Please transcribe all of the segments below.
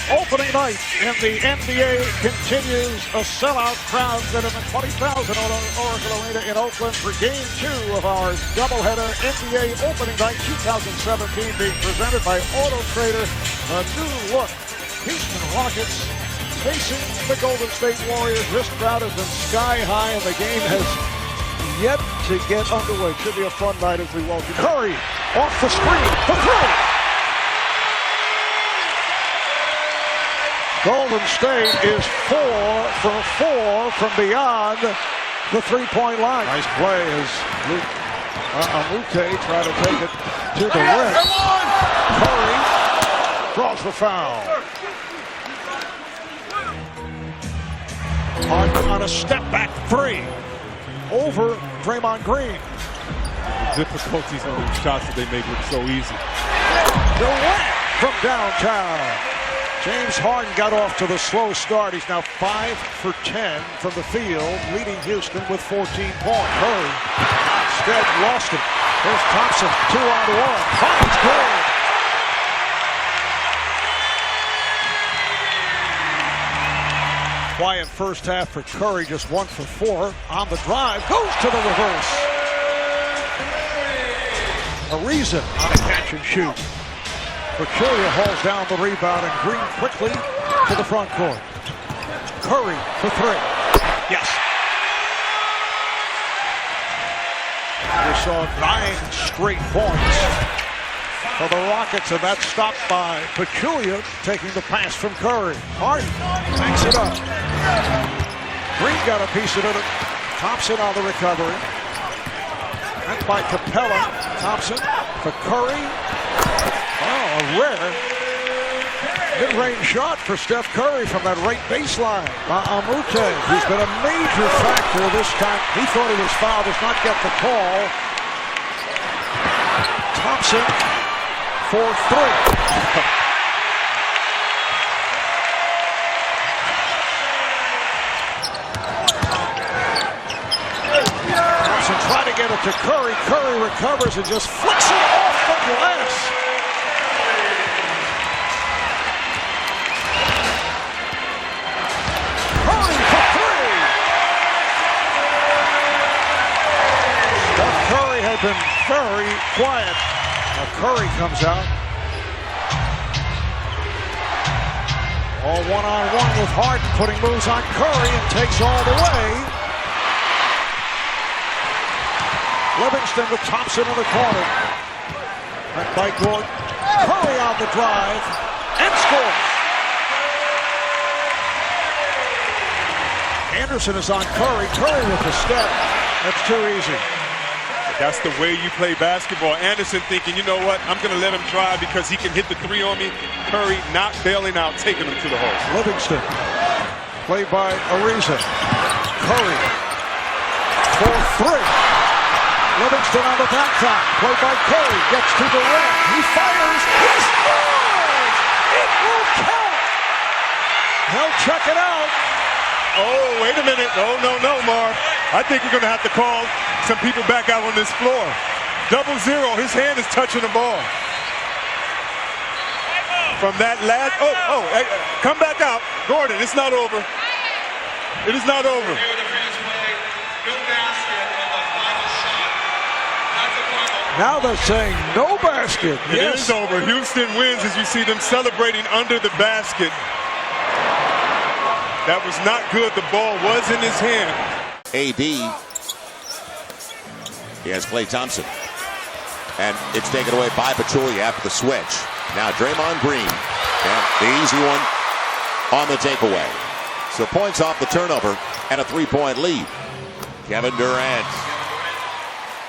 Opening night in the NBA continues. A sellout crowd that in the 20,000 Oracle Arena in Oakland for Game 2 of our doubleheader NBA Opening Night 2017 being presented by Auto Trader. A new look. Houston Rockets facing the Golden State Warriors. This crowd has been sky high and the game has yet to get underway. Should be a fun night as we welcome Curry off the screen for three. Golden State is 4 from 4 from beyond the three-point line. Nice play as Amute trying to take it to the rim. Curry draws the foul. On a step-back three over Draymond Green. The difficulties on the shots that they make look so easy. Durant from downtown. James Harden got off to the slow start. He's now 5 for 10 from the field, leading Houston with 14 points. Curry instead lost it. There's Thompson, 2-on-1. Finds good. Quiet first half for Curry, just 1 for 4. On the drive, goes to the reverse. A reason on a catch and shoot. Pachulia hauls down the rebound and Green quickly to the front court. Curry for three. Yes. We saw 9 straight points for the Rockets, and that's stopped by Pachulia taking the pass from Curry. Harden backs it up. Green got a piece of it. Thompson on the recovery. That's by Capella. Thompson for Curry. Oh, a rare mid-range shot for Steph Curry from that right baseline. Amute, who's been a major factor this time. He thought he was fouled, does not get the call. Thompson for three. Thompson tried to get it to Curry. Curry recovers and just flicks it off the glass. Been very quiet. Now Curry comes out. All one-on-one with Harden, putting moves on Curry and takes all the way. Livingston with Thompson in the corner. And by Gordon. Curry on the drive and scores. Anderson is on Curry. Curry with the step. That's too easy. That's the way you play basketball. Anderson thinking, you know what, I'm going to let him try because he can hit the three on me. Curry not bailing out, taking him to the hole. Livingston, played by Ariza. Curry, for three. Livingston on the backtrack, played by Curry, gets to the rim. He fires, he scores! It will count! He'll check it out. Oh, wait a minute. Oh, no, Marv. I think we're going to have to call some people back out on this floor. 0-0. His hand is touching the ball. From that last... hey, come back out. Gordon, it's not over. It is not over. Now they're saying no basket. It is over. Houston wins as you see them celebrating under the basket. That was not good. The ball was in his hand. AD. He has Klay Thompson. And it's taken away by Pachulia after the switch. Now Draymond Green. Yeah, the easy one on the takeaway. So points off the turnover and a 3-point lead. Kevin Durant.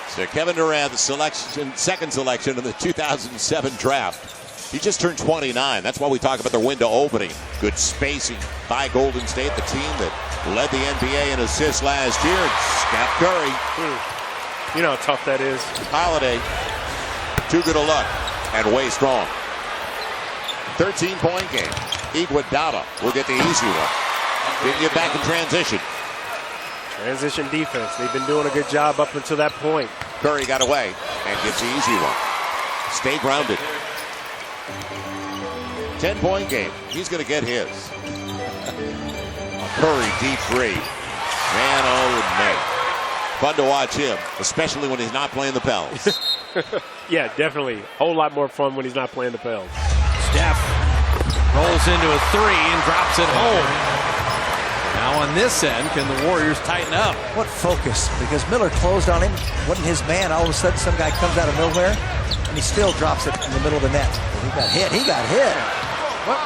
So Kevin Durant, the second selection in the 2007 draft. He just turned 29. That's why we talk about their window opening. Good spacing by Golden State, the team that led the NBA in assists last year. Steph Curry. You know how tough that is. Holiday, too good a luck and way strong. 13-point game. Iguodala will get the easy one. Getting you back in transition. Transition defense. They've been doing a good job up until that point. Curry got away and gets the easy one. Stay grounded. 10-point game. He's going to get his. Curry, deep three. Man, oh, man. Fun to watch him, especially when he's not playing the Pels. Yeah, definitely. A whole lot more fun when he's not playing the Pels. Steph rolls into a three and drops it home. Now on this end, can the Warriors tighten up? What focus, because Miller closed on him, wasn't his man. All of a sudden, some guy comes out of nowhere, and he still drops it in the middle of the net. He got hit. He got hit.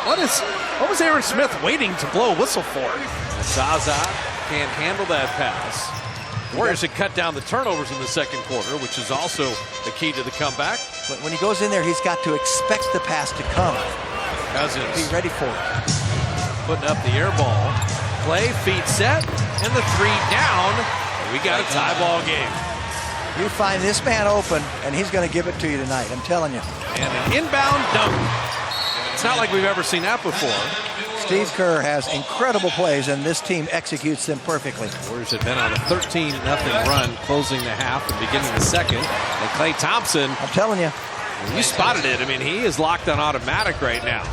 What was Aaron Smith waiting to blow a whistle for? Zaza can't handle that pass. Warriors had cut down the turnovers in the second quarter, which is also the key to the comeback. But when he goes in there, he's got to expect the pass to come. Cousins Be ready for it. putting up the air ball. Klay, feet set, and the three down. We got a tie ball game. You find this man open, and he's going to give it to you tonight. I'm telling you. And an inbound dunk. It's not like we've ever seen that before. Steve Kerr has incredible plays, and this team executes them perfectly. Warriors have been on a 13-0 run, closing the half and beginning the second. And Klay Thompson, I'm telling you. you spotted it. I mean, he is locked on automatic right now.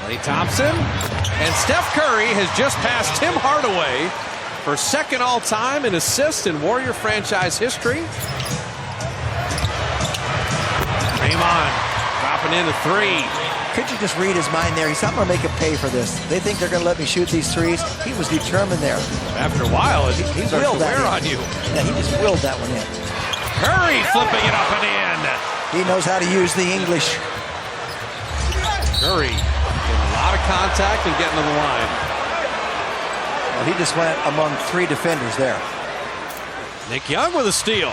Klay Thompson, and Steph Curry has just passed Tim Hardaway for second all-time in assists in Warrior franchise history. Draymond dropping in a three. Could you just read his mind there? He's not going to make him pay for this. They think they're going to let me shoot these threes. He was determined there. After a while, he starts willed to that wear in. on you. Yeah, he just willed that one in. Curry flipping it up and in. He knows how to use the English. Curry getting a lot of contact and getting to the line. Well, he just went among three defenders there. Nick Young with a steal.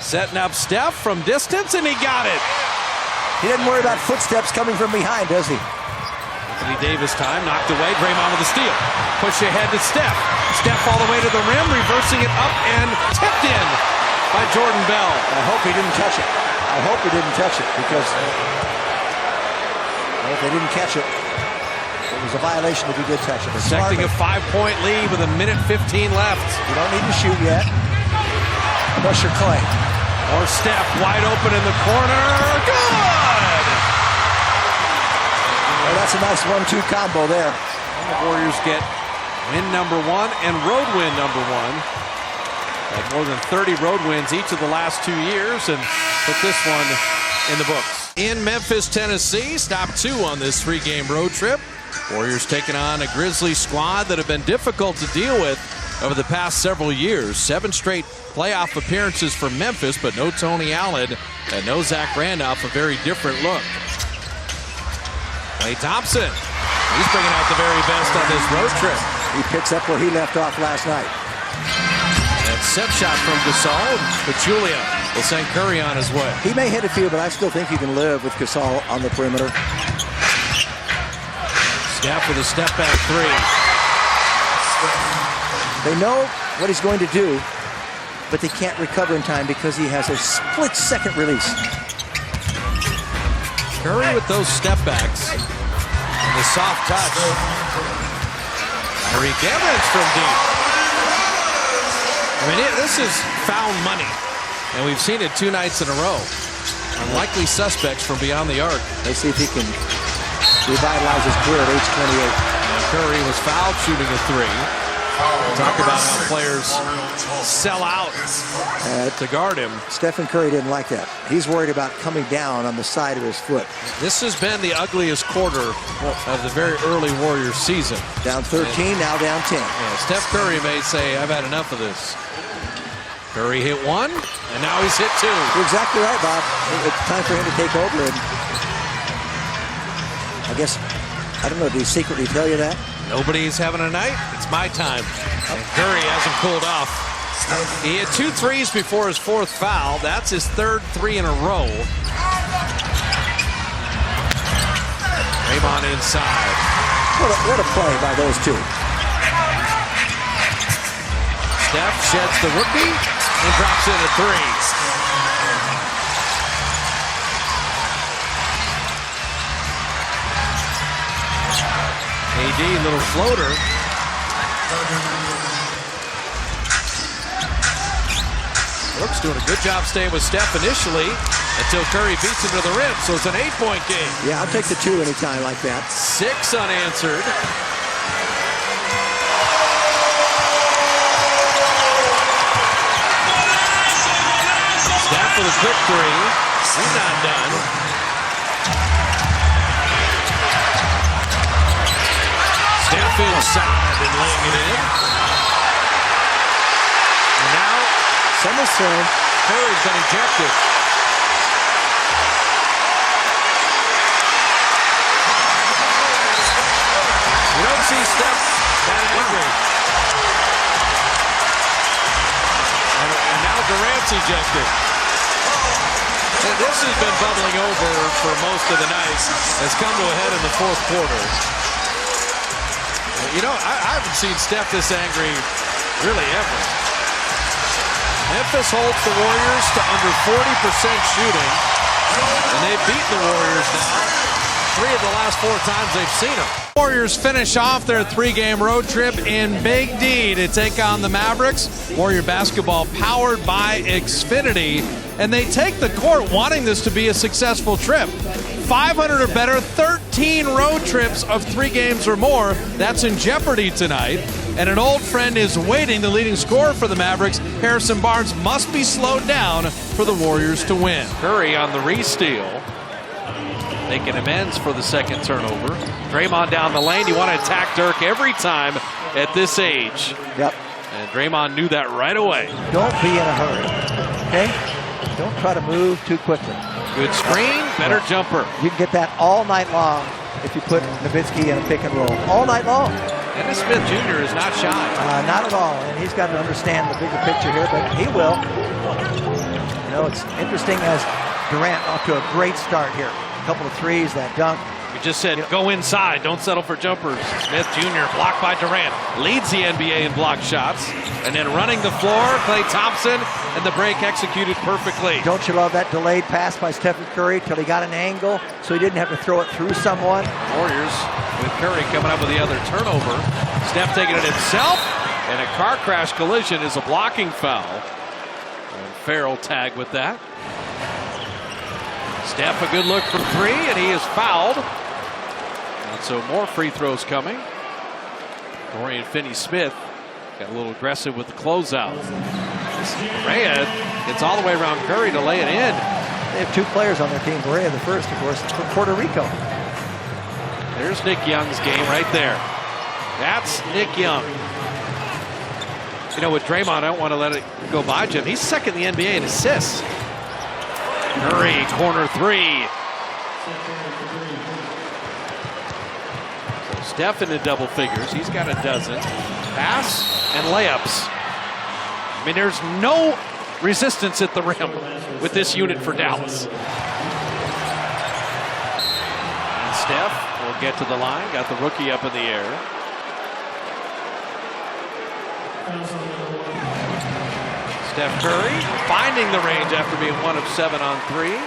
Setting up Steph from distance, and he got it. He doesn't worry about footsteps coming from behind, does he? Anthony Davis time, knocked away. Draymond with a steal. Push ahead to Steph. Steph all the way to the rim, reversing it up and tipped in by Jordan Bell. I hope he didn't touch it. I hope he didn't touch it, because well, if they didn't catch it, it was a violation if he did touch it. But Protecting a 5-point lead with a minute 15 left. You don't need to shoot yet. Pressure Klay. Or Steph wide open in the corner. Good! Well, that's a nice 1-2 combo there. And the Warriors get win number one and road win number one. Had more than 30 road wins each of the last 2 years and put this one in the books. In Memphis, Tennessee, stop 2 on this 3-game road trip. Warriors taking on a Grizzlies squad that have been difficult to deal with over the past several years. 7 straight playoff appearances for Memphis, but no Tony Allen and no Zach Randolph. A very different look. Klay Thompson, he's bringing out the very best on this road trip. He picks up where he left off last night. That set shot from Gasol. Pachulia will send Curry on his way. He may hit a few, but I still think you can live with Gasol on the perimeter. Steph with a step-back 3. They know what he's going to do, but they can't recover in time because he has a split-second release. Curry with those step-backs and the soft touch. Kyrie Gibbons from deep. I mean, this is found money, and we've seen it 2 nights in a row. Unlikely suspects from beyond the arc. Let's see if he can revitalize his career at age 28. And Curry was fouled shooting a 3. Talk about how players sell out to guard him. Stephen Curry didn't like that. He's worried about coming down on the side of his foot. This has been the ugliest quarter of the very early Warriors season. Down 13, now down 10. Yeah, Steph Curry may say, I've had enough of this. Curry hit 1, and now he's hit 2. You're exactly right, Bob. It's time for him to take over. And I guess, I don't know, did he secretly tell you that? Nobody's having a night. It's my time. And Curry hasn't cooled off. He had 2 threes before his 4th foul. That's his 3rd 3 in a row. Draymond inside. What a play by those two. Steph sheds the rookie and drops in a 3. AD, little floater. Brooks doing a good job staying with Steph initially until Curry beats him to the rim. So it's an 8-point game. Yeah, I'll take the 2 anytime like that. 6 unanswered. Steph with a quick 3. He's not done. Steph inside and laying it in. And now Someone's thrown. Curry's been ejected. You don't see Steph that angry. And now Durant's ejected. And this has been bubbling over for most of the night. Has come to a head in the fourth quarter. You know, I haven't seen Steph this angry really ever. Memphis holds the Warriors to under 40% shooting. And they've beaten the Warriors now 3 of the last 4 times they've seen them. Warriors finish off their 3-game road trip in Big D to take on the Mavericks. Warrior basketball powered by Xfinity. And they take the court wanting this to be a successful trip. 500 or better, 13 road trips of 3 games or more. That's in jeopardy tonight. And an old friend is waiting, the leading scorer for the Mavericks. Harrison Barnes must be slowed down for the Warriors to win. Curry on the re-steal. Making amends for the second turnover. Draymond down the lane. You want to attack Dirk every time at this age. Yep. And Draymond knew that right away. Don't be in a hurry, okay? Don't try to move too quickly. Good screen, better jumper. You can get that all night long if you put Nowitzki in a pick and roll. All night long. Dennis Smith Jr. is not shy. Not at all, and he's got to understand the bigger picture here, but he will. You know, it's interesting as Durant off to a great start here. A couple of threes, that dunk. We just said, go inside, don't settle for jumpers. Smith Jr. blocked by Durant, leads the NBA in block shots. And then running the floor, Klay Thompson, and the break executed perfectly. Don't you love that delayed pass by Stephen Curry till he got an angle so he didn't have to throw it through someone? Warriors with Curry coming up with the other turnover. Steph taking it himself, and a car crash collision is a blocking foul. And Farrell tagged with that. Steph a good look from 3, and he is fouled. And so more free throws coming. Dorian Finney-Smith got a little aggressive with the closeout. Correa gets all the way around Curry to lay it in. They have 2 players on their team. Correa, the first, of course, from Puerto Rico. There's Nick Young's game right there. That's Nick Young. You know, with Draymond, I don't want to let it go by, Jim. He's second in the NBA in assists. Curry, corner 3. So Steph into double figures. He's got a dozen. Pass and layups. I mean, there's no resistance at the rim with this unit for Dallas. And Steph will get to the line. Got the rookie up in the air. Steph Curry finding the range after being 1 of 7 on 3.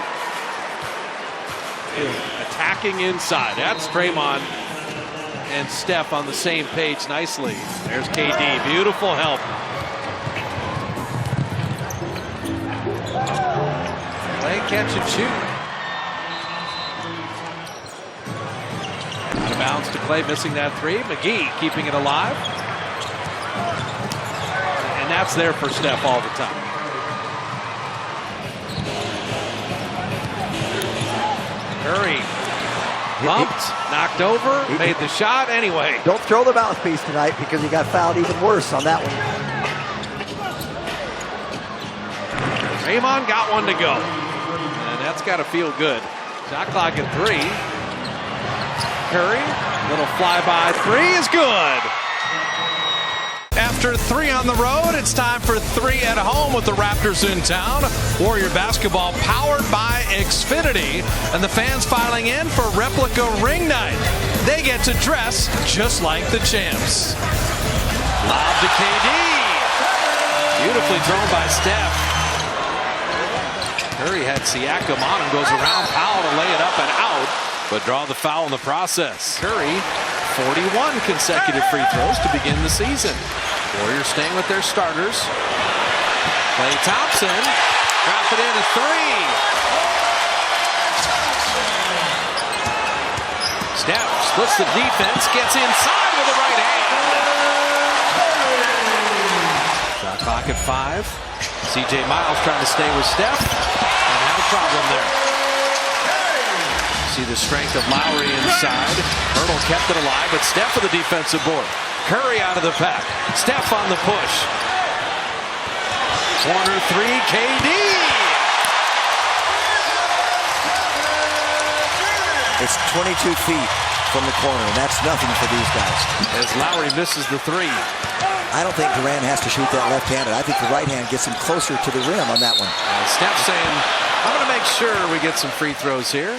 Attacking inside. That's Draymond and Steph on the same page nicely. There's KD. Beautiful help. Play, catch, and shoot. Out of bounds to Klay, missing that 3. McGee keeping it alive. And that's there for Steph all the time. Curry bumped, knocked over, made the shot anyway. Don't throw the mouthpiece tonight because he got fouled even worse on that one. Draymond got one to go. And that's got to feel good. Shot clock at 3. Curry, little flyby 3 is good. After 3 on the road, it's time for 3 at home with the Raptors in town. Warrior basketball powered by Xfinity. And the fans filing in for replica ring night. They get to dress just like the champs. Lob to KD. Beautifully thrown by Steph. Curry had Siakam on him, goes around Powell to lay it up and out, but draw the foul in the process. Curry, 41 consecutive free throws to begin the season. Warriors staying with their starters. Klay Thompson, dropped it in a three. Steph splits the defense, gets inside with the right hand. Shot clock at 5. CJ Miles trying to stay with Steph and have a problem there. See the strength of Lowry inside. Hurdle kept it alive, but Steph with the defensive board. Curry out of the pack. Steph on the push. Corner 3, KD. It's 22 feet from the corner, and that's nothing for these guys. As Lowry misses the 3. I don't think Durant has to shoot that left-handed. I think the right hand gets him closer to the rim on that one. Steph saying, I'm going to make sure we get some free throws here.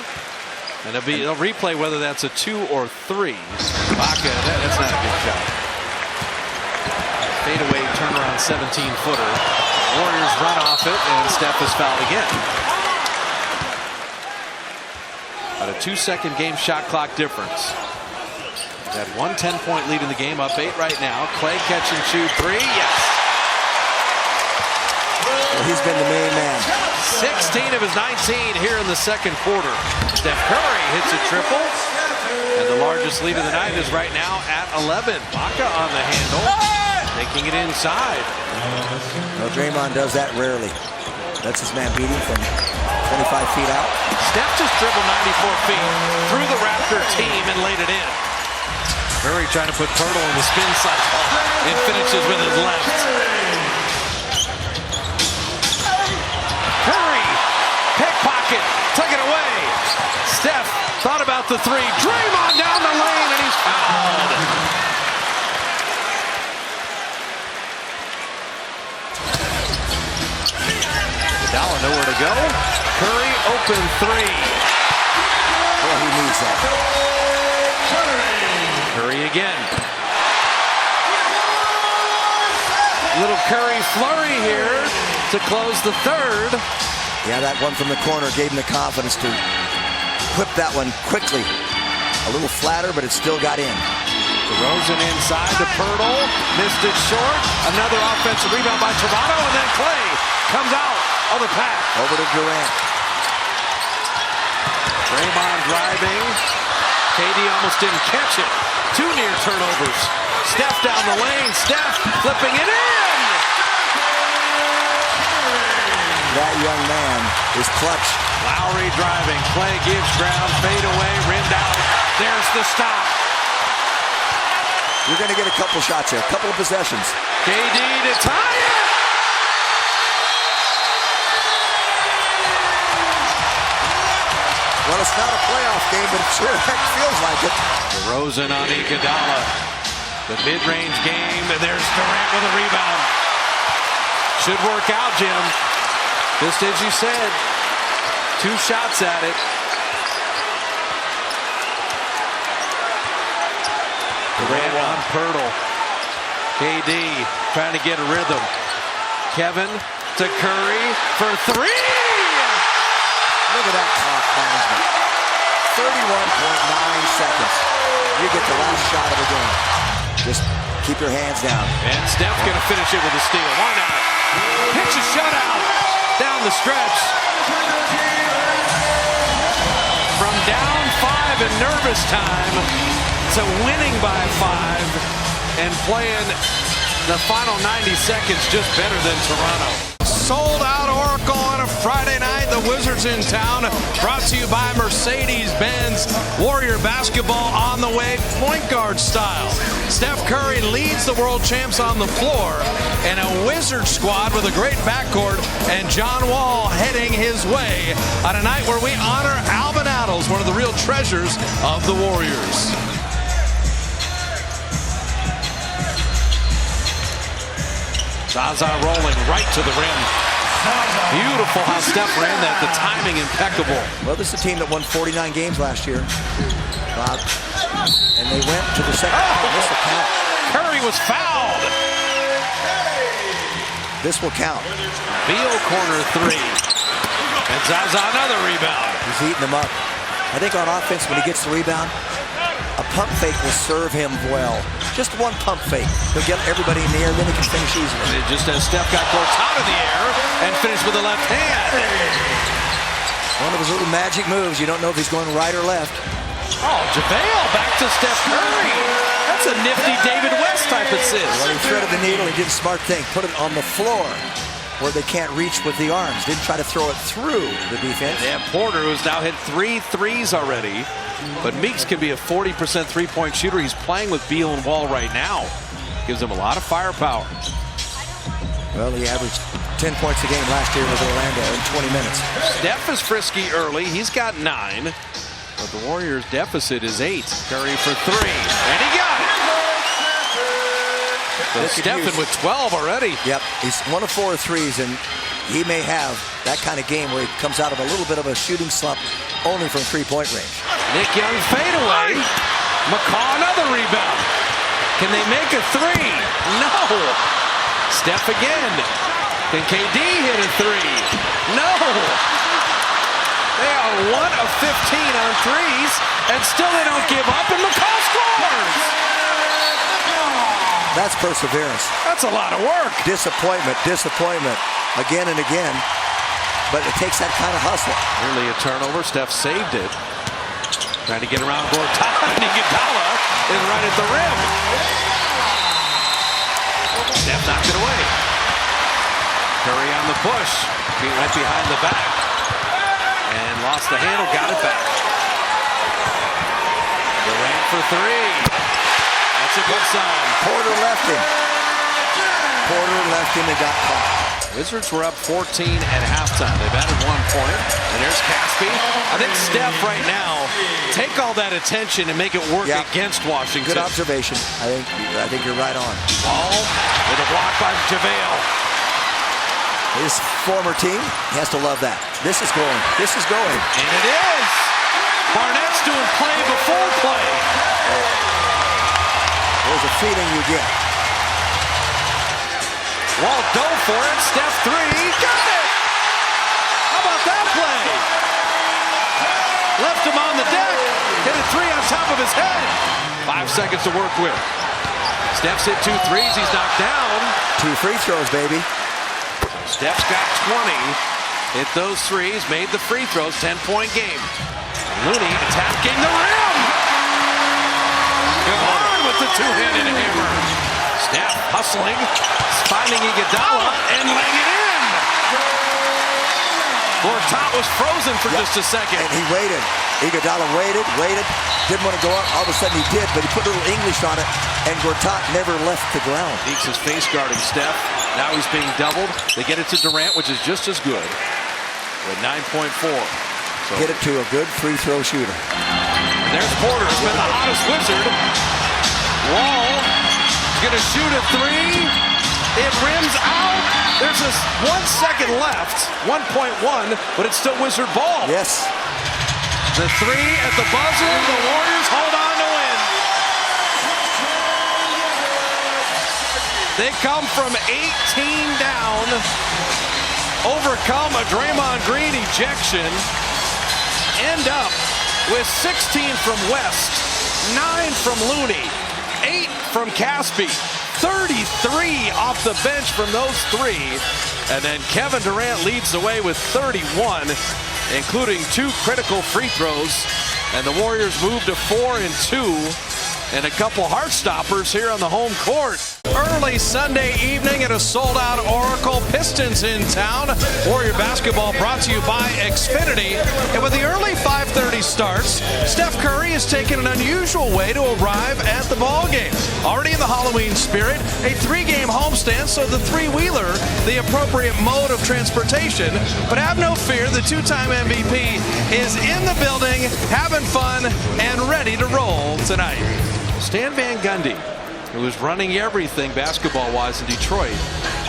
And they'll replay whether that's a 2 or 3. Baca, that's not a good shot. Fadeaway turnaround 17-footer. Warriors run off it, and Steph is fouled again. About a 2-second game shot clock difference. That 1 10-point lead in the game, up 8 right now. Klay catch and shoot 3, yes. Well, he's been the main man. 16 of his 19 here in the second quarter. Steph Curry hits a triple. And the largest lead of the night is right now at 11. Baca on the handle, taking it inside. Well, Draymond does that rarely. That's his man beating from 25 feet out. Steph just dribbled 94 feet through the Raptor team and laid it in. Curry trying to put Turtle in the spin cycle and finishes with his left. Curry, pickpocket, took it away. Steph thought about the 3. Draymond down the lane, and he's fouled. Iguodala nowhere to go. Curry open 3. Well, he needs that. Curry again. Little Curry flurry here to close the third. Yeah, that one from the corner gave him the confidence to clip that one quickly. A little flatter, but it still got in. DeRozan inside to Pirtle. Missed it short. Another offensive rebound by Toronto, and then Klay comes out of the pack. Over to Durant. Draymond driving. KD almost didn't catch it. 2 near turnovers. Steph down the lane. Steph flipping it in. That young man is clutch. Lowry driving. Klay gives ground. Fade away. Rimmed out. There's the stop. You're going to get a couple shots here. A couple of possessions. KD to tie it. Well, it's not a playoff game, but it sure heck feels like it. DeRozan on Iguodala. The mid-range game, and there's Durant with a rebound. Should work out, Jim. Just as you said, 2 shots at it. Durant on Pirtle. KD trying to get a rhythm. Kevin to Curry for 3. Look at that clock management. 31.9 seconds. You get the last shot of the game. Just keep your hands down. And Steph's going to finish it with a steal. Why not? Hits a shutout down the stretch. From down 5 in nervous time to winning by 5 and playing the final 90 seconds just better than Toronto. Sold out Oracle on a Friday night. The Wizards in town. Brought to you by Mercedes-Benz. Warrior basketball on the way, point guard style. Steph Curry leads the world champs on the floor. And a Wizard squad with a great backcourt. And John Wall heading his way on a night where we honor Alvin Adels, one of the real treasures of the Warriors. Zaza rolling right to the rim. Beautiful how Steph ran that. The timing impeccable. Well, this is a team that won 49 games last year. And they went to the second round. This will count. Curry was fouled. This will count. Beal corner 3. And Zaza another rebound. He's eating them up. I think on offense, when he gets the rebound, a pump fake will serve him well. Just one pump fake. He'll get everybody in the air, then he can finish easily. Just as Steph got Gortat in the air and finished with the left hand. One of his little magic moves. You don't know if he's going right or left. Oh, JaVale back to Steph Curry. That's a nifty David West type assist. Well, he threaded the needle. He did a smart thing. Put it on the floor where they can't reach with the arms. Didn't try to throw it through the defense. Yeah, Porter, who's now hit 3 threes already. But Meeks can be a 40% three-point shooter. He's playing with Beal and Wall right now. Gives him a lot of firepower. Well, he averaged 10 points a game last year with Orlando in 20 minutes. Steph is frisky early. He's got 9. But the Warriors' deficit is 8. Curry for 3. And he got it. So Stephen with 12 already. Yep, he's 1 of 4 threes, and he may have that kind of game where he comes out of a little bit of a shooting slump only from three-point range. Nick Young fadeaway. McCaw another rebound. Can they make a 3? No. Steph again. Can KD hit a 3? No. They are 1 of 15 on threes, and still they don't give up, and McCaw scores. That's perseverance. That's a lot of work. Disappointment, disappointment, again and again. But it takes that kind of hustle. Nearly a turnover. Steph saved it. Trying to get around Gortat. Iguodala is right at the rim. Steph knocked it away. Curry on the push. Right behind the back. And lost the handle. Got it back. Durant for 3. That's a good sign. Porter left him. Porter left him and got caught. Wizards were up 14 at halftime. They've added 1 point. And there's Caspi. I think Steph right now, take all that attention and make it work against Washington. Good observation. I think you're right on. Ball with a block by JaVale. His former team, he has to love that. This is going. This is going. And it is. Barnett's doing play before play. There's a feeling you get. Wall dove for it. Steph 3. Got it. How about that play? Left him on the deck. Hit a 3 on top of his head. 5 seconds to work with. Steph's hit 2 threes. He's knocked down. 2 free throws, baby. Steph's got 20. Hit those threes. Made the free throws. 10-point game. Looney attacking the rim. Good on with the 2-handed hammer. Steph hustling, finding Iguodala and laying it in. Gortat was frozen for just a second. And he waited. Iguodala waited. Didn't want to go up. All of a sudden he did, but he put a little English on it, and Gortat never left the ground. Meeks is face guarding Steph. Now he's being doubled. They get it to Durant, which is just as good, with 9.4. So get it to a good free throw shooter. And there's Porter. He's been the hottest Wizard. Wall is going to shoot a 3. It rims out. There's just 1 second left. 1.1, but it's still Wizard ball. Yes. The 3 at the buzzer. The Warriors hold on to win. They come from 18 down. Overcome a Draymond Green ejection. End up with 16 from West, 9 from Looney, 8 from Caspi, 33 off the bench from those 3. And then Kevin Durant leads the way with 31, including 2 critical free throws. And the Warriors move to 4-2. And a couple heart stoppers here on the home court. Early Sunday evening at a sold-out Oracle. Pistons in town. Warrior basketball brought to you by Xfinity. And with the early 5:30 starts, Steph Curry has taken an unusual way to arrive at the ballgame. Already in the Halloween spirit, a 3-game homestand, so the 3-wheeler, the appropriate mode of transportation. But have no fear, the 2-time MVP is in the building, having fun, and ready to roll tonight. Stan Van Gundy, who is running everything basketball-wise in Detroit,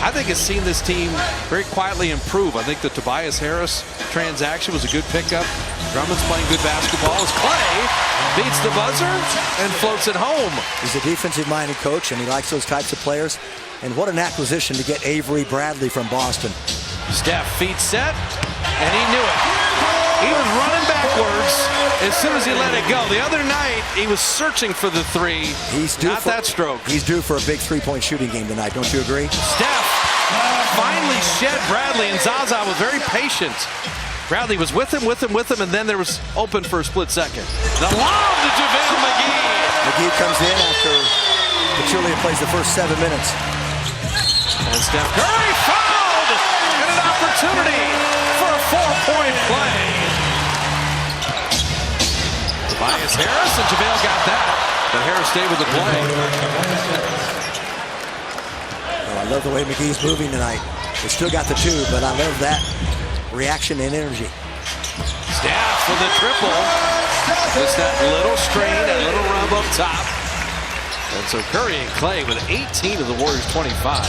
I think has seen this team very quietly improve. I think the Tobias Harris transaction was a good pickup. Drummond's playing good basketball as Klay beats the buzzer and floats it home. He's a defensive-minded coach, and he likes those types of players. And what an acquisition to get Avery Bradley from Boston. Steph, feet set, and he knew it. He was running backwards as soon as he let it go. The other night, he was searching for the three. He's due Not for that stroke. He's due for a big three-point shooting game tonight. Don't you agree? Steph finally shed Bradley, and Zaza was very patient. Bradley was with him, and then there was open for a split second. The lob to JaVale McGee. McGee comes in after Pachulia plays the first 7 minutes. And Steph Curry fouled, and an opportunity for a 4-point play. Tobias Harris, and JaVale got that, but Harris stayed with the play. Oh, I love the way McGee's moving tonight. They still got the two, but I love that reaction and energy. Steph for the triple. Just that little strain, that little rub up top. And so Curry and Klay with 18 of the Warriors' 25.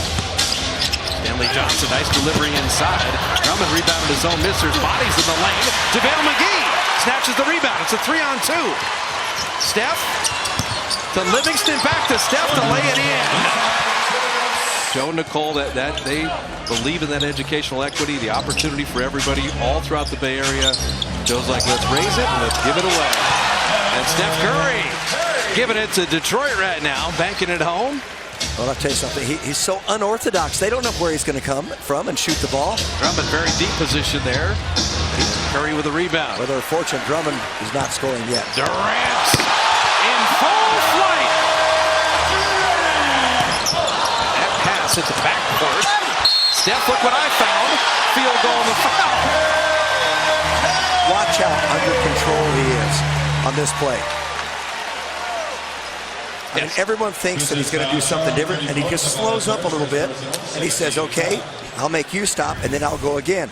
Stanley Johnson, nice delivery inside. Drummond rebounded his own missers. Bodies in the lane. JaVale McGee snatches the rebound. It's a 3-on-2. Steph to Livingston, back to Steph to lay it in. Joe Nicole, that they believe in that educational equity, the opportunity for everybody all throughout the Bay Area. Joe's like, let's raise it and let's give it away. And Steph Curry giving it to Detroit right now, banking it home. Well, I'll tell you something. He's so unorthodox. They don't know where he's going to come from and shoot the ball. Drummond very deep position there. Curry with a rebound. Well, they're fortunate Drummond is not scoring yet. Durant in full flight. That pass at the backcourt. Steph, look what I found. Field goal and the foul. Watch how under control he is on this play. I mean, everyone thinks that he's going to do something different, and he just slows up a little bit, and he says, okay, I'll make you stop, and then I'll go again.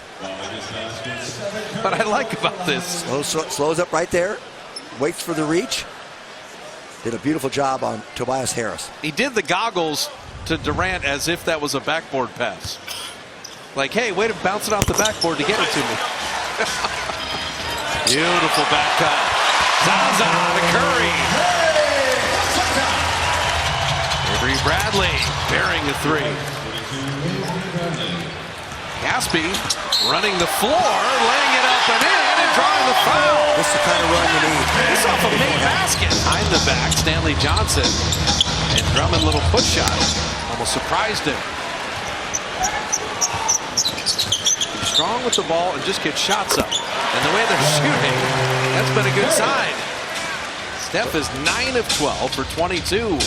What I like about this. Slows up right there, waits for the reach. Did a beautiful job on Tobias Harris. He did the goggles to Durant as if that was a backboard pass. Like, hey, way to bounce it off the backboard to get it to me. Beautiful back cut. Zaza to Curry. Avery Bradley bearing the three. Gaspy running the floor, laying it up and in, and drawing the foul. This is the kind of run you need. This off a made basket. Behind the back, Stanley Johnson. And Drummond, little push shot. Almost surprised him. He's strong with the ball and just gets shots up. And the way they're shooting, that's been a good sign. Steph is 9 of 12 for 22.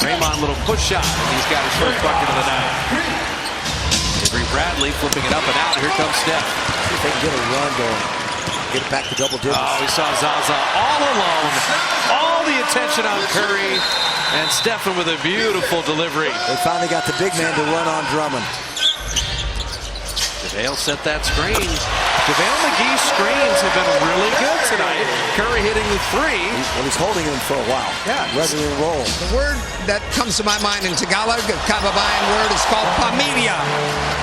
Draymond, little push shot, and he's got his first bucket of the night. Avery Bradley flipping it up and out. Here comes Steph. See if they can get a run going. Get it back to double digits. Oh, we saw Zaza all alone. All the attention on Curry. And Stephen with a beautiful delivery. They finally got the big man to run on Drummond. JaVale set that screen. JaVale McGee's screens have been really good tonight. Curry hitting the three. He's holding him for a while. Yeah. Ready to roll. The word that comes to my mind in Tagalog, a Kababayan word, is called pamilya.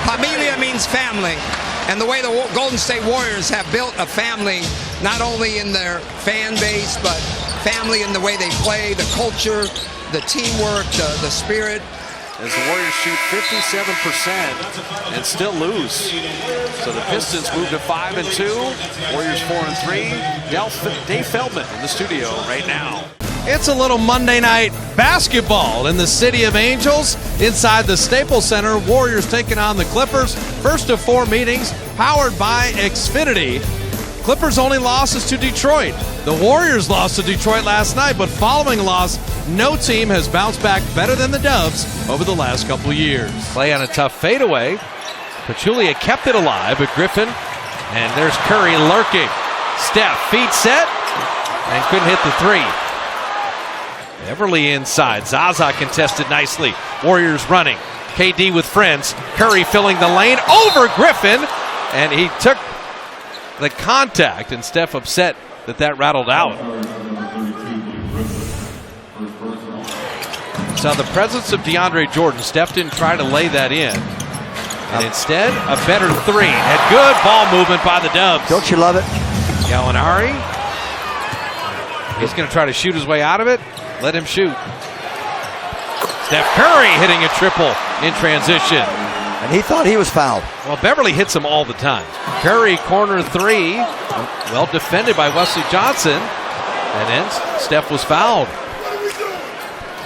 Pamilya means family. And the way the Golden State Warriors have built a family, not only in their fan base, but family in the way they play, the culture, the teamwork, the spirit. As the Warriors shoot 57% and still lose. So the Pistons move to 5-2. Warriors 4-3. Dave Feldman in the studio right now. It's a little Monday night basketball in the City of Angels inside the Staples Center. Warriors taking on the Clippers. First of 4 meetings powered by Xfinity. Clippers' only losses to Detroit. The Warriors lost to Detroit last night, but following a loss, no team has bounced back better than the Dubs over the last couple of years. Klay on a tough fadeaway. Pachulia kept it alive, but Griffin, and there's Curry lurking. Steph, feet set, and couldn't hit the three. Everly inside. Zaza contested nicely. Warriors running. KD with friends. Curry filling the lane over Griffin, and he took the contact, and Steph upset that rattled out. So the presence of DeAndre Jordan, Steph didn't try to lay that in. And instead, a better three. Had good ball movement by the Dubs. Don't you love it? Gallinari. He's going to try to shoot his way out of it. Let him shoot. Steph Curry hitting a triple in transition. And he thought he was fouled. Well, Beverly hits him all the time. Curry, corner three. Well defended by Wesley Johnson. And then Steph was fouled.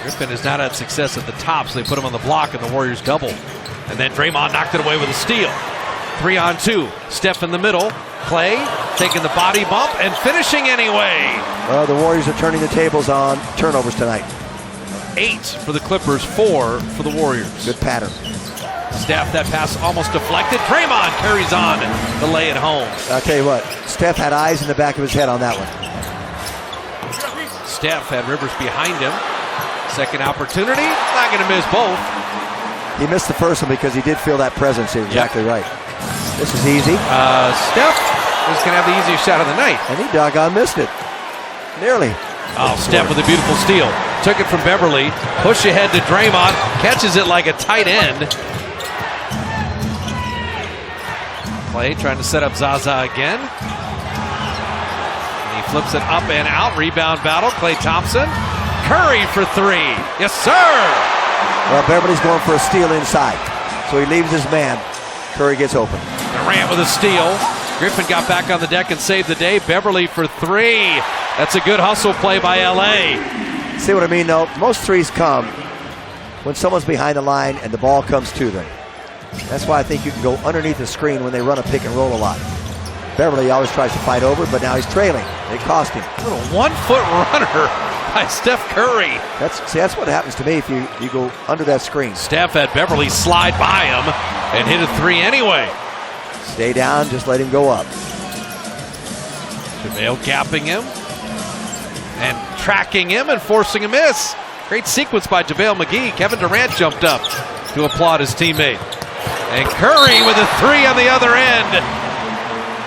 Griffin has not had success at the top, so they put him on the block, and the Warriors double. And then Draymond knocked it away with a steal. 3-on-2. Steph in the middle. Klay taking the body bump and finishing anyway. Well, the Warriors are turning the tables on turnovers tonight. 8 for the Clippers, 4 for the Warriors. Good pattern. Steph, that pass almost deflected. Draymond carries on to lay it home. I'll tell you what, Steph had eyes in the back of his head on that one. Steph had Rivers behind him. Second opportunity, not going to miss both. He missed the first one because he did feel that presence. You're exactly right. This is easy. Steph is going to have the easiest shot of the night. And he doggone missed it. Nearly. Oh, Steph with a beautiful steal. Took it from Beverly. Push ahead to Draymond. Catches it like a tight end. Klay trying to set up Zaza again. And he flips it up and out. Rebound battle. Klay Thompson. Curry for 3. Yes, sir. Well, Beverly's going for a steal inside. So he leaves his man. Curry gets open. Durant with a steal. Griffin got back on the deck and saved the day. Beverly for 3. That's a good hustle play by LA. See what I mean, though? Most threes come when someone's behind the line and the ball comes to them. That's why I think you can go underneath the screen when they run a pick and roll a lot. Beverly always tries to fight over, but now he's trailing. It cost him. A little 1-foot runner by Steph Curry. That's what happens to me if you go under that screen. Steph had Beverly slide by him and hit a 3 anyway. Stay down, just let him go up. JaVale gapping him and tracking him and forcing a miss. Great sequence by JaVale McGee. Kevin Durant jumped up to applaud his teammate. And Curry with a 3 on the other end.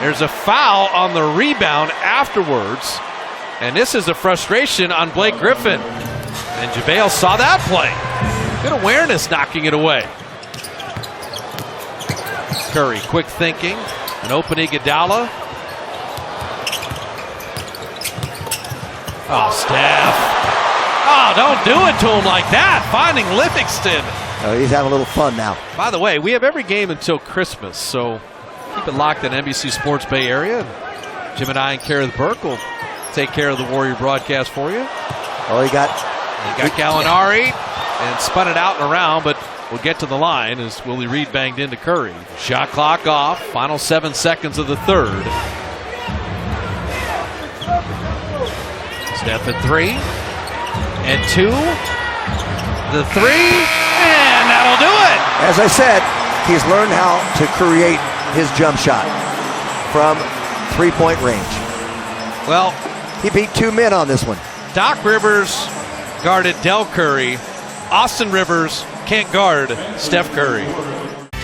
There's a foul on the rebound afterwards. And this is a frustration on Blake Griffin. And JaVale saw that play. Good awareness knocking it away. Curry, quick thinking. An open Iguodala. Oh, Steph. Oh, don't do it to him like that. Finding Livingston. Oh, he's having a little fun now. By the way, we have every game until Christmas, so keep it locked on NBC Sports Bay Area. Jim and I and Kareth Burke will take care of the Warrior broadcast for you. Oh, he got Gallinari and spun it out and around, but we'll get to the line as Willie Reed banged into Curry. Shot clock off. Final 7 seconds of the third. Steph at 3 and 2. The 3, and that'll do it. As I said, he's learned how to create his jump shot from three-point range. Well, he beat 2 men on this one. Doc Rivers guarded Del Curry. Austin Rivers can't guard Steph Curry.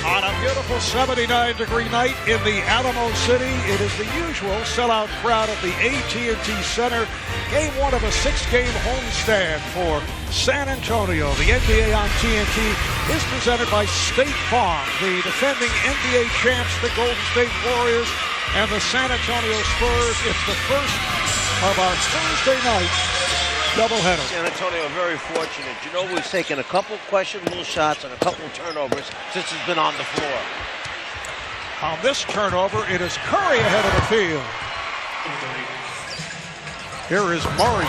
On a beautiful 79-degree night in the Alamo City, it is the usual sellout crowd at the AT&T Center. Game 1 of a 6-game homestand for San Antonio. The NBA on TNT is presented by State Farm, the defending NBA champs, the Golden State Warriors, and the San Antonio Spurs. It's the first of our Thursday night doubleheader. San Antonio very fortunate. You know, we've taken a couple questionable shots and a couple turnovers since he's been on the floor. On this turnover, it is Curry ahead of the field. Here is Murray.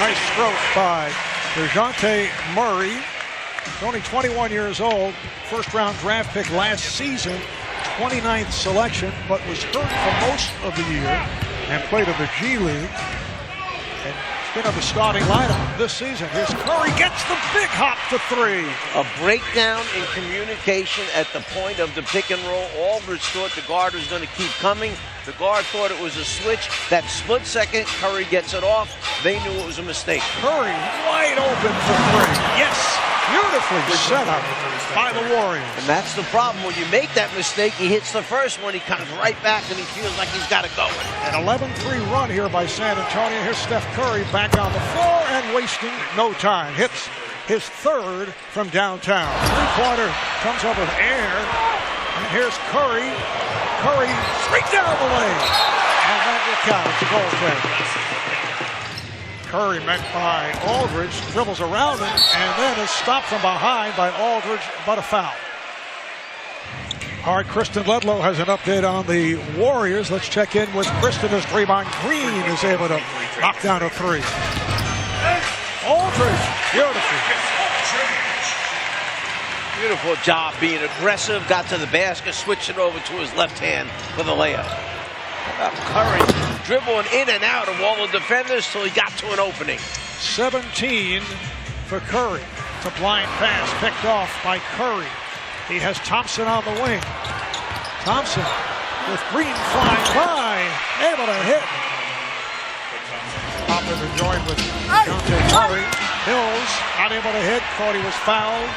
Nice stroke by DeJounte Murray. He's only 21 years old. First-round draft pick last season. 29th selection, but was hurt for most of the year and played in the G League. And been of the starting lineup this season. Here's Curry, gets the big hop for 3. A breakdown in communication at the point of the pick and roll. Aldridge thought the guard was going to keep coming. The guard thought it was a switch. That split second, Curry gets it off. They knew it was a mistake. Curry wide open for 3. Yes, beautifully set up by the Warriors. And that's the problem. When you make that mistake, he hits the first one, he comes right back and he feels like he's got to go. An 11-3 run here by San Antonio. Here's Steph Curry back on the floor and wasting no time. Hits his 3rd from downtown. Three-pointer comes up with air. And here's Curry. Curry straight down the lane. And that will count. It's a goal kick. Curry met by Aldridge, dribbles around him, and then is stopped from behind by Aldridge, but a foul. All right, Kristen Ledlow has an update on the Warriors. Let's check in with Kristen as Draymond Green is able to knock down a three. Aldridge, beautiful. Beautiful job being aggressive, got to the basket, switched it over to his left hand for the layup. Curry dribbling in and out of all the defenders till he got to an opening. 17 for Curry. It's a blind pass picked off by Curry. He has Thompson on the wing. Thompson with Green flying by, able to hit. Popping to join with Dante Curry. Hills unable to hit, thought he was fouled.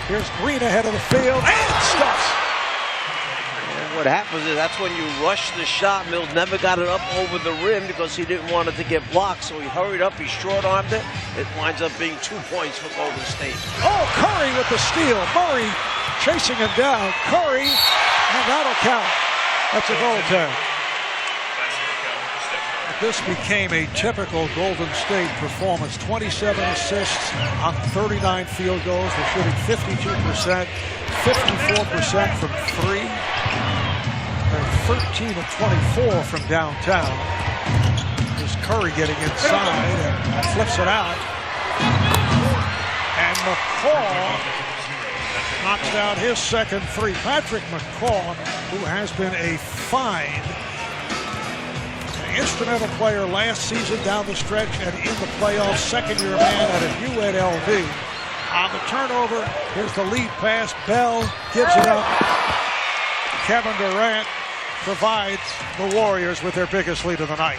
Here's Green ahead of the field and stuffs. And what happens is that's when you rush the shot. Mills never got it up over the rim because he didn't want it to get blocked, so he hurried up, he short-armed it. It winds up being 2 points for Golden State. Oh, Curry with the steal. Murray chasing him down. Curry, and that'll count. That's a goal tag. This became a typical Golden State performance. 27 assists on 39 field goals. They're shooting 52%, 54% from three. They're 13 of 24 from downtown. There's Curry getting inside and flips it out. And McCaw knocks down his second three. Patrick McCaw, who has been a fine instrumental player last season down the stretch and in the playoffs, second-year man at a UNLV. On the turnover, here's the lead pass. Bell gives it up. Kevin Durant provides the Warriors with their biggest lead of the night.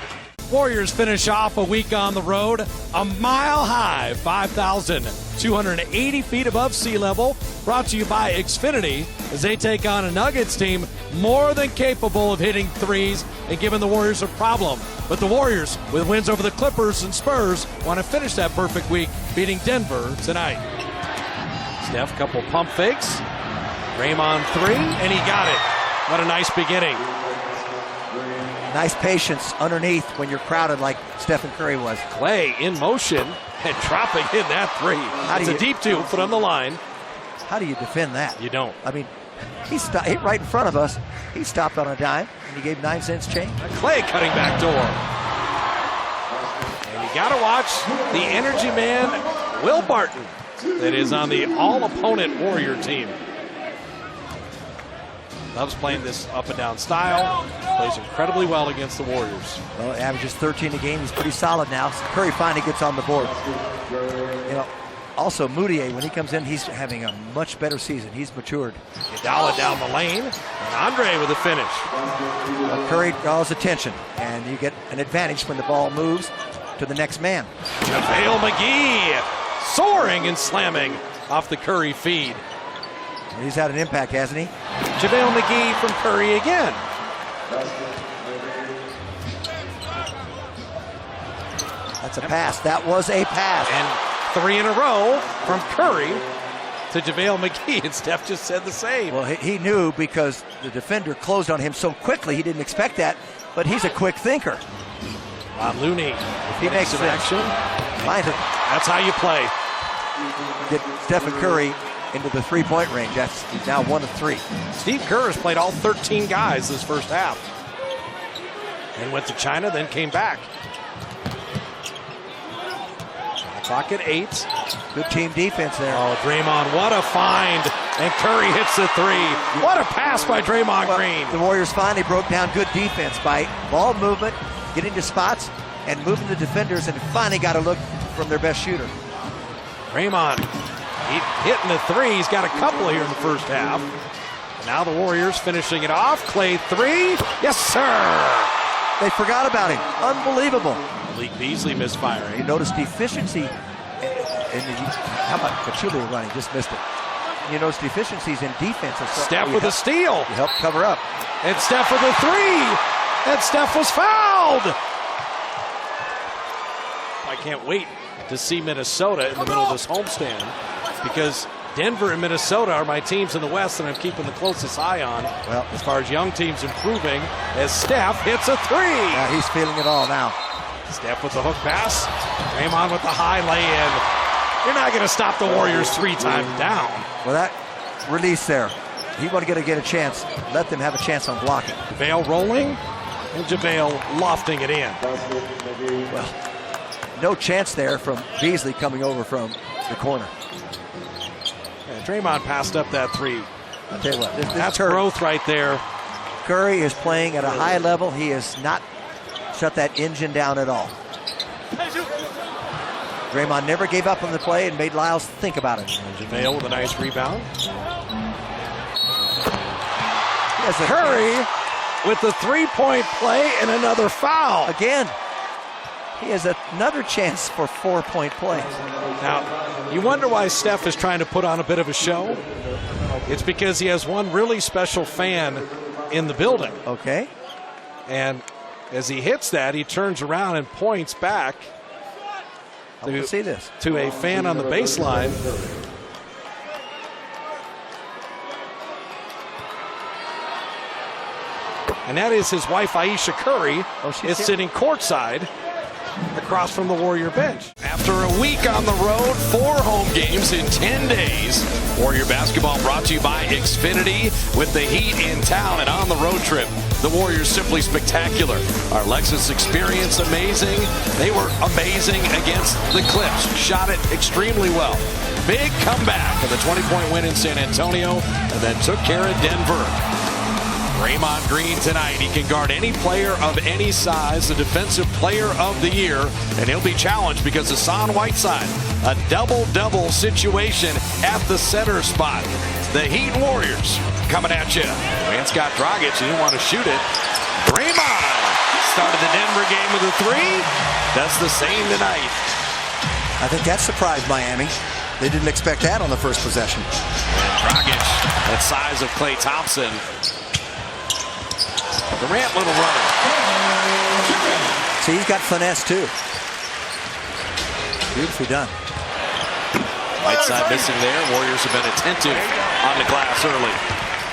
Warriors finish off a week on the road, a mile high, 5,280 feet above sea level. Brought to you by Xfinity as they take on a Nuggets team more than capable of hitting threes and giving the Warriors a problem. But the Warriors, with wins over the Clippers and Spurs, want to finish that perfect week, beating Denver tonight. Steph, couple pump fakes. Draymond three, and he got it. What a nice beginning. Nice patience underneath when you're crowded like Stephen Curry was. Klay in motion and dropping in that three. It's a deep two, put on the line. How do you defend that? You don't. I mean, he right in front of us. He stopped on a dime, and he gave 9 cents change. Klay cutting back door. And you got to watch the energy man, Will Barton, that is on the all-opponent Warrior team. Loves playing this up-and-down style. Plays incredibly well against the Warriors. Well, averages 13 a game. He's pretty solid now. Curry finally gets on the board. You know, also Moutier, when he comes in, he's having a much better season. He's matured. Iguodala down the lane, and Andre with a finish. Well, Curry draws attention, and you get an advantage when the ball moves to the next man. JaVale McGee soaring and slamming off the Curry feed. He's had an impact, hasn't he? JaVale McGee from Curry again. That's a pass. That was a pass. And 3 in a row from Curry to JaVale McGee, and Steph just said the same. Well, he knew because the defender closed on him so quickly, he didn't expect that, but he's a quick thinker. Looney, he makes an action. That's how you play. Get Stephen Curry into the three-point range. That's now 1 of 3. Steve Kerr has played all 13 guys this first half. And went to China, then came back. Clock at 8. Good team defense there. Oh, Draymond, what a find. And Curry hits the three. What a pass by Draymond Green. The Warriors finally broke down good defense by ball movement, getting to spots, and moving the defenders, and finally got a look from their best shooter. Draymond, hitting the three. He's got a couple here in the first half. Now the Warriors finishing it off. Klay three. Yes, sir. They forgot about him. Unbelievable. Malik Beasley misfiring. You notice deficiency in the, how about Pachulia running? Just missed it. You notice deficiencies in defense. Steph with a steal. You help cover up. And Steph with a three. And Steph was fouled. I can't wait to see Minnesota in the middle of this homestand, because Denver and Minnesota are my teams in the West, and I'm keeping the closest eye on. Well, as far as young teams improving, as Steph hits a three. Yeah, he's feeling it all now. Steph with the hook pass. Draymond with the high lay-in. You're not going to stop the Warriors 3 times down. Well, that release there. he want to get a chance. Let them have a chance on blocking. JaVale rolling, and JaVale lofting it in. Well, no chance there from Beasley coming over from the corner. Yeah, Draymond passed up that three. I'll tell you what, That's growth right there. Curry is playing at a high level. He has not shut that engine down at all. Draymond never gave up on the play and made Lyles think about it. JaVale with a nice rebound. Curry with the three-point play and another foul. Again, he has another chance for 4-point plays. Now, you wonder why Steph is trying to put on a bit of a show. It's because he has one really special fan in the building. Okay. And as he hits that, he turns around and points back to see this to a fan on the baseline. And that is his wife, Aisha Curry, is sitting courtside across from the Warrior bench. After a week on the road, 4 home games in 10 days. Warrior basketball brought to you by Xfinity. With the Heat in town and on the road trip, the Warriors simply spectacular. Our Lexus experience amazing. They were amazing against the Clips. Shot it extremely well. Big comeback of the 20-point win in San Antonio and then took care of Denver. Draymond Green tonight. He can guard any player of any size, the defensive player of the year, and he'll be challenged because Hassan Whiteside, a double-double situation at the center spot. The Heat Warriors coming at you. Vance got Dragic. He didn't want to shoot it. Draymond started the Denver game with a 3. Does the same tonight. I think that surprised Miami. They didn't expect that on the first possession. And Dragic, that size of Klay Thompson. Durant, little runner. See, he's got finesse too. Beautifully done. Whiteside missing there. Warriors have been attentive on the glass early.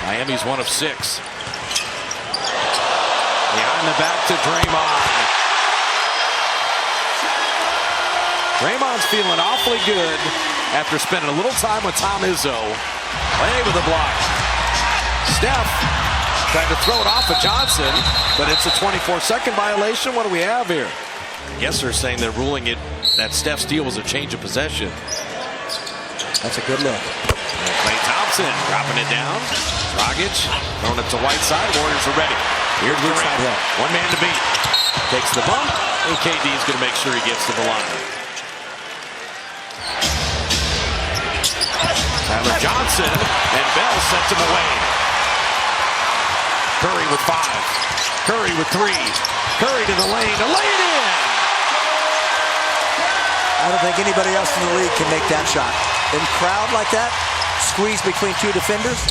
Miami's 1 of 6. Behind the back to Draymond. Draymond's feeling awfully good after spending a little time with Tom Izzo. Klay with a block. Steph tried to throw it off of Johnson, but it's a 24-second violation. What do we have here? I guess they're saying they're ruling it that Steph's steal was a change of possession. That's a good look. And Klay Thompson dropping it down. Dragic throwing it to Whiteside. Warriors are ready. Here's Durant. One man to beat. Takes the bump, and KD is going to make sure he gets to the line. Tyler Johnson, and Bell sent him away. Curry with 5. Curry with 3. Curry to the lane. To lay it in. I don't think anybody else in the league can make that shot. In crowd like that, squeeze between 2 defenders.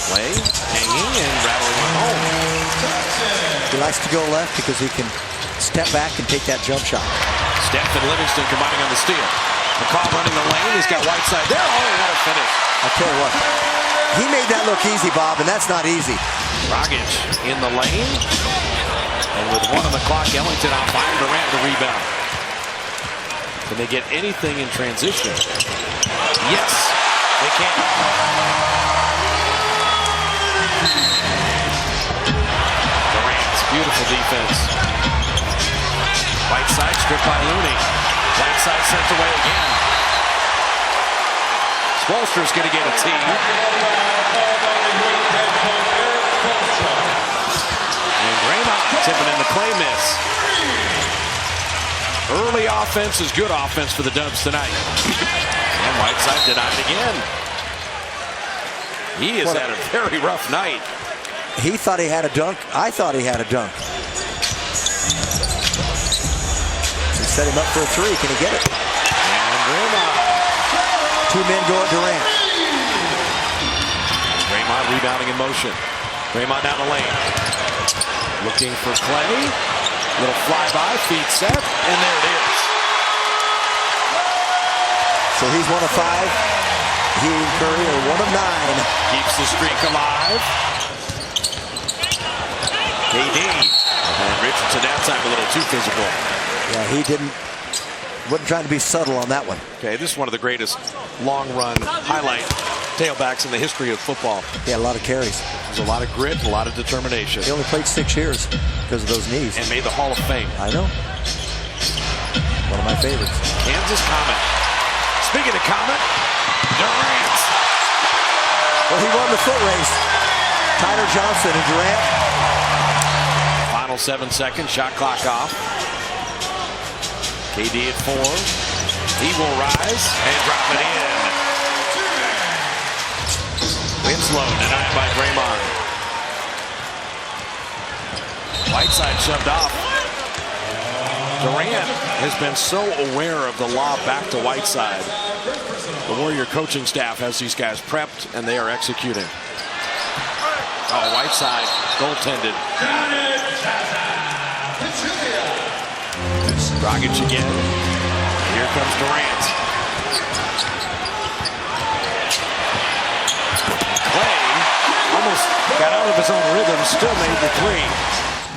Klay hanging and rattling it home. He likes to go left because he can step back and take that jump shot. Steph and Livingston combining on the steal. McCall running the lane. He's got Whiteside there. Oh, what a finish. I'll tell you what. He made that look easy, Bob, and that's not easy. Dragic in the lane. And with 1 on the clock, Ellington on fire. Durant the rebound. Can they get anything in transition? Yes, they can. Durant's beautiful defense. Whiteside stripped by Looney. Whiteside sent away again. Spoelstra's going to get a tee. And Draymond tipping in the Klay miss. Early offense is good offense for the Dubs tonight. And Whiteside denied again. He has had a very rough night. He thought he had a dunk. I thought he had a dunk. He set him up for a 3. Can he get it? And Draymond. 2 men go at Durant. Draymond rebounding in motion. Draymond down the lane. Looking for Klay. Little flyby, feet set, and there it is. So he's 1 of 5. He and Curry are 1 of 9. Keeps the streak alive. KD. And Richardson that time a little too physical. Yeah, he wasn't trying to be subtle on that one. Okay, this is one of the greatest long run highlight tailbacks in the history of football. He had a lot of carries. There's a lot of grit and a lot of determination. He only played 6 years because of those knees. And made the Hall of Fame. I know. One of my favorites. Kansas Comet. Speaking of Comet, Durant. Well, he won the foot race. Tyler Johnson and Durant. Final 7 seconds, shot clock off. KD at 4. He will rise and drop it in. Winslow denied by Draymond. Whiteside shoved off. Durant has been so aware of the lob back to Whiteside. The Warrior coaching staff has these guys prepped, and they are executing. Oh, Whiteside goaltended. Dragic again. Here comes Durant. Klay almost got out of his own rhythm, still made the 3.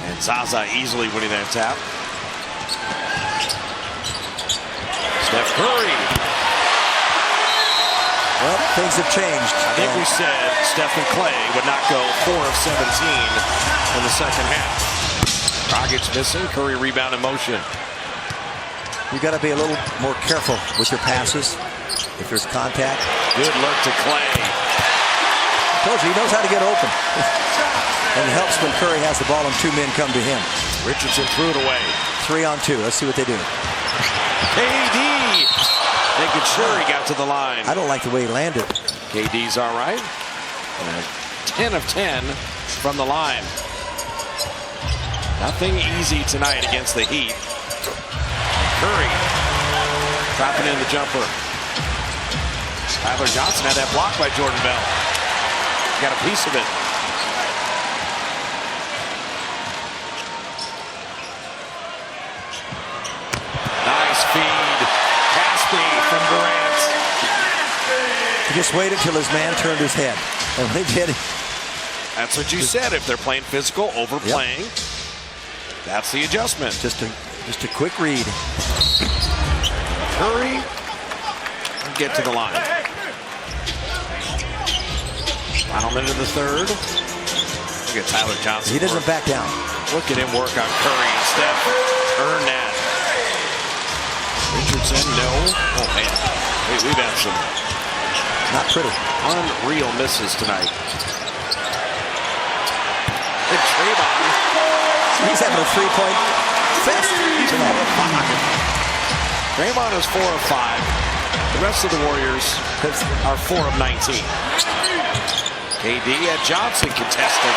And Zaza easily winning that tap. Steph Curry. Well, things have changed. I think we said Steph and Klay would not go 4 of 17 in the second half. Dragic missing. Curry rebound in motion. You got to be a little more careful with your passes if there's contact. Good look to Klay. I told you, he knows how to get open. And it helps when Curry has the ball and 2 men come to him. Richardson threw it away. 3 on 2. Let's see what they do. KD making sure he got to the line. I don't like the way he landed. KD's all right. 10 of 10 from the line. Nothing easy tonight against the Heat. Curry dropping in the jumper. Tyler Johnson had that block by Jordan Bell. Got a piece of it. Nice feed. Caspi from Durant. He just waited till his man turned his head. And when he did, that's what you said. If they're playing physical, overplaying, that's the adjustment. Just a quick read. Curry get to the line. Final minute of the 3rd. Look at Tyler Johnson. He doesn't back down. Look at him work on Curry and Steph. Earn that. Richardson, no. Oh, man. We've had some not pretty. Unreal misses tonight. And Draymond. He's having a 3-point fest. He's 4 of 5. Draymond is 4 of 5. The rest of the Warriors are 4 of 19. KD at Johnson contesting.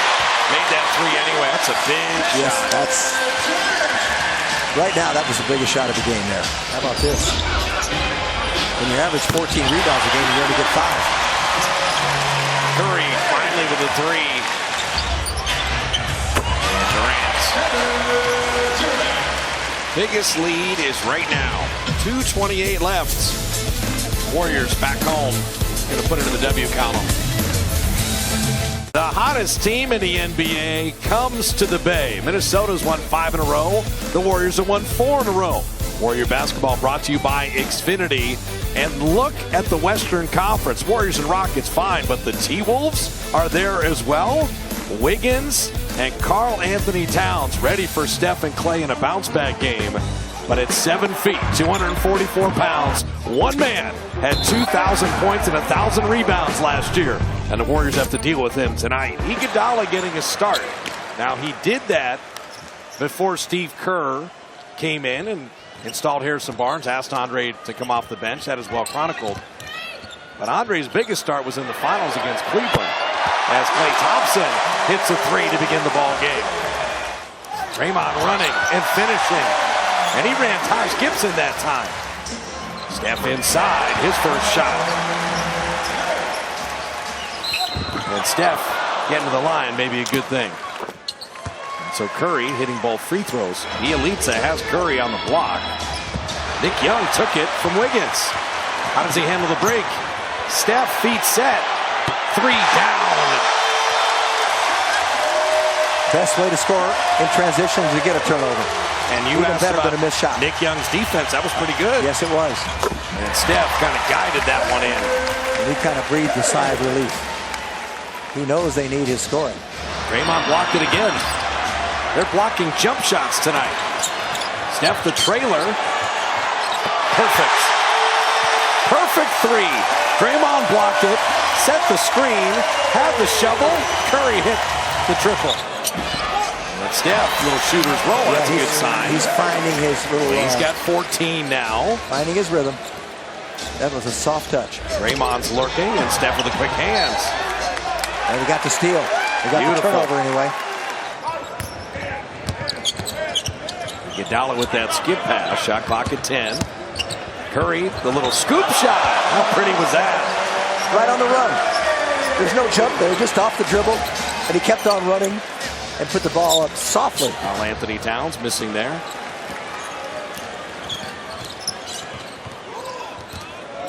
Made that 3 anyway. That's a big shot. That's right now. That was the biggest shot of the game there. How about this? When you average 14 rebounds a game, you only get 5. Curry finally with a 3. Durant. Biggest lead is right now. 2:28 left. Warriors back home. Going to put it in the W column. The hottest team in the NBA comes to the Bay. Minnesota's won 5 in a row. The Warriors have won 4 in a row. Warrior basketball brought to you by Xfinity. And look at the Western Conference. Warriors and Rockets fine, but the T-Wolves are there as well. Wiggins and Karl Anthony Towns ready for Steph and Klay in a bounce-back game. But at 7 feet, 244 pounds, one man had 2,000 points and 1,000 rebounds last year. And the Warriors have to deal with him tonight. Iguodala getting a start. Now, he did that before Steve Kerr came in and installed Harrison Barnes, asked Andre to come off the bench. That is well chronicled. But Andre's biggest start was in the finals against Cleveland, as Klay Thompson hits a 3 to begin the ball game. Draymond running and finishing. And he ran Taj Gibson that time. Steph inside, his first shot. And Steph getting to the line may be a good thing. So Curry hitting both free throws. Bielitsa has Curry on the block. Nick Young took it from Wiggins. How does he handle the break? Steph, feet set. 3 down. Best way to score in transition is to get a turnover. And you even asked better about than a missed shot. Nick Young's defense. That was pretty good. Yes, it was. And Steph kind of guided that one in. And he kind of breathed a sigh of relief. He knows they need his scoring. Draymond blocked it again. They're blocking jump shots tonight. Steph the trailer. Perfect. Perfect three. Draymond blocked it, set the screen, had the shovel. Curry hit the triple. And Steph, little shooter's roll. That's a good sign. He's finding his little. He's got 14 now. Finding his rhythm. That was a soft touch. Draymond's lurking, and Steph with the quick hands. And he got the steal. He got the turnover anyway. Iguodala with that skip pass. Shot clock at 10. Curry, the little scoop shot. How pretty was that? Right on the run. There's no jump there, just off the dribble. And he kept on running and put the ball up softly. Carl Anthony Towns missing there.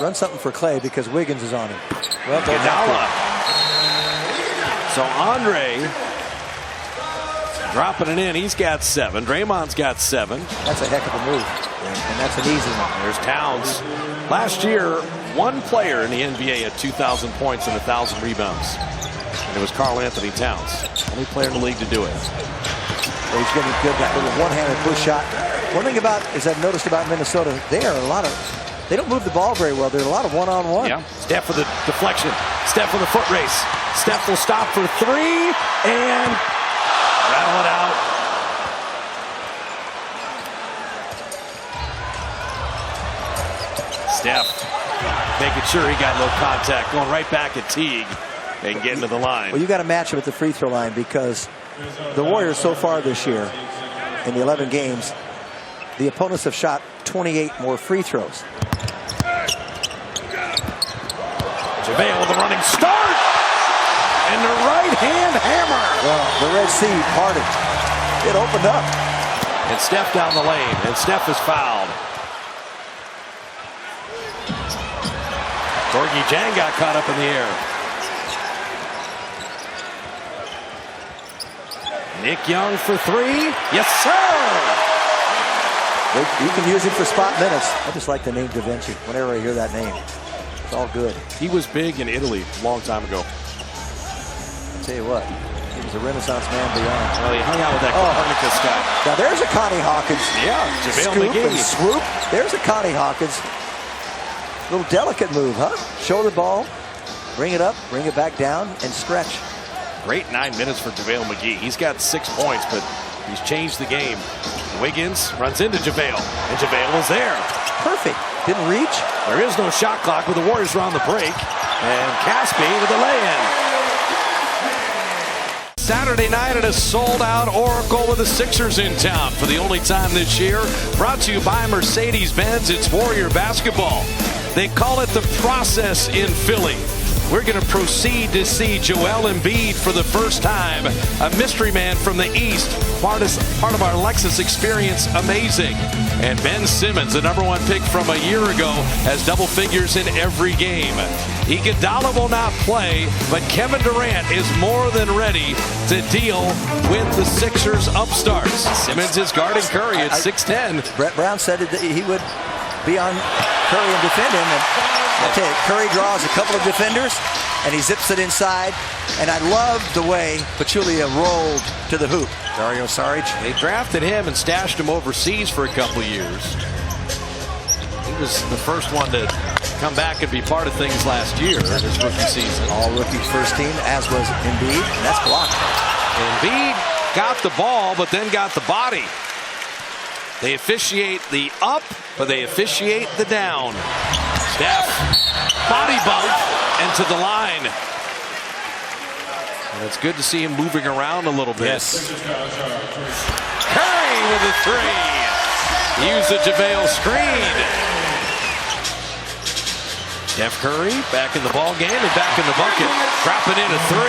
Run something for Klay because Wiggins is on him. Well, Iguodala. So Andre dropping it in. He's got 7. Draymond's got 7. That's a heck of a move. And that's an easy one. There's Towns. Last year, one player in the NBA had 2,000 points and 1,000 rebounds. And it was Carl Anthony Towns. Only player in the league to do it. Well, he's getting good, that little one-handed push shot. One thing I've noticed about Minnesota, they don't move the ball very well. There's a lot of one-on-one. Yeah. Steph with the deflection. Steph with the foot race. Steph will stop for 3 and rattle it out. Steph making sure he got no contact, going right back at Teague and getting to the line. Well, you got to match him at the free throw line because the Warriors so far this year, in the 11 games, the opponents have shot 28 more free throws. JaVale with a running start and the right hand hammer. Well, the Red Sea parted. It opened up. And Steph down the lane, and Steph is fouled. Gorgie Jang got caught up in the air. Nick Young for 3. Yes, sir! You can use him for spot minutes. I just like the name Da Vinci. Whenever I hear that name, it's all good. He was big in Italy a long time ago. I'll tell you what, he was a Renaissance man beyond. Well, he hung out with that Copernicus guy. Now there's a Connie Hawkins. Yeah, JaVale Scoop McGee. and swoop. There's a Connie Hawkins. Little delicate move, huh? Show the ball, bring it up, bring it back down, and stretch. Great 9 minutes for JaVale McGee. He's got 6 points, but he's changed the game. Wiggins runs into JaVale, and JaVale was there. Perfect. Didn't reach. There is no shot clock, but the Warriors are on the break. And Caspi with the lay-in. Saturday night at a sold-out Oracle with the Sixers in town for the only time this year. Brought to you by Mercedes-Benz. It's Warrior basketball. They call it the process in Philly. We're going to proceed to see Joel Embiid for the first time. A mystery man from the East, part of our Lexus experience, amazing. And Ben Simmons, the #1 pick from a year ago, has double figures in every game. Iguodala will not play, but Kevin Durant is more than ready to deal with the Sixers upstarts. Simmons is guarding Curry at 6'10". Brett Brown said that he would be on Curry and defend him. And I tell you, Curry draws a couple of defenders, and he zips it inside. And I love the way Pachulia rolled to the hoop. Dario Saric. They drafted him and stashed him overseas for a couple of years. He was the first one to come back and be part of things last year in his rookie season. All rookie first team, as was Embiid, and that's blocked. Embiid got the ball, but then got the body. They officiate the up, but they officiate the down. Steph, body bump, and to the line. And it's good to see him moving around a little bit. Yes. Curry with a 3. Use the JaVale screen. Steph Curry back in the ball game and back in the bucket. Dropping in a 3.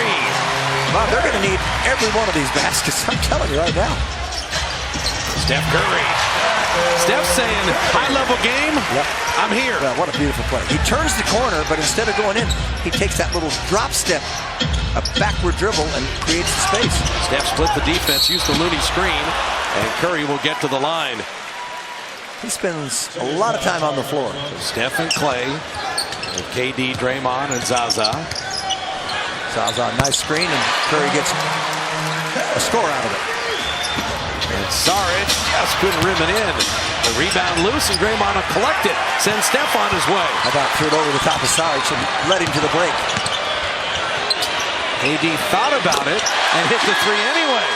Bob, they're going to need every one of these baskets. I'm telling you right now. Steph Curry. Steph saying, high-level game, yep. I'm here. Well, what a beautiful play. He turns the corner, but instead of going in, he takes that little drop step, a backward dribble, and creates the space. Steph split the defense, used the Looney screen, and Curry will get to the line. He spends a lot of time on the floor. Steph and Klay, and KD, Draymond, and Zaza. Zaza, nice screen, and Curry gets a score out of it. And Saric just couldn't rim it in. The rebound loose, and Draymond will collect it. Send Steph on his way. I thought threw it over the top of Saric and led him to the break. AD thought about it and hit the three anyway.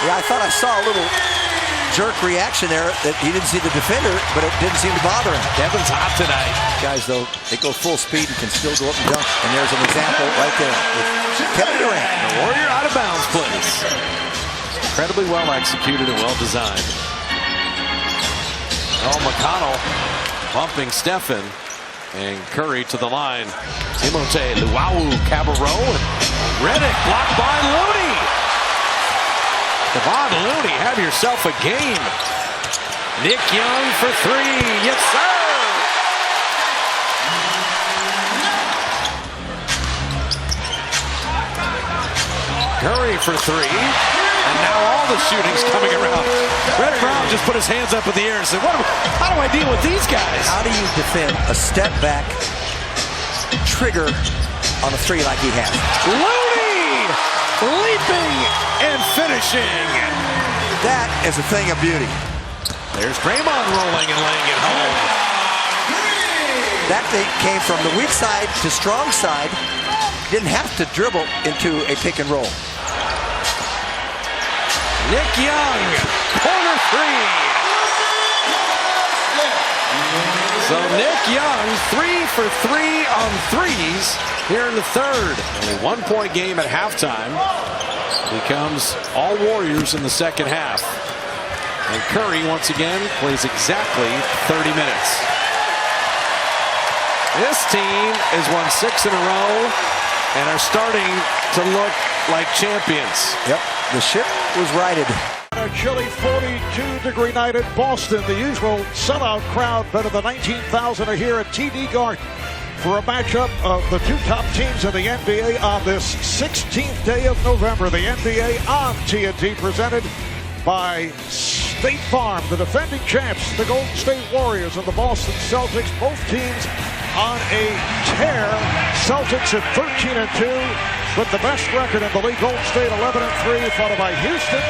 Yeah, I thought I saw a little jerk reaction there that he didn't see the defender, but it didn't seem to bother him. Devin's hot tonight. Guys, though, they go full speed and can still go up and dunk. And there's an example right there with Kevin Durant. The Warrior out of bounds plays. Incredibly well executed and well designed. Oh, McConnell bumping Stephen. And Curry to the line. Timothé Luau Cabarro. Redick blocked by Looney. Kevon Looney, have yourself a game. Nick Young for three. Yes, sir. Curry for three. And now all the shooting's coming around. Red Brown just put his hands up in the air and said, how do I deal with these guys? How do you defend a step back trigger on a three like he has? Looney leaping and finishing. That is a thing of beauty. There's Draymond rolling and laying it home. That thing came from the weak side to strong side. Didn't have to dribble into a pick and roll. Nick Young, corner three. So Nick Young, 3 for 3 on threes here in the third. Only 1 point game at halftime. Becomes all Warriors in the second half. And Curry, once again, plays exactly 30 minutes. This team has won 6 in a row and are starting to look like champions. Yep, the ship was righted. A chilly 42-degree night in Boston. The usual sellout crowd, better than 19,000 are here at TD Garden for a matchup of the two top teams in the NBA on this 16th day of November. The NBA on TNT, presented by State Farm. The defending champs, the Golden State Warriors and the Boston Celtics, both teams on a tear. Celtics at 13-2 with the best record in the league. Golden State 11-3, followed by Houston.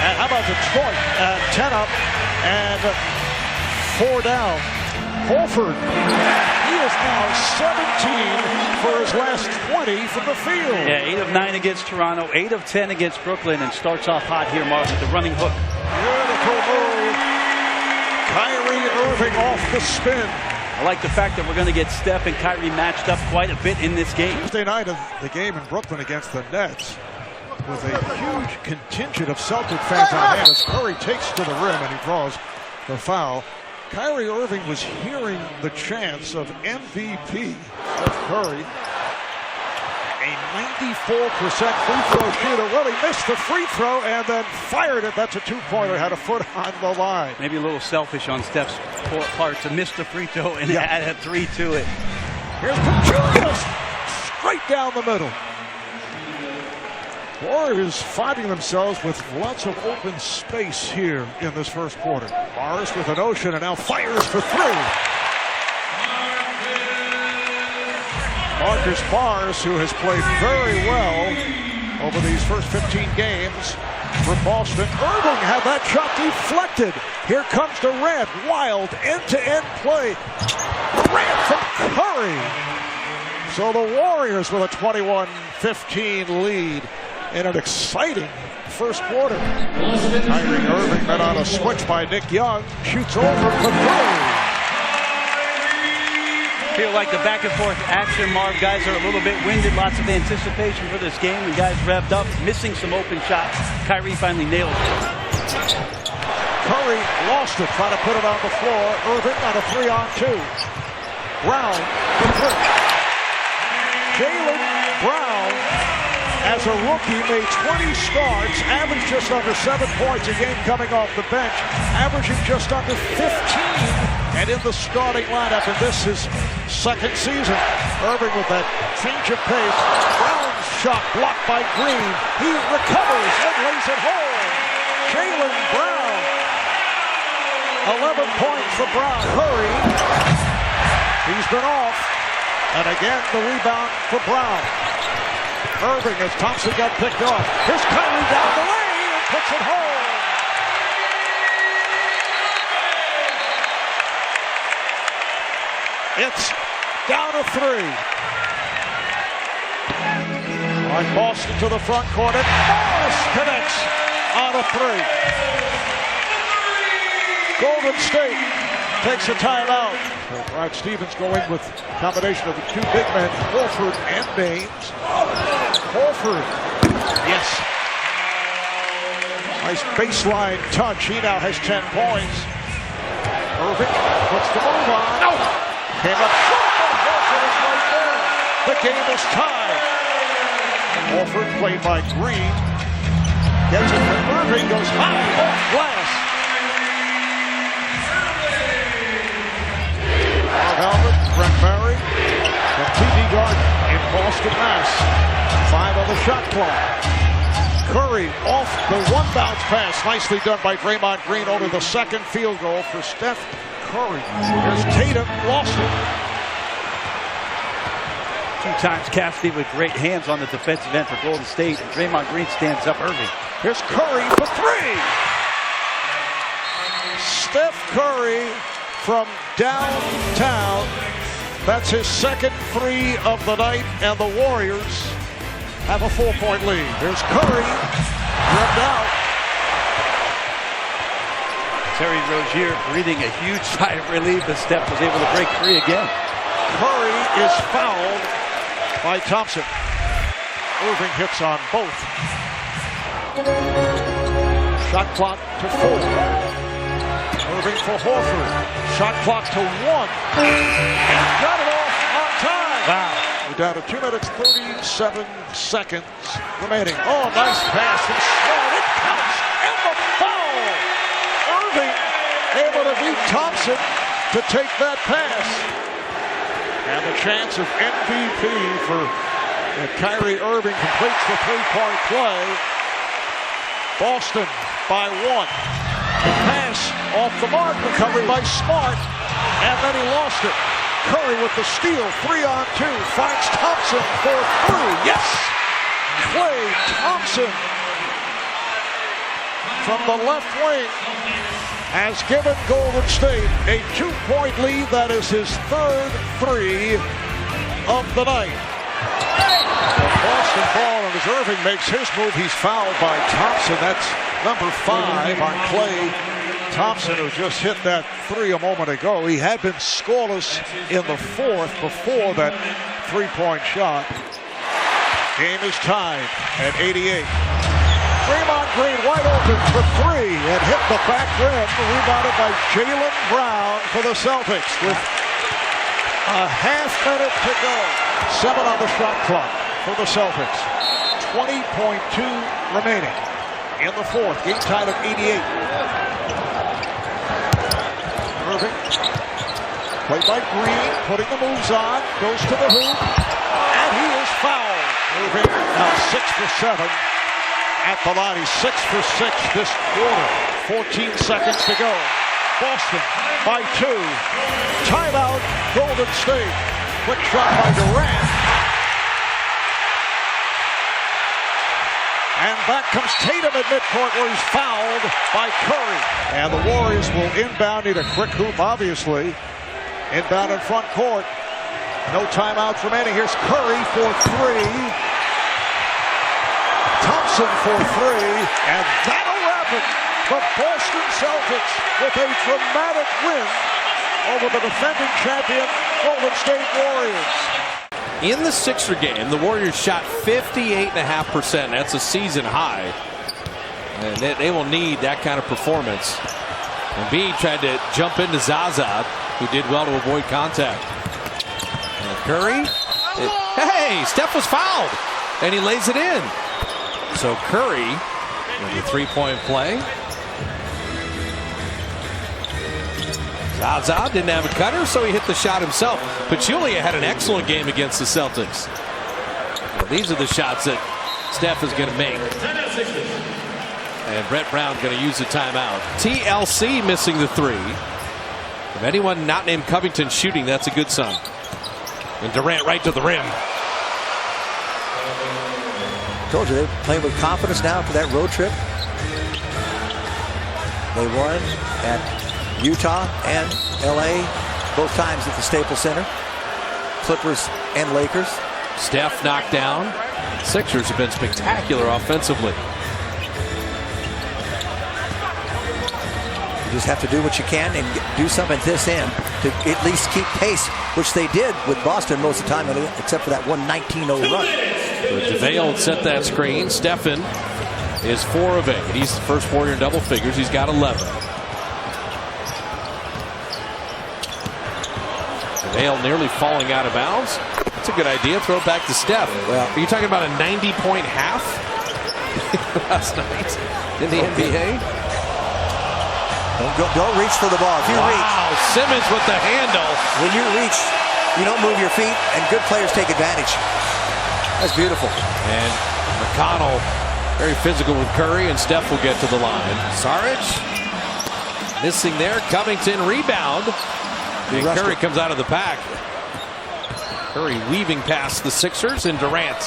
And how about Detroit at 10 up and 4 down. Horford, he is now 17 for his last 20 from the field. Yeah, 8 of 9 against Toronto, 8 of 10 against Brooklyn, and starts off hot here, Mark, with the running hook. Beautiful move. Kyrie Irving off the spin. I like the fact that we're going to get Steph and Kyrie matched up quite a bit in this game. Tuesday night of the game in Brooklyn against the Nets with a huge contingent of Celtic fans on hand as Curry takes to the rim and he draws the foul. Kyrie Irving was hearing the chants of MVP of Curry. A 94% free throw shooter. Well, he missed the free throw and then fired it. That's a two-pointer. Had a foot on the line. Maybe a little selfish on Steph's part to miss the free throw and add a 3 to it. Here's Pachulia. Straight down the middle. Warriors finding themselves with lots of open space here in this first quarter. Morris with an ocean and now fires for 3. Marcus Morris, who has played very well over these first 15 games for Boston. Irving had that shot deflected. Here comes Durant. Wild end-to-end play. Durant from Curry. So the Warriors with a 21-15 lead in an exciting first quarter. Kyrie Irving met on a switch by Nick Young. Shoots over for 3. Feel like the back and forth action, Marv. Guys are a little bit winded. Lots of anticipation for this game. The guys revved up, missing some open shots. Kyrie finally nailed it. Curry lost it, trying to put it on the floor. Irving on a 3-on-2. Brown for 3. Jaylen Brown, as a rookie, made 20 starts, averaged just under 7 points a game coming off the bench, averaging just under 15, and in the starting lineup, and this is second season. Irving with that change of pace. Brown's shot blocked by Green. He recovers and lays it home. Jaylen Brown 11 points for Brown. Curry. He's been off. And again, the rebound for Brown. Irving as Thompson got picked off. Here's Kyrie down the lane and puts it home. It's down to 3. Like Boston to the front court, and Morris connects on a 3. Golden State takes a timeout. Brad Stevens going with a combination of the 2 big men, Horford and Baines. Horford, yes. Nice baseline touch. He now has 10 points. Irving puts the move on. No! Came up short, but Horford is right there. The game is tied. Horford played by Green. Gets it for Irving, goes high off glass. Albert, Brent Barry, from TD Garden in Boston, Mass. 5 on the shot clock. Curry off the 1 bounce pass. Nicely done by Draymond Green. Only the 2nd field goal for Steph Curry. There's Tatum, lost it. 2 times Cassidy with great hands on the defensive end for Golden State. And Draymond Green stands up Irving. Here's Curry for 3. Steph Curry from downtown. That's his 2nd 3 of the night, and the Warriors have a 4-point lead. There's Curry, ripped out. Terry Rozier breathing a huge sigh of relief as Steph was able to break free again. Curry is fouled by Thompson. Irving hits on both. Shot clock to 4. Irving for Horford. Shot clock to 1. And got it off on time. Wow. We're down to 2 minutes, 37 seconds remaining. Oh, nice pass from Smart. It counts. And the foul. Irving able to beat Thompson to take that pass. And the chance of MVP for Kyrie Irving completes the 3-point play. Boston by 1. Pass off the mark, recovered by Smart, and then he lost it. Curry with the steal, 3-on-2, finds Thompson for 3. Yes! Klay Thompson from the left wing has given Golden State a 2-point lead. That is his 3rd 3 of the night. The Boston ball, and as Irving makes his move, he's fouled by Thompson. That's number 5 on Klay Thompson, who just hit that 3 a moment ago. He had been scoreless in the 4th before that 3-point shot. Game is tied at 88. Draymond Green wide open for 3 and hit the back rim. Rebounded by Jaylen Brown for the Celtics with a half minute to go. 7 on the shot clock for the Celtics. 20.2 remaining in the 4th. Game tied at 88. Irving, played by Green, putting the moves on, goes to the hoop, and he is fouled. Irving now 6 for 7 at the line. He's 6 for 6 this quarter. 14 seconds to go. Boston by 2. Timeout, Golden State. Quick shot by Durant. And back comes Tatum at midcourt where he's fouled by Curry. And the Warriors will inbound, need a quick hoop, obviously. Inbound in front court. No timeouts remaining. Here's Curry for 3. Thompson for 3. And that'll wrap it. The Boston Celtics with a dramatic win over the defending champion Golden State Warriors. In the Sixer game, the Warriors shot 58.5%. That's a season high. And they will need that kind of performance. Embiid tried to jump into Zaza, who did well to avoid contact. And Curry. Hey, Steph was fouled. And he lays it in. So Curry with the 3-point play. Zaza didn't have a cutter, so he hit the shot himself. Pachulia had an excellent game against the Celtics. Well, these are the shots that Steph is going to make. And Brett Brown going to use the timeout. TLC missing the three. If anyone not named Covington shooting, that's a good sign. And Durant right to the rim. Told you, they're playing with confidence now for that road trip. They won at Utah and LA, both times at the Staples Center. Clippers and Lakers. Steph knocked down. Sixers have been spectacular offensively. You just have to do what you can and do something at this end to at least keep pace, which they did with Boston most of the time, except for that 119-0 run. So JaVale set that screen. Stephen is 4 of 8. He's the first Warrior in double figures. He's got 11. JaVale nearly falling out of bounds. That's a good idea. Throw it back to Steph. Well, are you talking about a 90-point half last night in the NBA? Don't reach for the ball. If you reach, Simmons with the handle. When you reach, you don't move your feet, and good players take advantage. That's beautiful. And McConnell very physical with Curry, and Steph will get to the line. Saric missing there. Covington rebound. And Curry comes out of the pack. Curry weaving past the Sixers and Durant.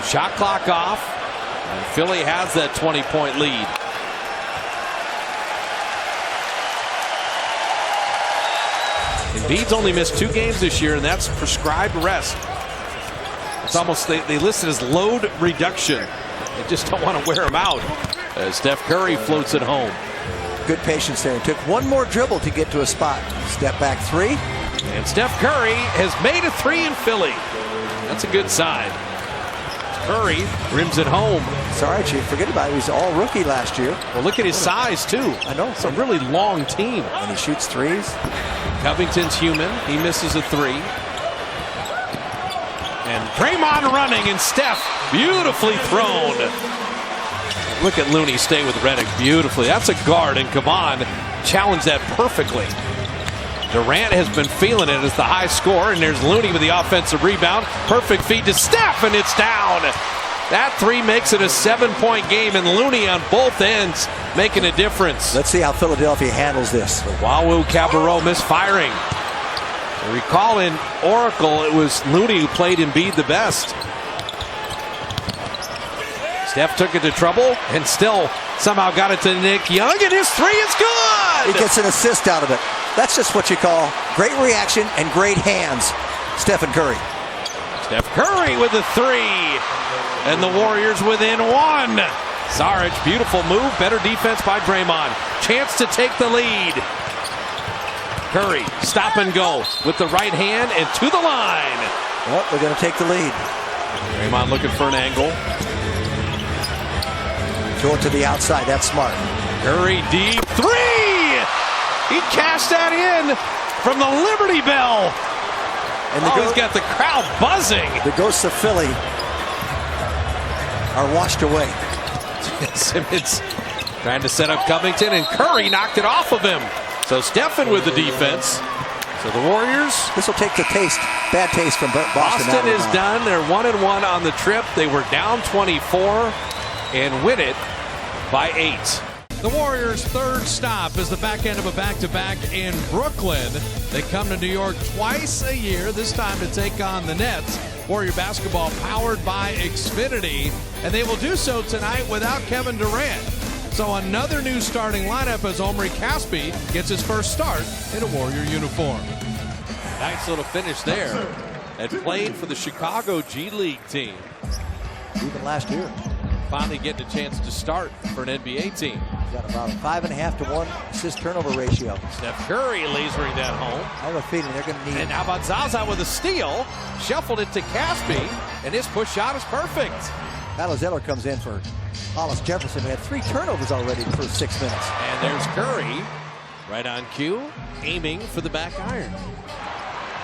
Shot clock off. And Philly has that 20-point lead. Embiid's only missed 2 games this year, and that's prescribed rest. It's almost, they list it as load reduction. They just don't want to wear him out. As Steph Curry floats it home. Good patience there. It took one more dribble to get to a spot. Step back 3. And Steph Curry has made a 3 in Philly. That's a good sign. Curry rims it home. Sorry, Chief. Forget about it. He was all rookie last year. Well, look at his size, too. I know. It's a really long team. And he shoots 3s. Covington's human. He misses a 3. And Draymond running, and Steph beautifully thrown. Look at Looney stay with Redick beautifully. That's a guard, and Kavan challenged that perfectly. Durant has been feeling it as the high score, and there's Looney with the offensive rebound. Perfect feed to Steph, and it's down. That 3 makes it a 7-point game, and Looney on both ends making a difference. Let's see how Philadelphia handles this. Wawu Cabarrot misfiring. Recall in Oracle, it was Looney who played Embiid the best. Steph took it to trouble and still somehow got it to Nick Young, and his 3 is good! He gets an assist out of it. That's just what you call great reaction and great hands. Stephen Curry. Steph Curry with the 3. And the Warriors within 1. Saric, beautiful move. Better defense by Draymond. Chance to take the lead. Curry, stop and go with the right hand and to the line. Well, they're going to take the lead. Draymond looking for an angle. Throw it to the outside. That's smart. Curry deep 3. He cashed that in from the Liberty Bell. And he's got the crowd buzzing. The ghosts of Philly are washed away. Simmons trying to set up Covington, and Curry knocked it off of him. So Stephen with the defense. So the Warriors. This will take the bad taste from Boston. Boston is done. They're 1-1 on the trip. They were down 24 and win it by 8. The Warriors' third stop is the back end of a back-to-back in Brooklyn. They come to New York twice a year, this time to take on the Nets. Warrior basketball powered by Xfinity, and they will do so tonight without Kevin Durant. So another new starting lineup as Omri Caspi gets his first start in a Warrior uniform. Nice little finish there. Had played for the Chicago G League team. Even last year. Finally getting a chance to start for an NBA team. He's got about a 5.5 to 1 assist-turnover ratio. Steph Curry lasering that home. I have a feeling they're going to need. And how about Zaza with a steal? Shuffled it to Caspi, and his push shot is perfect. Tyler Zeller comes in for Hollis Jefferson. He had 3 turnovers already in the first 6 minutes. And there's Curry, right on cue, aiming for the back iron.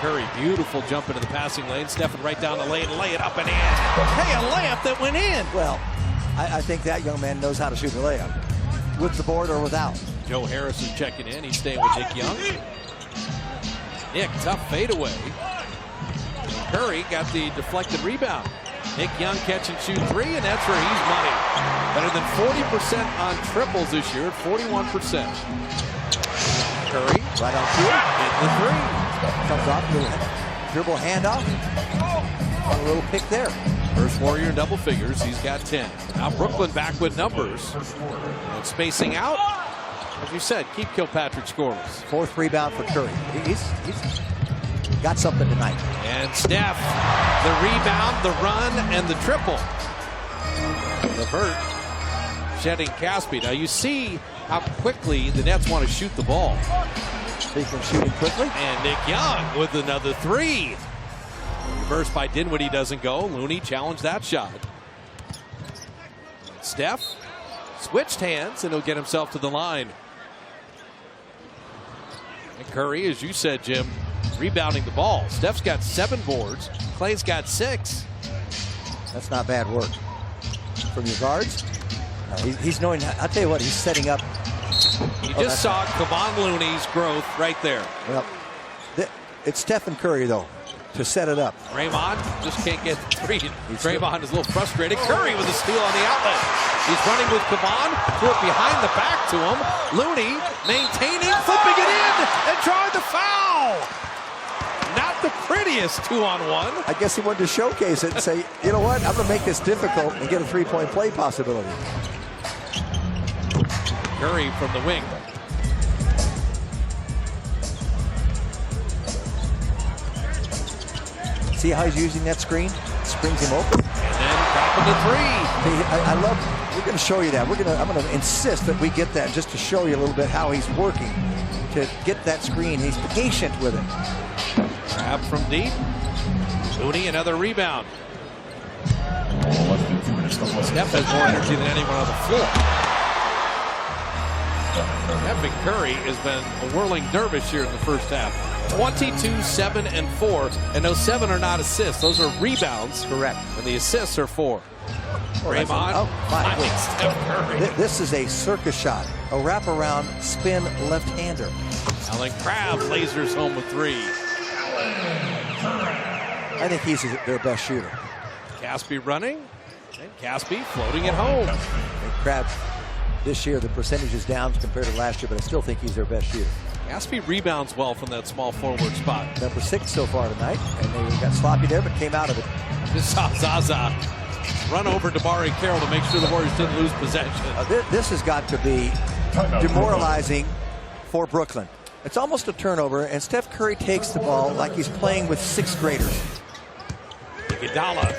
Curry, beautiful jump into the passing lane. Stephen right down the lane, lay it up and in. Hey, a layup that went in. Well, I think that young man knows how to shoot a layup, with the board or without. Joe Harris is checking in. He's staying with Nick Young. Nick, tough fadeaway. Curry got the deflected rebound. Nick Young catch and shoot 3, and that's where he's money. Better than 40% on triples this year at 41%. Curry, right on cue. hit the 3. Comes off, little dribble handoff. A little pick there. First Warrior in double figures. He's got 10. Now Brooklyn back with numbers. And spacing out. As you said, keep Kilpatrick scoreless. 4th rebound for Curry. He's got something tonight. And Steph, the rebound, the run, and the triple. LeVert shedding Caspi. Now you see how quickly the Nets want to shoot the ball. Speaking of shooting quickly. And Nick Young with another 3. Reversed by Dinwiddie, doesn't go. Looney challenged that shot. Steph switched hands, and he'll get himself to the line. And Curry, as you said, Jim, rebounding the ball. Steph's got 7 boards. Klay's got 6. That's not bad work from your guards. He's knowing. I'll tell you what, he's setting up. You just saw Kevon Looney's growth right there. Well, it's Steph and Curry, though, to set it up. Draymond just can't get 3. Draymond is a little frustrated. Curry with a steal on the outlet. He's running with Kevon, threw it behind the back to him. Looney maintaining, flipping it in, and drawing the foul. Not the prettiest 2-on-1. I guess he wanted to showcase it and say, you know what, I'm going to make this difficult and get a 3-point play possibility. Curry from the wing. See how he's using that screen? Springs him open. And then dropping the 3. I love, we're going to show you that. I'm going to insist that we get that just to show you a little bit how he's working to get that screen. He's patient with it. Grab from deep. Looney, another rebound. Steph has more energy than anyone on the floor. Stephen Curry has been a whirling dervish here in the first half. 22, 7, and 4. And those 7 are not assists. Those are rebounds. Correct. And the assists are 4. Draymond finding Steph Curry. This is a circus shot. A wraparound spin left-hander. Alan Crabb lasers home with 3. I think he's their best shooter. Caspi running. And Caspi floating it home. And Crabb, this year, the percentage is down compared to last year, but I still think he's their best shooter. Caspi rebounds well from that small forward spot. Number 6 so far tonight, and they got sloppy there, but came out of it. Just saw Zaza run over Damari Carroll to make sure the Warriors didn't lose possession. This has got to be demoralizing for Brooklyn. It's almost a turnover, and Steph Curry takes the ball like he's playing with 6th graders. Iguodala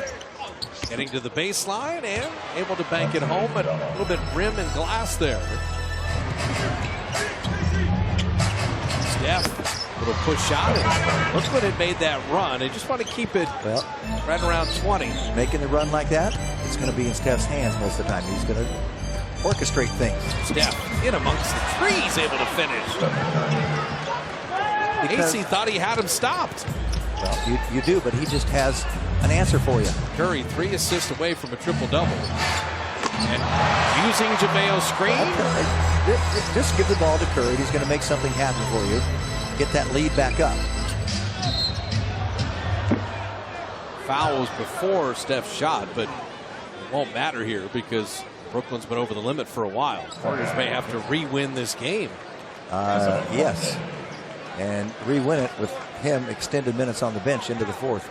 getting to the baseline and able to bank it home, but a little bit rim and glass there. Steph, little push shot, and Brooklyn had made that run. They just want to keep it right around 20. Making the run like that, it's going to be in Steph's hands most of the time. He's going to orchestrate things. Steph in amongst the trees, able to finish. AC thought he had him stopped. Well, you do, but he just has an answer for you. Curry 3 assists away from a triple-double. And using JaVale's screen. Just give the ball to Curry. He's going to make something happen for you. Get that lead back up. Foul was before Steph's shot, but it won't matter here because Brooklyn's been over the limit for a while. Warriors may have to re-win this game. Yes. And re-win it with him extended minutes on the bench into the 4th.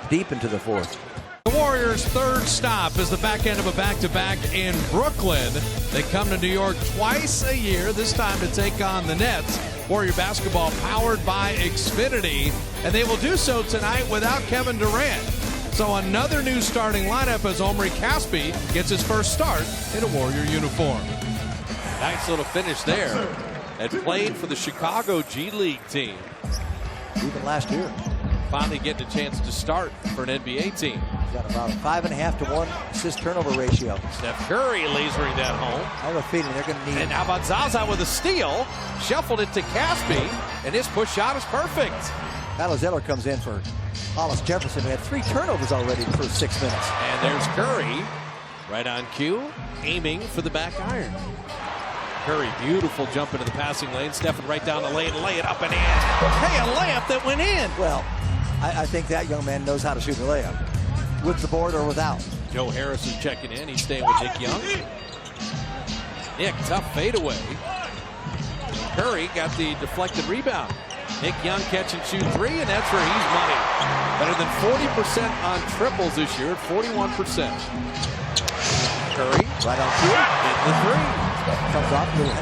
Deep into the 4th. The Warriors' 3rd stop is the back end of a back-to-back in Brooklyn. They come to New York twice a year, this time to take on the Nets. Warrior basketball powered by Xfinity, and they will do so tonight without Kevin Durant. So another new starting lineup as Omri Caspi gets his first start in a Warrior uniform. Nice little finish there. Had played for the Chicago G League team. Even last year. Finally getting a chance to start for an NBA team. Got about a 5.5 to 1 assist-turnover ratio. Steph Curry lasering that home. I have a feeling they're going to need it. And how about Zaza with a steal? Shuffled it to Caspi, and his push shot is perfect. Tyler Zeller comes in for Hollis Jefferson, who had 3 turnovers already in the first 6 minutes. And there's Curry, right on cue, aiming for the back iron. Curry, beautiful jump into the passing lane. Stephen right down the lane, lay it up and in. Hey, a layup that went in. Well, I think that young man knows how to shoot a layup. with the board or without. Joe Harris is checking in. He's staying with Nick Young. Nick, tough fadeaway. Curry got the deflected rebound. Nick Young catch and shoot three, and that's where he's money. Better than 40% on triples this year at 41%. Curry Right on cue. in the three. Comes off, little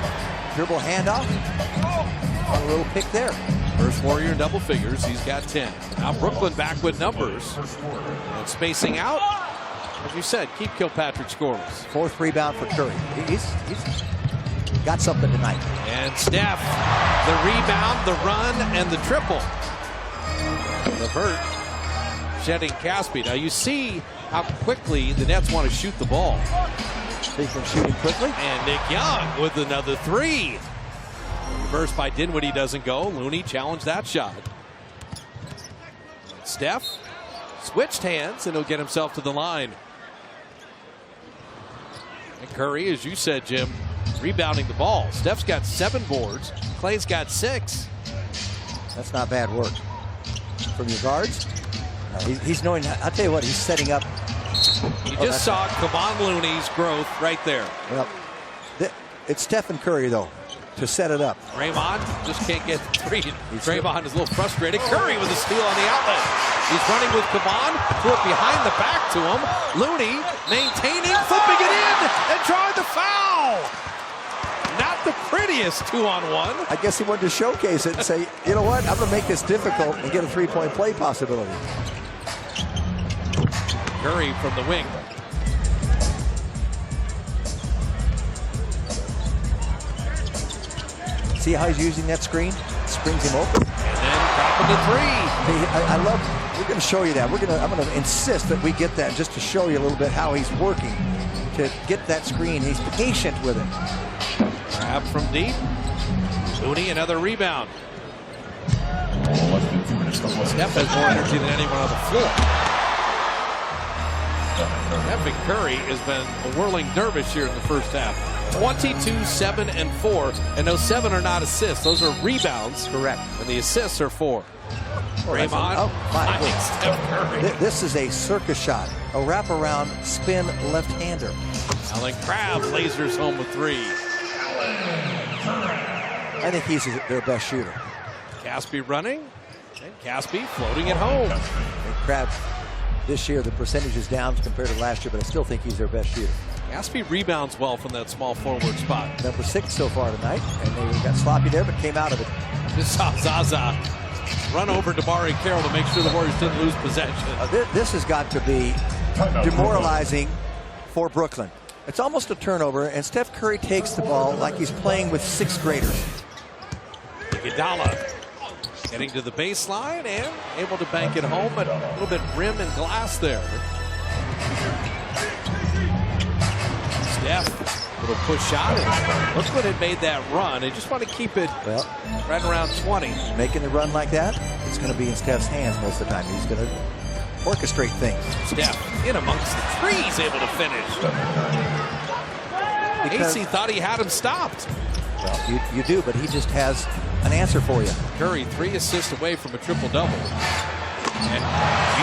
dribble handoff. A little pick there. First Warrior in double figures. He's got 10. Now Brooklyn back with numbers. And spacing out. As you said, keep Kilpatrick scoreless. Fourth rebound for Curry. He's got something tonight. And Steph, the rebound, the run, and the triple. Levert shedding Caspi. Now you see how quickly the Nets want to shoot the ball. Speaking of shooting quickly. And Nick Young with another three. Reversed by Dinwiddie doesn't go. Looney challenged that shot. Steph switched hands and he'll get himself to the line. And Curry, as you said, Jim, rebounding the ball. Steph's got 7 boards. Klay's got 6. That's not bad work. From your guards? No, he's knowing, I'll tell you what, he's setting up. You just saw Kevon Looney's growth right there. Well, it's Steph and Curry, though, to set it up. Draymond just can't get the three. Draymond is a little frustrated. Curry with a steal on the outlet. He's running with Kevon, threw it behind the back to him. Looney maintaining, flipping it in, and drawing the foul. Not the prettiest 2-on-1. I guess he wanted to showcase it and say, you know what, I'm going to make this difficult and get a three-point play possibility. Curry from the wing. See how he's using that screen? Springs him open. And then dropping the three. I love, we're going to show you that. I'm going to insist that we get that just to show you a little bit how he's working to get that screen. He's patient with it. Grab from deep. Looney, another rebound. Steph has more energy than anyone on the floor. Steph and Curry has been a whirling dervish here in the first half. 22, 7, and 4. And those 7 are not assists. Those are rebounds. Correct. And the assists are 4. Draymond finding Steph Curry. This is a circus shot. A wraparound spin left-hander. Alan Crabb lasers home with 3. I think he's their best shooter. Caspi running. And Caspi floating it home. And Crabb, this year, the percentage is down compared to last year, but I still think he's their best shooter. Caspi rebounds well from that small forward spot. Number 6 so far tonight, and they got sloppy there, but came out of it. Just saw Zaza run over Damari Carroll to make sure the Warriors didn't lose possession. This has got to be demoralizing for Brooklyn. It's almost a turnover, and Steph Curry takes the ball like he's playing with 6th graders. Iguodala getting to the baseline and able to bank it home, but a little bit rim and glass there. Steph, little push shot, and Brooklyn had made that run. They just want to keep it right around 20. Making the run like that, it's going to be in Steph's hands most of the time. He's going to orchestrate things. Steph in amongst the trees, able to finish. AC thought he had him stopped. Well, you do, but he just has an answer for you. Curry 3 assists away from a triple-double. And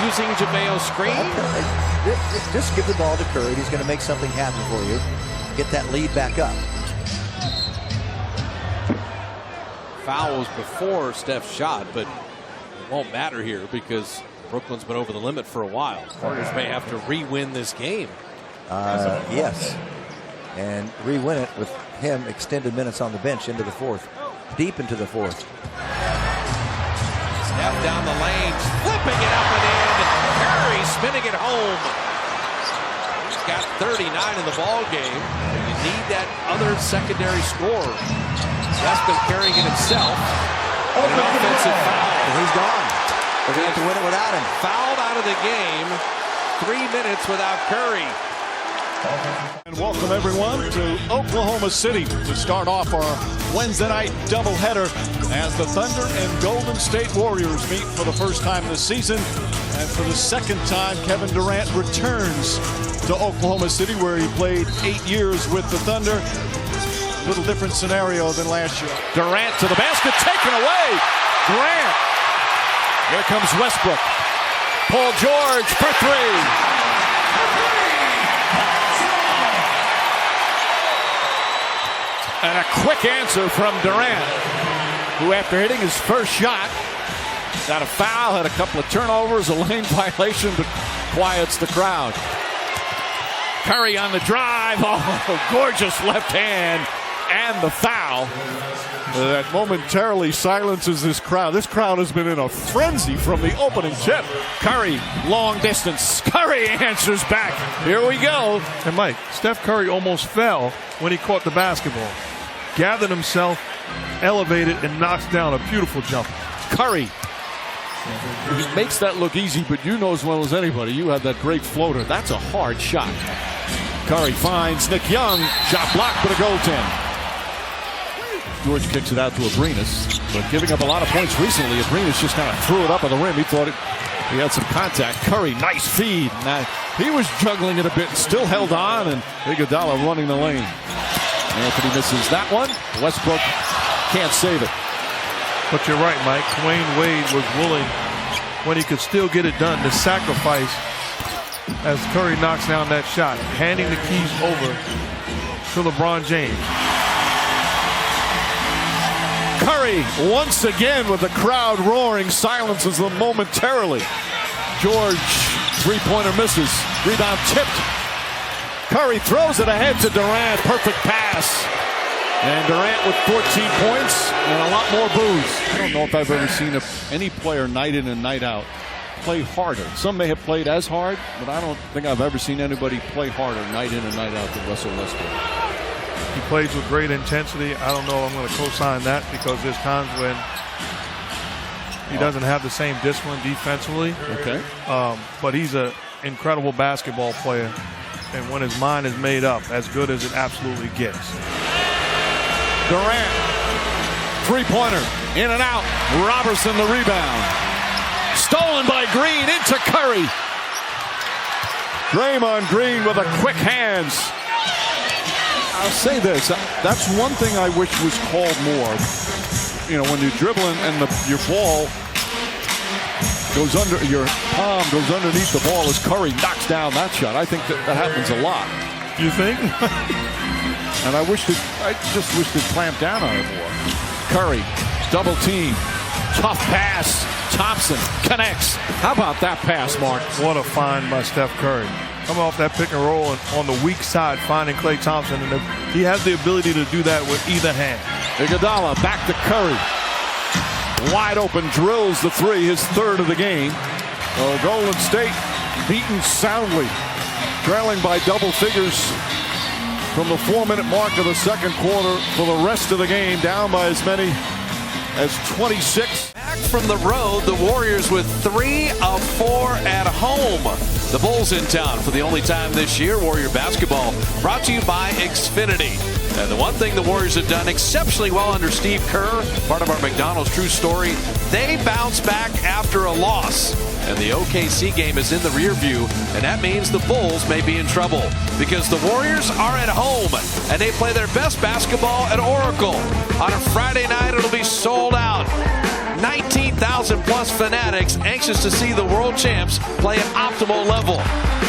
using JaVale's screen. Just give the ball to Curry. He's going to make something happen for you. Get that lead back up. Foul was before Steph's shot, but it won't matter here because Brooklyn's been over the limit for a while. Warriors may have to re-win this game. Yes. And re-win it with him extended minutes on the bench into the 4th. Deep into the 4th. Steph down the lane, flipping it up and in. Curry spinning it home. He's got 39 in the ball game. You need that other secondary score. Steph's been carrying it himself. And an offensive foul. And he's gone. They're going to have to win it without him. Fouled out of the game. 3 minutes without Curry. And welcome everyone to Oklahoma City to start off our Wednesday night doubleheader as the Thunder and Golden State Warriors meet for the first time this season. And for the second time, Kevin Durant returns to Oklahoma City where he played 8 years with the Thunder. A little different scenario than last year. Durant to the basket, taken away. Durant. Here comes Westbrook. Paul George for 3. And a quick answer from Durant, who after hitting his first shot, got a foul, had a couple of turnovers, a lane violation, but quiets the crowd. Curry on the drive. Oh, gorgeous left hand. And the foul that momentarily silences this crowd. This crowd has been in a frenzy from the opening tip. Curry, long distance. Curry answers back. Here we go. And Mike, Steph Curry almost fell when he caught the basketball. Gathered himself, elevated, and knocks down a beautiful jump. Curry. He makes that look easy, but you know as well as anybody, you had that great floater. That's a hard shot. Curry finds Nick Young. Shot blocked, but a goaltend. George kicks it out to Abrinas, but giving up a lot of points recently. Abrinas just kind of threw it up at the rim. He thought he had some contact. Curry, nice feed. Now, he was juggling it a bit and still held on, and Iguodala running the lane. Anthony misses that one. Westbrook can't save it. But you're right, Mike. Dwayne Wade was willing, when he could still get it done, to sacrifice as Curry knocks down that shot, handing the keys over to LeBron James. Curry, once again with the crowd roaring, silences them momentarily. George, three-pointer misses. Rebound tipped. Curry throws it ahead to Durant. Perfect pass. And Durant with 14 points and a lot more boos. I don't know if I've ever seen any player night in and night out play harder. Some may have played as hard, but I don't think I've ever seen anybody play harder night in and night out than Russell Westbrook. He plays with great intensity. I don't know if I'm going to co-sign that, because there's times when he doesn't have the same discipline defensively. Okay. But he's an incredible basketball player. And when his mind is made up, as good as it absolutely gets. Durant, three-pointer, in and out. Robertson the rebound. Stolen by Green into Curry. Draymond Green with a quick hands. I'll say this, that's one thing I wish was called more. You know, when you're dribbling and your ball goes under, your palm goes underneath the ball as Curry knocks down that shot. I think that happens a lot. You think? And I just wish they'd clamp down on it more. Curry, double team, tough pass. Thompson connects. How about that pass, Mark? What a find by Steph Curry. Coming off that pick and roll and on the weak side, finding Klay Thompson. And he has the ability to do that with either hand. Iguodala back to Curry. Wide open, drills the three, his third of the game. Golden State beaten soundly. Trailing by double figures from the 4-minute mark of the second quarter for the rest of the game. Down by as many as 26. Back from the road, the Warriors with 3 of 4 at home. The Bulls in town for the only time this year. Warrior basketball brought to you by Xfinity. And the one thing the Warriors have done exceptionally well under Steve Kerr, part of our McDonald's True Story, they bounce back after a loss. And the OKC game is in the rear view, and that means the Bulls may be in trouble because the Warriors are at home and they play their best basketball at Oracle. On a Friday night, it'll be sold out. 19,000 plus fanatics anxious to see the world champs play at optimal level.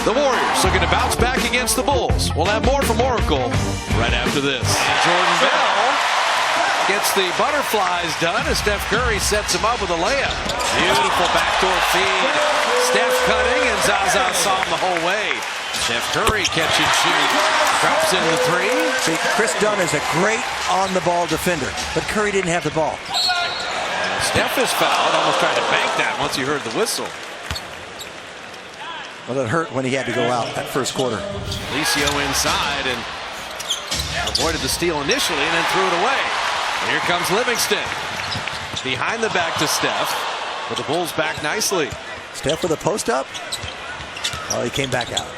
The Warriors looking to bounce back against the Bulls. We'll have more from Oracle right after this. And Jordan Bell gets the butterflies done as Steph Curry sets him up with a layup. Beautiful backdoor feed. Steph cutting and Zaza saw him the whole way. Steph Curry catch and shoot. Drops in the three. See, Chris Dunn is a great on-the-ball defender, but Curry didn't have the ball. Steph is fouled, almost tried to bank that once he heard the whistle. Well, it hurt when he had to go out that first quarter. Licio inside and avoided the steal initially and then threw it away. And here comes Livingston. Behind the back to Steph, but the Bulls back nicely. Steph with a post up. Oh, he came back out.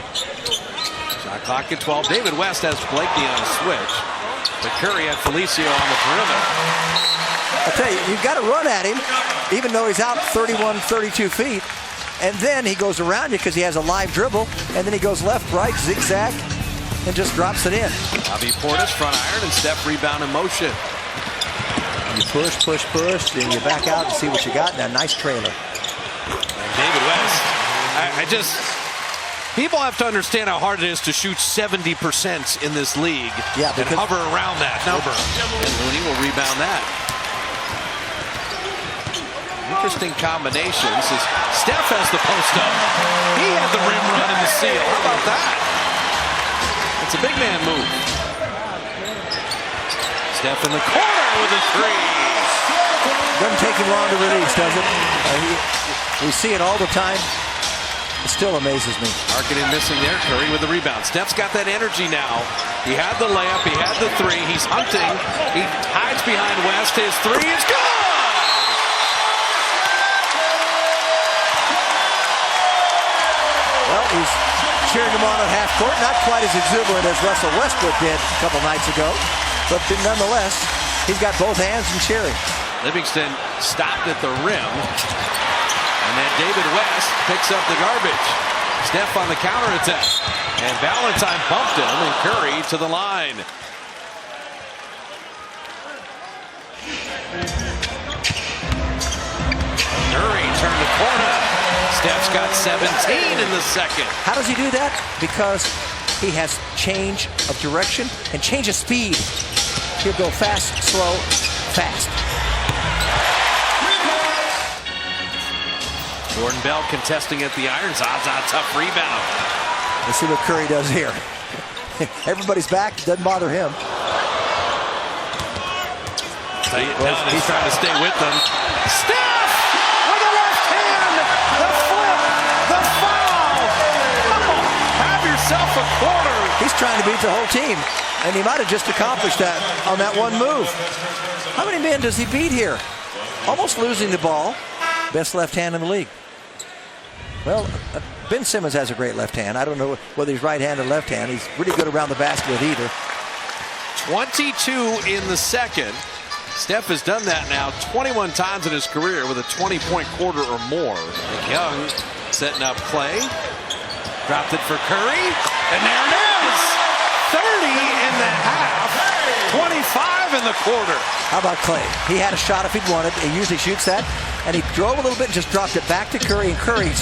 Shot clock at 12. David West has Blakey on a switch, but Curry had Felicio on the perimeter. I tell you, you've got to run at him, even though he's out 31, 32 feet. And then he goes around you because he has a live dribble. And then he goes left, right, zigzag, and just drops it in. Bobby Portis front iron and Steph rebound in motion. You push, push, push, then you back out and see what you got. Now, nice trailer. And David West, People have to understand how hard it is to shoot 70% in this league and hover around that number. And Looney will rebound that. Interesting combinations as Steph has the post up. He had the rim run and the seal. How about that? It's a big man move. Steph in the corner with a three. Doesn't take him long to release, does it? We see it all the time. It still amazes me. Marketing missing there. Curry with the rebound. Steph's got that energy now. He had the layup. He had the three. He's hunting. He hides behind West. His three is good. Well, he's cheering him on at half court. Not quite as exuberant as Russell Westbrook did a couple nights ago. But nonetheless, he's got both hands and cheering. Livingston stopped at the rim. And then David West picks up the garbage. Steph on the counterattack. And Valentine bumped him, and Curry to the line. Curry turned the corner. Steph's got 17 in the second. How does he do that? Because he has change of direction and change of speed. He'll go fast, slow, fast. Jordan Bell contesting at the iron. Zaza, tough rebound. Let's see what Curry does here. Everybody's back. Doesn't bother him. Lay it down. He's trying to stay with them. Steph with the left hand. The flip. The foul. Oh, have yourself a quarter. He's trying to beat the whole team. And he might have just accomplished that on that one move. How many men does he beat here? Almost losing the ball. Best left hand in the league. Well, Ben Simmons has a great left hand. I don't know whether he's right-handed or left-hand. He's really good around the basket with either. 22 in the second. Steph has done that now 21 times in his career with a 20-point quarter or more. Young setting up Klay. Dropped it for Curry. And there it is. 30 in the half. 25 in the quarter. How about Klay? He had a shot if he'd wanted. He usually shoots that. And he drove a little bit and just dropped it back to Curry. And Curry he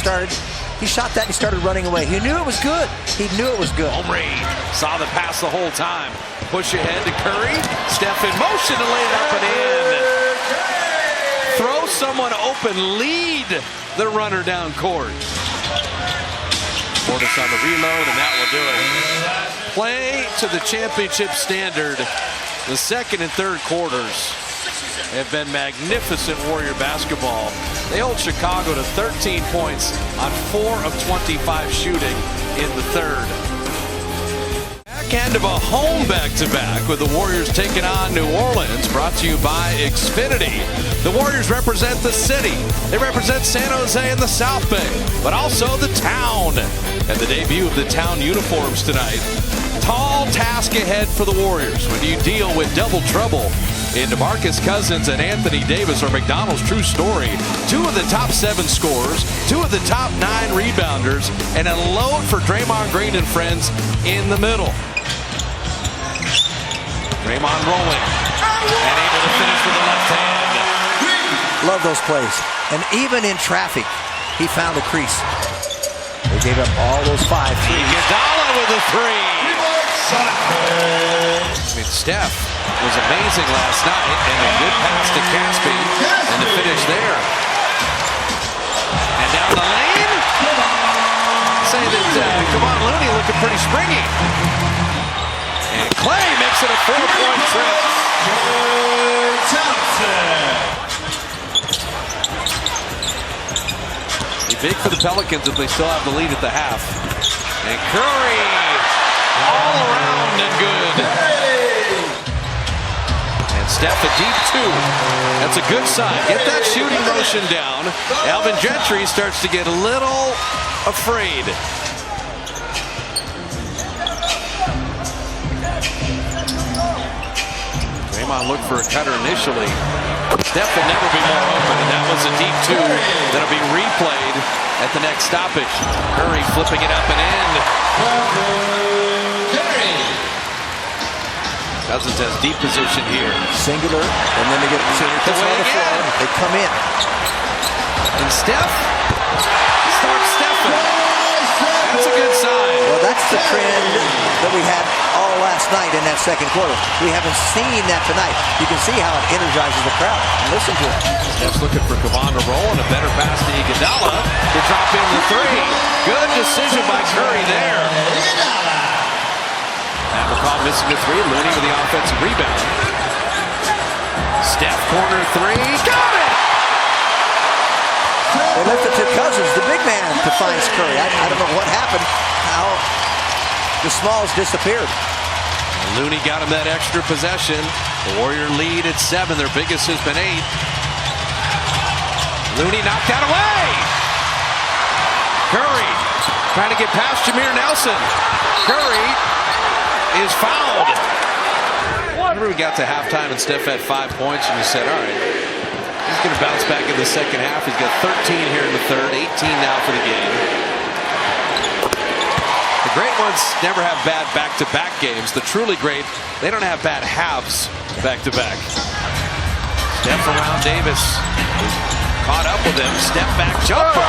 shot that and he started running away. He knew it was good. He knew it was good. Omri saw the pass the whole time. Push ahead to Curry. Steph in motion to lay it up and in. Throw someone open. Lead the runner down court. Portis on the reload, and that will do it. Play to the championship standard. The second and third quarters have been magnificent Warrior basketball. They hold Chicago to 13 points on 4 of 25 shooting in the third. Back end of a home back-to-back with the Warriors taking on New Orleans, brought to you by Xfinity. The Warriors represent the city. They represent San Jose and the South Bay, but also the town. At the debut of the town uniforms tonight. Tall task ahead for the Warriors when you deal with double trouble in DeMarcus Cousins and Anthony Davis, or McDonald's true story. 2 of the top 7 scorers, 2 of the top 9 rebounders, and a load for Draymond Green and friends in the middle. Draymond rolling and able to finish with the left hand. Love those plays. And even in traffic, he found the crease. They gave up all those 5 threes. Iguodala with a 3. Steph was amazing last night, and a good pass to Caspi, and the finish there. And down the lane, say that Kevon Looney looking pretty springy. And Klay makes it a 4-point trip. Be big for the Pelicans if they still have the lead at the half. And Curry, all around and good. And Steph a deep 2. That's a good sign. Get that shooting motion down. Alvin Gentry starts to get a little afraid. Draymond looked for a cutter initially. Steph will never be more open, and that was a deep 2 that'll be replayed at the next stoppage. Curry flipping it up and in. Cousins has deep position here. Singular, and then they get on the floor. They come in. And Steph starts stepping. And That's a good sign. Well, that's the trend that we had all last night in that second quarter. We haven't seen that tonight. You can see how it energizes the crowd. Listen to it. Steph's looking for Kevon to roll, and a better pass to Iguodala to drop in the three. Good decision by Curry there. And McCall missing the three. Looney with the offensive rebound. Steph corner three. Got it! They left it to Cousins, the big man, to find Curry. I don't know what happened, how the Smalls disappeared. Looney got him that extra possession. The Warrior lead at 7. Their biggest has been 8. Looney knocked that away. Curry trying to get past Jameer Nelson. Curry is fouled. Remember we got to halftime and Steph had 5 points and we said, all right, he's going to bounce back in the second half. He's got 13 here in the third, 18 now for the game. The great ones never have bad back-to-back games. The truly great, they don't have bad halves back-to-back. Steph around Davis. Caught up with him. Step back jumper.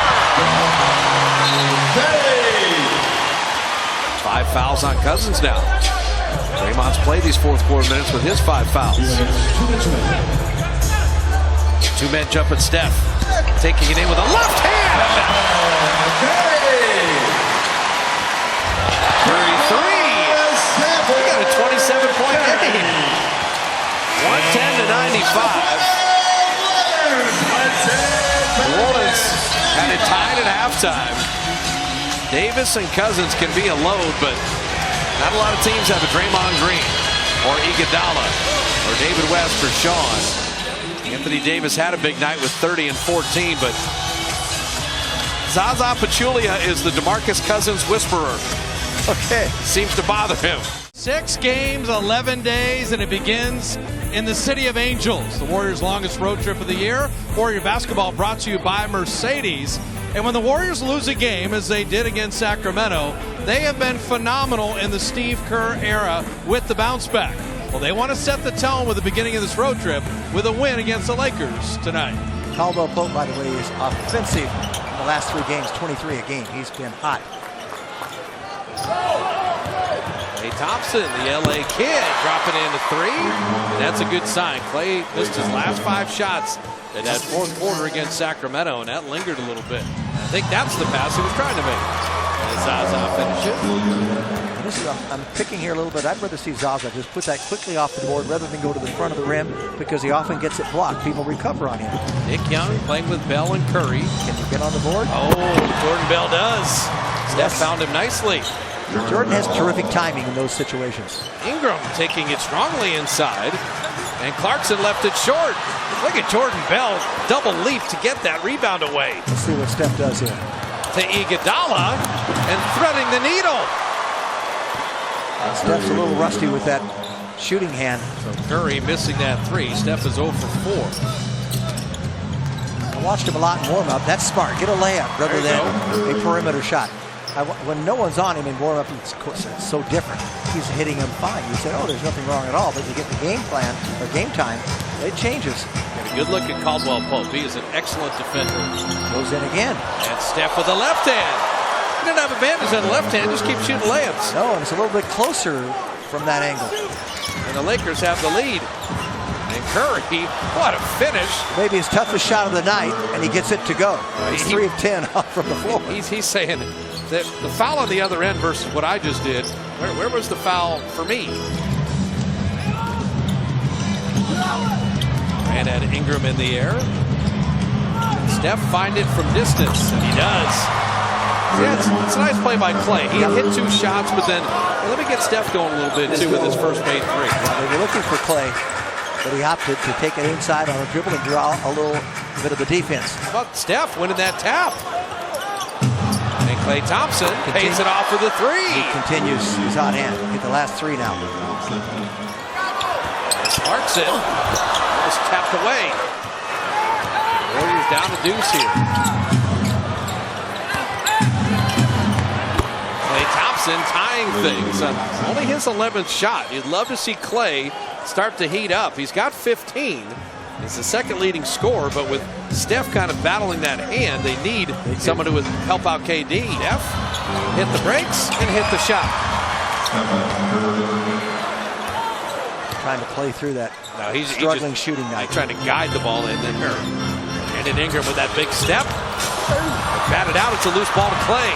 5 fouls on Cousins now. Draymond's played these fourth quarter minutes with his 5 fouls. 2 men jump at Steph. Taking it in with a left hand. Curry 3. We got a 27-point game. 110-95. New Orleans had it tied at halftime. Davis and Cousins can be a load, but not a lot of teams have a Draymond Green or Iguodala or David West or Sean. Anthony Davis had a big night with 30 and 14, but Zaza Pachulia is the DeMarcus Cousins whisperer. Okay. Seems to bother him. 6 games, 11 days, and it begins in the City of Angels, the Warriors' longest road trip of the year. Warrior basketball brought to you by Mercedes. And when the Warriors lose a game, as they did against Sacramento, they have been phenomenal in the Steve Kerr era with the bounce back. Well, they want to set the tone with the beginning of this road trip with a win against the Lakers tonight. Caldwell Pope, by the way, is offensive in the last 3 games, 23 a game. He's been hot. Klay Thompson, the LA kid, dropping into 3. And that's a good sign. Klay missed his last 5 shots in that fourth quarter against Sacramento, and that lingered a little bit. I think that's the pass he was trying to make. And Zaza finishes. This is, I'm picking here a little bit. I'd rather see Zaza just put that quickly off the board rather than go to the front of the rim because he often gets it blocked. People recover on him. Nick Young playing with Bell and Curry. Can he get on the board? Oh, Jordan Bell does. Steph found him nicely. Jordan has terrific timing in those situations. Ingram taking it strongly inside, and Clarkson left it short. Look at Jordan Bell double leap to get that rebound away. Let's see what Steph does here. To Iguodala and threading the needle. Steph's a little rusty with that shooting hand. So Curry missing that 3. Steph is 0 for 4. I watched him a lot in warm-up. That's smart. Get a layup rather than a perimeter shot. When no one's on him in warm-up, it's so different. He's hitting him fine. You say, oh, there's nothing wrong at all. But you get the game plan or game time, it changes. Get a good look at Caldwell Pope. He is an excellent defender. Goes in again. And Steph with the left hand. He doesn't have advantage on the left hand. Just keep shooting layups. No, and it's a little bit closer from that angle. And the Lakers have the lead. And Curry, what a finish. Maybe his toughest shot of the night, and he gets it to go. He's 3 of 10 off from the floor. He's saying that the foul on the other end versus what I just did, where was the foul for me? And at Ingram in the air. Steph find it from distance, and he does. Yeah, it's a nice play by Klay. He hit 2 shots, but then let me get Steph going a little bit too with his first made 3. They were looking for Klay, but he opted to take it inside on a dribble and draw a little bit of the defense. How about Steph winning that tap? And Klay Thompson pays it off with a 3. He continues his hot hand. Get the last 3 now. Clarkson almost tapped away. Warriors down the deuce here. Klay Thompson tying things. Only his 11th shot. You'd love to see Klay start to heat up. He's got 15. He's the second leading scorer, but with Steph kind of battling that hand, they need someone who would help out KD. Steph hit the brakes and hit the shot. Trying to play through that struggling shooting night. Trying to guide the ball in there. Brandon Ingram with that big step. Batted out. It's a loose ball to Klay.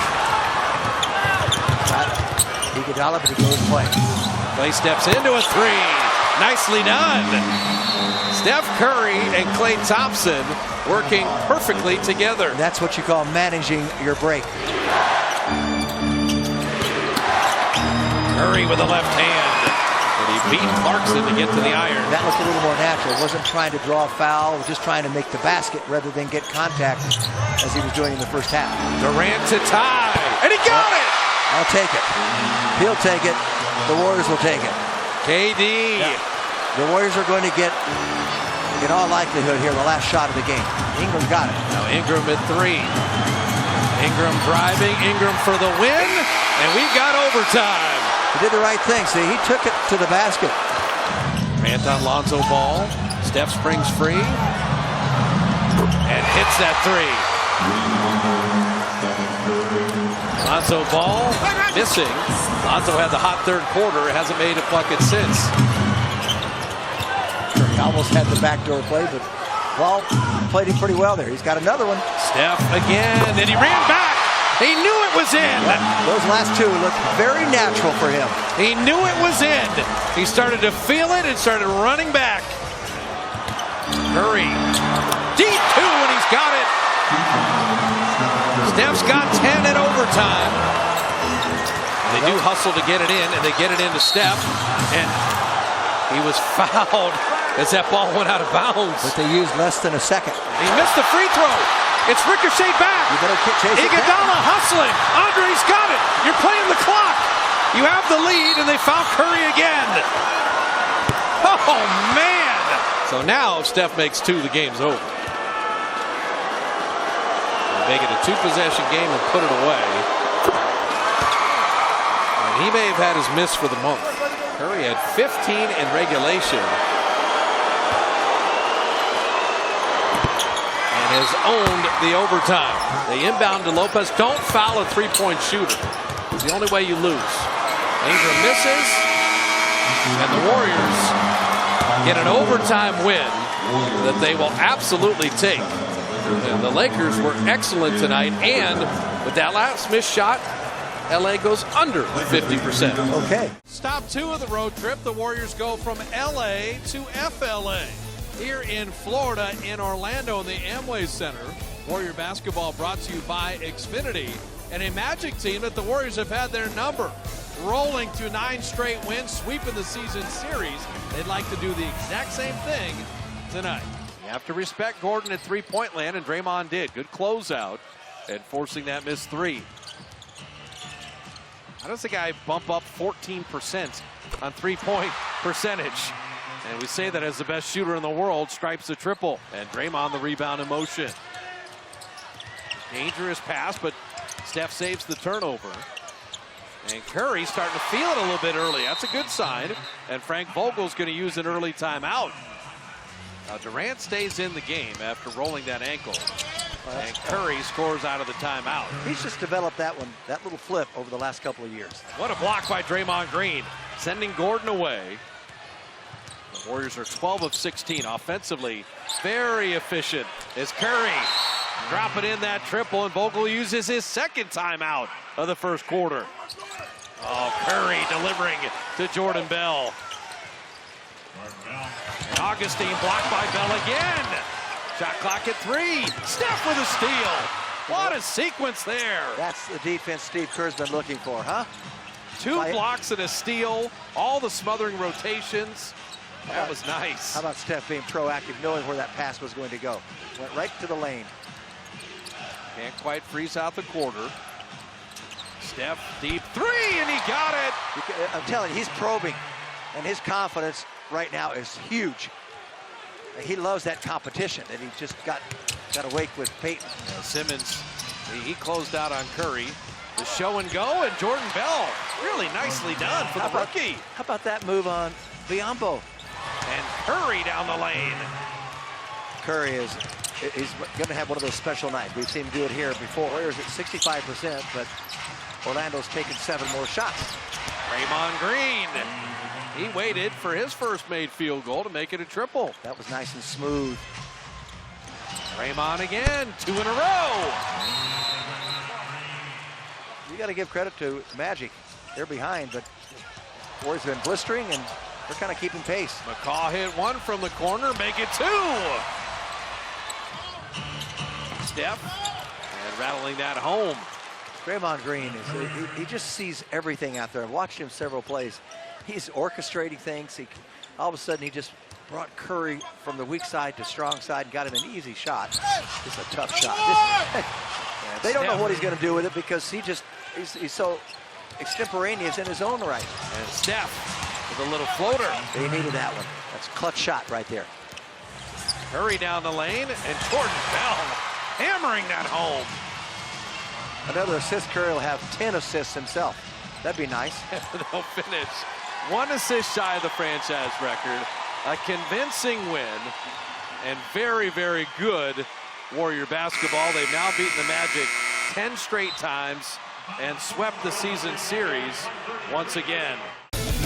Iguodala, but he goes play. Klay steps into a three. Nicely done. Steph Curry and Klay Thompson working perfectly together. And that's what you call managing your break. Curry with the left hand. And he beat Clarkson to get to the iron. That looked a little more natural. Wasn't trying to draw a foul. Was just trying to make the basket rather than get contact as he was doing in the first half. Durant to tie. And he got it! I'll take it. He'll take it. The Warriors will take it. KD. Yeah. The Warriors are going to get, in all likelihood here, the last shot of the game. Ingram got it. Now Ingram at three. Ingram driving. Ingram for the win. And we've got overtime. He did the right thing. See, he took it to the basket. Grant on Lonzo Ball. Steph springs free. And hits that three. Lonzo Ball missing. Lonzo had the hot third quarter. Hasn't made a bucket since. He almost had the backdoor play, but Ball played him pretty well there. He's got another one. Steph again, and he ran back. He knew it was in. Those last two looked very natural for him. He knew it was in. He started to feel it and started running back. Curry. Deep two, and he's got it. Steph's got 10 in overtime. They do hustle to get it in, and they get it into Steph. And he was fouled as that ball went out of bounds. But they used less than a second. He missed the free throw. It's ricocheted back. You better chase it. Iguodala hustling. Andre's got it. You're playing the clock. You have the lead, and they foul Curry again. Oh, man. So now if Steph makes two, the game's over. They make it a two-possession game and put it away. And he may have had his miss for the month. Curry had 15 in regulation. Has owned the overtime. They inbound to Lopez. Don't foul a three-point shooter. It's the only way you lose. Ingram misses, and the Warriors get an overtime win that they will absolutely take. And the Lakers were excellent tonight, and with that last missed shot, LA goes under 50%. Okay. Stop 2 of the road trip. The Warriors go from LA to FLA. Here in Florida, in Orlando, in the Amway Center. Warrior basketball brought to you by Xfinity, and a Magic team that the Warriors have had their number. Rolling to 9 straight wins, sweeping the season series. They'd like to do the exact same thing tonight. You have to respect Gordon at three-point land, and Draymond did. Good closeout and forcing that missed three. How does the guy bump up 14% on three-point percentage? And we say that as the best shooter in the world, stripes a triple. And Draymond the rebound in motion. Dangerous pass, but Steph saves the turnover. And Curry starting to feel it a little bit early. That's a good sign. And Frank Vogel's going to use an early timeout. Now Durant stays in the game after rolling that ankle. And Curry scores out of the timeout. He's just developed that one, that little flip over the last couple of years. What a block by Draymond Green, sending Gordon away. The Warriors are 12 of 16 offensively. Very efficient as Curry dropping in that triple, and Vogel uses his second timeout of the first quarter. Oh, Curry delivering to Jordan Bell. And Augustine blocked by Bell again. Shot clock at 3. Steph with a steal. What a sequence there. That's the defense Steve Kerr's been looking for, huh? 2 blocks and a steal. All the smothering rotations. That was nice. How about Steph being proactive, knowing where that pass was going to go? Went right to the lane. Can't quite freeze out the quarter. Steph deep 3, and he got it. I'm telling you, he's probing, and his confidence right now is huge. He loves that competition, and he just got awake with Peyton. Simmons, he closed out on Curry. The show and go, and Jordan Bell, really nicely done for the rookie. How about that move on Biyombo? And Curry down the lane. Curry he's going to have one of those special nights. We've seen him do it here before. Warriors at 65%, but Orlando's taken 7 more shots. Draymond Green. He waited for his first made field goal to make it a triple. That was nice and smooth. Draymond again, 2 in a row. You got to give credit to Magic. They're behind, but Warriors have been blistering, and they're kind of keeping pace. McCaw hit 1 from the corner, make it 2. Steph, and rattling that home. Draymond Green, he just sees everything out there. I've watched him several plays. He's orchestrating things. All of a sudden, he just brought Curry from the weak side to strong side and got him an easy shot. It's a tough shot. They don't know what he's going to do with it because he's so extemporaneous in his own right. And Steph with a little floater. They needed that one. That's a clutch shot right there. Curry down the lane, and Jordan Bell hammering that home. Another assist. Curry will have 10 assists himself. That'd be nice. They'll finish 1 assist shy of the franchise record. A convincing win, and very, very good Warrior basketball. They've now beaten the Magic 10 straight times and swept the season series once again.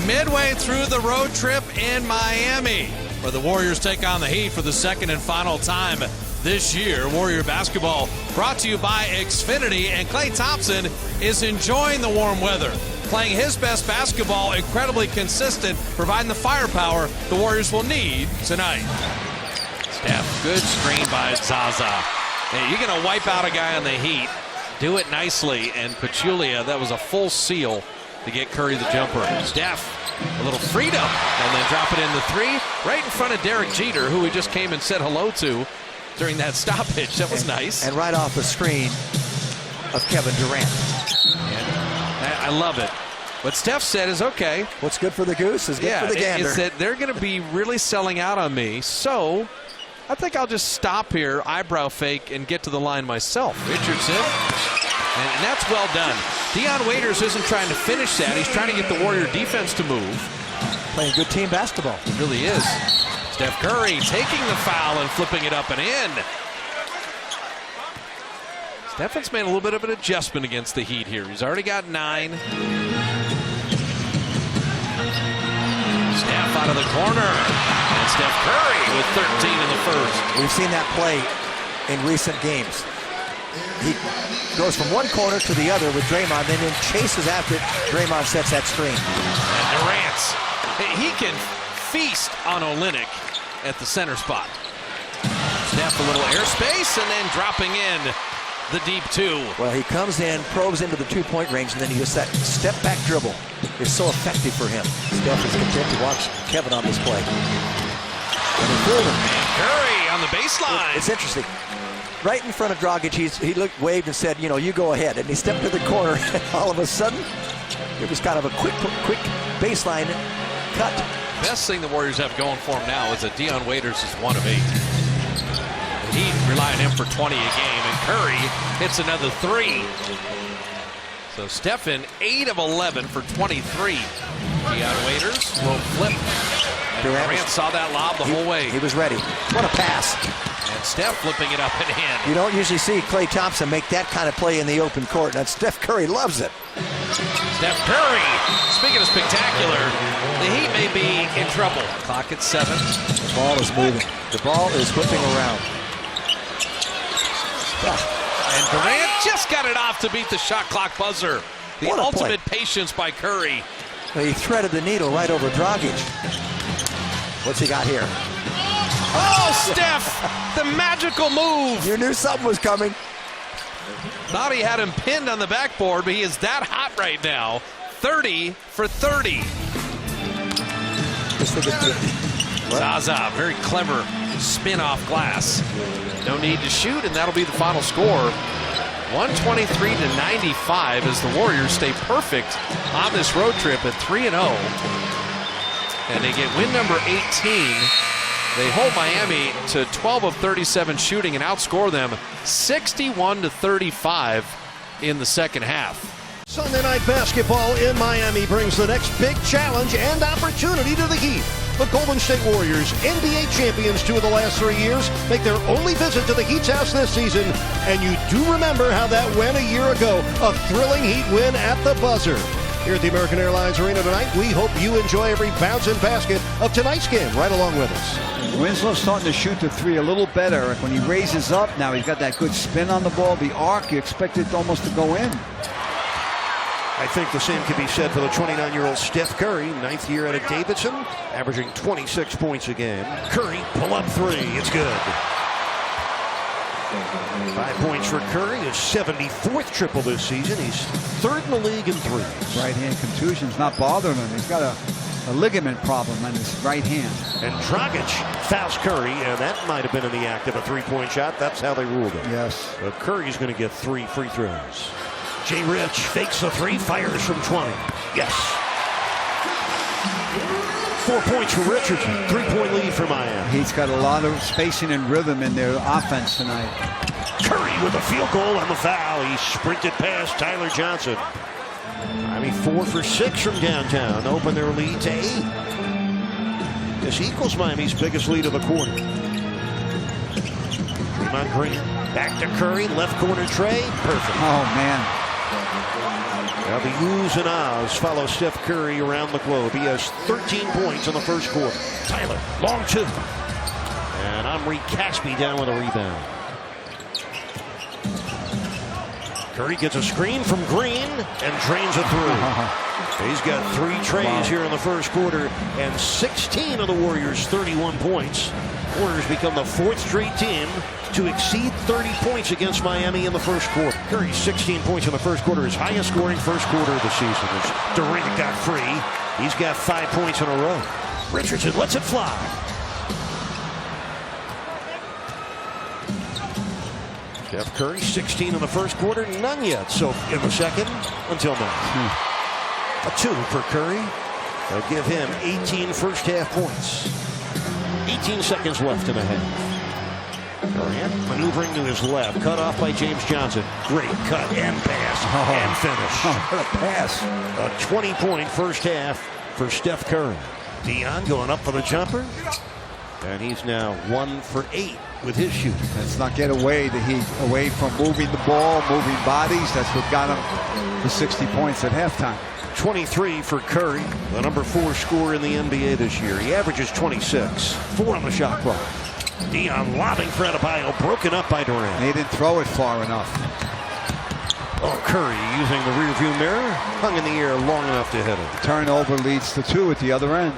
Midway through the road trip in Miami, where the Warriors take on the Heat for the second and final time this year. Warrior basketball brought to you by Xfinity, and Klay Thompson is enjoying the warm weather, playing his best basketball, incredibly consistent, providing the firepower the Warriors will need tonight. Steph, good screen by Zaza. Hey, you're going to wipe out a guy on the Heat. Do it nicely, and Pachulia, that was a full seal to get Curry the jumper. Steph, a little freedom, and then drop it in the 3, right in front of Derek Jeter, who we just came and said hello to during that stoppage. That was nice. And right off the screen of Kevin Durant. And I love it. What Steph said is, okay, what's good for the goose is good for the gander. It's that they're going to be really selling out on me, so I think I'll just stop here, eyebrow fake, and get to the line myself. Richardson, and that's well done. Dion Waiters isn't trying to finish that. He's trying to get the Warrior defense to move. Playing good team basketball. It really is. Steph Curry taking the foul and flipping it up and in. Steph's made a little bit of an adjustment against the Heat here. He's already got 9. Steph out of the corner. And Steph Curry with 13 in the first. We've seen that play in recent games. He goes from one corner to the other with Draymond, then chases after it. Draymond sets that screen. And Durant's, he can feast on Olynyk at the center spot. Steph a little airspace and then dropping in the deep 2. Well, he comes in, probes into the 2-point range, and then he just that step-back dribble is so effective for him. Steph is content to watch Kevin on this play. And Curry on the baseline. It's interesting. Right in front of Dragic, he looked, waved, and said, you go ahead. And he stepped to the corner, and all of a sudden, it was kind of a quick baseline cut. Best thing the Warriors have going for them now is that Dion Waiters is 1 of 8. The Heat rely on him for 20 a game, and Curry hits another 3. So Stephen, 8 of 11 for 23. Dion Waiters will flip. And Durant saw that lob the whole way. He was ready. What a pass. And Steph flipping it up and in. You don't usually see Klay Thompson make that kind of play in the open court. And Steph Curry loves it. Steph Curry, speaking of spectacular, the Heat may be in trouble. Clock at 7. The ball is moving. The ball is whipping around. And Durant just got it off to beat the shot clock buzzer. The ultimate patience by Curry. He threaded the needle right over Dragic. What's he got here? Oh, Steph, the magical move. You knew something was coming. Thought he had him pinned on the backboard, but he is that hot right now. 30 for 30. Zaza, very clever spin off glass. No need to shoot, and that'll be the final score. 123-95 as the Warriors stay perfect on this road trip at 3-0. And they get win number 18. They hold Miami to 12 of 37 shooting and outscore them 61-35 in the second half. Sunday night basketball in Miami brings the next big challenge and opportunity to the Heat. The Golden State Warriors, NBA champions 2 of the last 3 years, make their only visit to the Heat's house this season. And you do remember how that went a year ago. A thrilling Heat win at the buzzer. Here at the American Airlines Arena tonight, we hope you enjoy every bounce and basket of tonight's game right along with us. Winslow's starting to shoot the three a little better. When he raises up, now he's got that good spin on the ball. The arc, you expect it almost to go in. I think the same can be said for the 29-year-old Steph Curry, 9th year out of Davidson, averaging 26 points a game. Curry, pull-up three, it's good. 5 points for Curry, his 74th triple this season. He's 3rd in the league in threes. Right hand contusion's not bothering him. He's got a ligament problem on his right hand. And Dragic fouls Curry, and that might have been in the act of a three-point shot. That's how they ruled it. Yes. But Curry's going to get 3 free throws. Jay Rich fakes the three, fires from 20. Yes. 4 points for Richardson. 3-point lead for Miami. He's got a lot of spacing and rhythm in their offense tonight. Curry with a field goal on the foul. He sprinted past Tyler Johnson. Miami 4 for 6 from downtown to open their lead to 8. This equals Miami's biggest lead of the quarter. Draymond Green back to Curry, left corner tray, perfect. Oh man. Now the oohs and ahs follow Steph Curry around the globe. He has 13 points in the first quarter. Tyler, long 2. And Omri Caspi down with a rebound. Curry gets a screen from Green and drains it through. He's got 3 trays here in the first quarter and 16 of the Warriors' 31 points. Warriors become the 4th straight team to exceed 30 points against Miami in the first quarter. Curry's 16 points in the first quarter, his highest scoring first quarter of the season. As Durant got free, he's got 5 points in a row. Richardson lets it fly. Steph Curry, 16 in the first quarter, none yet. So in the second, until now. A 2 for Curry. They'll give him 18 first half points. 18 seconds left in the half. Durant maneuvering to his left, cut off by James Johnson. Great cut and pass and finish. What a pass. A 20-point first half for Steph Curry. Dion going up for the jumper. And he's now 1 for 8 with his shooting. Let's not get away the Heat away from moving the ball, moving bodies. That's what got him to 60 points at halftime. 23 for Curry, the number 4 scorer in the NBA this year. He averages 26, 4 on the shot clock. Dion lobbing for Adebayo, broken up by Durant. He didn't throw it far enough. Oh, Curry using the rearview mirror, hung in the air long enough to hit it. Turnover leads to 2 at the other end.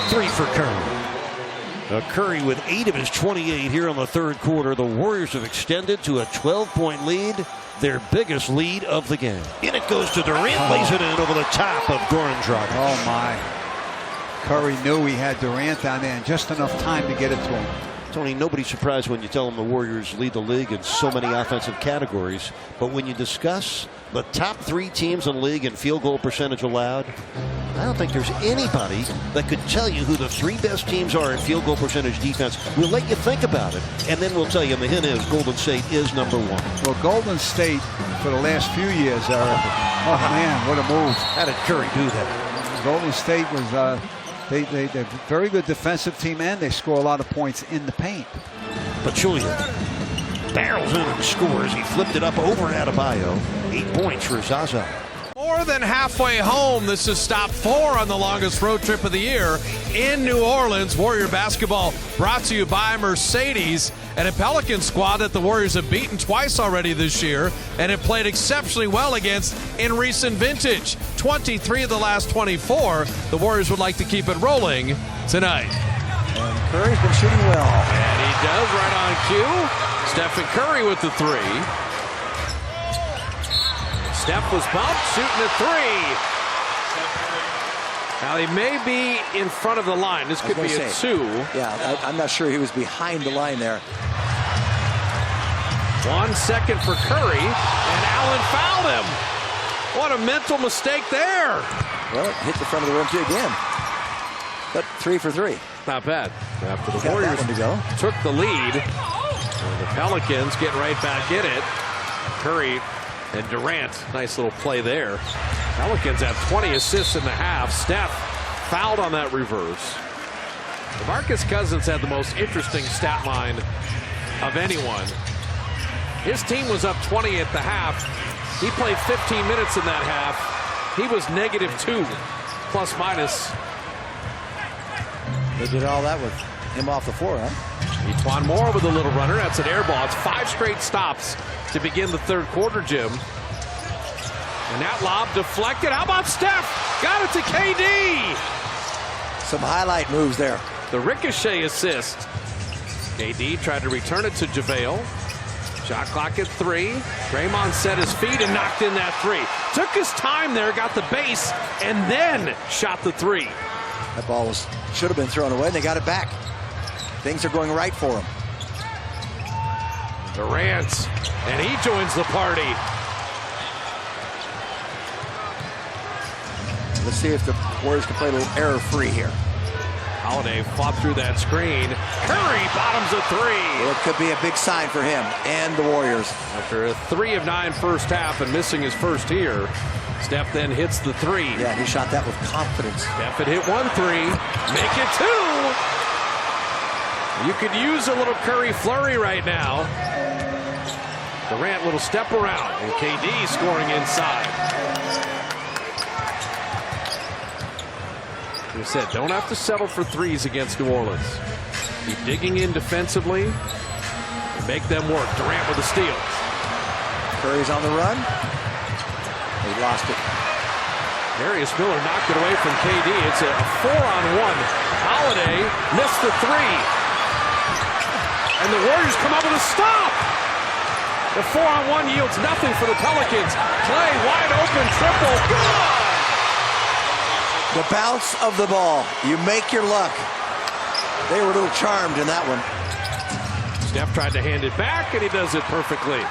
3 for Curry. Curry with 8 of his 28 here in the third quarter. The Warriors have extended to a 12-point lead, their biggest lead of the game. In it goes to Durant, lays it in over the top of Goran Dragic. Oh my. Curry knew he had Durant on there and just enough time to get it to him. Tony, nobody's surprised when you tell them the Warriors lead the league in so many offensive categories. But when you discuss the top 3 teams in the league in field goal percentage allowed, I don't think there's anybody that could tell you who the 3 best teams are in field goal percentage defense. We'll let you think about it, and then we'll tell you. And the hint is Golden State is number 1. Well, Golden State for the last few years are, oh man, what a move. How did Curry do that? Golden State was, they're a very good defensive team, and they score a lot of points in the paint. Pachulia barrels in and scores. He flipped it up over Adebayo. 8 points for Zaza. More than halfway home. This is stop 4 on the longest road trip of the year in New Orleans. Warrior basketball brought to you by Mercedes, and a Pelicans squad that the Warriors have beaten twice already this year and have played exceptionally well against in recent vintage. 23 of the last 24. The Warriors would like to keep it rolling tonight. And Curry's been shooting well. And he does right on cue. Stephen Curry with the 3. Steph was bumped, shooting a 3. Now he may be in front of the line. This could be a 2. Yeah, I'm not sure he was behind the line there. 1 second for Curry, and Allen fouled him. What a mental mistake there. Well, it hit the front of the rim too again. But 3 for 3. Not bad. After the Warriors took the lead, and the Pelicans getting right back in it. Curry and Durant, nice little play there. Pelicans have 20 assists in the half. Steph, fouled on that reverse. DeMarcus Cousins had the most interesting stat line of anyone. His team was up 20 at the half. He played 15 minutes in that half. He was -2, plus minus. They did all that with him off the floor, huh? Etuan Moore with a little runner. That's an air ball. It's 5 straight stops to begin the third quarter, Jim. And that lob deflected. How about Steph? Got it to KD. Some highlight moves there. The ricochet assist. KD tried to return it to JaVale. Shot clock at 3. Draymond set his feet and knocked in that 3. Took his time there, got the base, and then shot the 3. That ball should have been thrown away, and they got it back. Things are going right for him. Durant, and he joins the party. Let's see if the Warriors can play a little error-free here. Holiday fought through that screen. Curry bottoms a 3. It could be a big sign for him and the Warriors. After a 3 of 9 first half and missing his first here, Steph then hits the 3. Yeah, he shot that with confidence. Steph had hit 1 3, make it 2. You could use a little Curry flurry right now. Durant little step around, and KD scoring inside. Like I said, don't have to settle for 3s against New Orleans. Keep digging in defensively and make them work. Durant with a steal. Curry's on the run. He lost it. Darius Miller knocked it away from KD. It's a 4-on-1. Holiday missed the 3. And the Warriors come up with a stop. The 4-on-1 yields nothing for the Pelicans. Klay wide open triple. Good! The bounce of the ball. You make your luck. They were a little charmed in that one. Steph tried to hand it back, and he does it perfectly.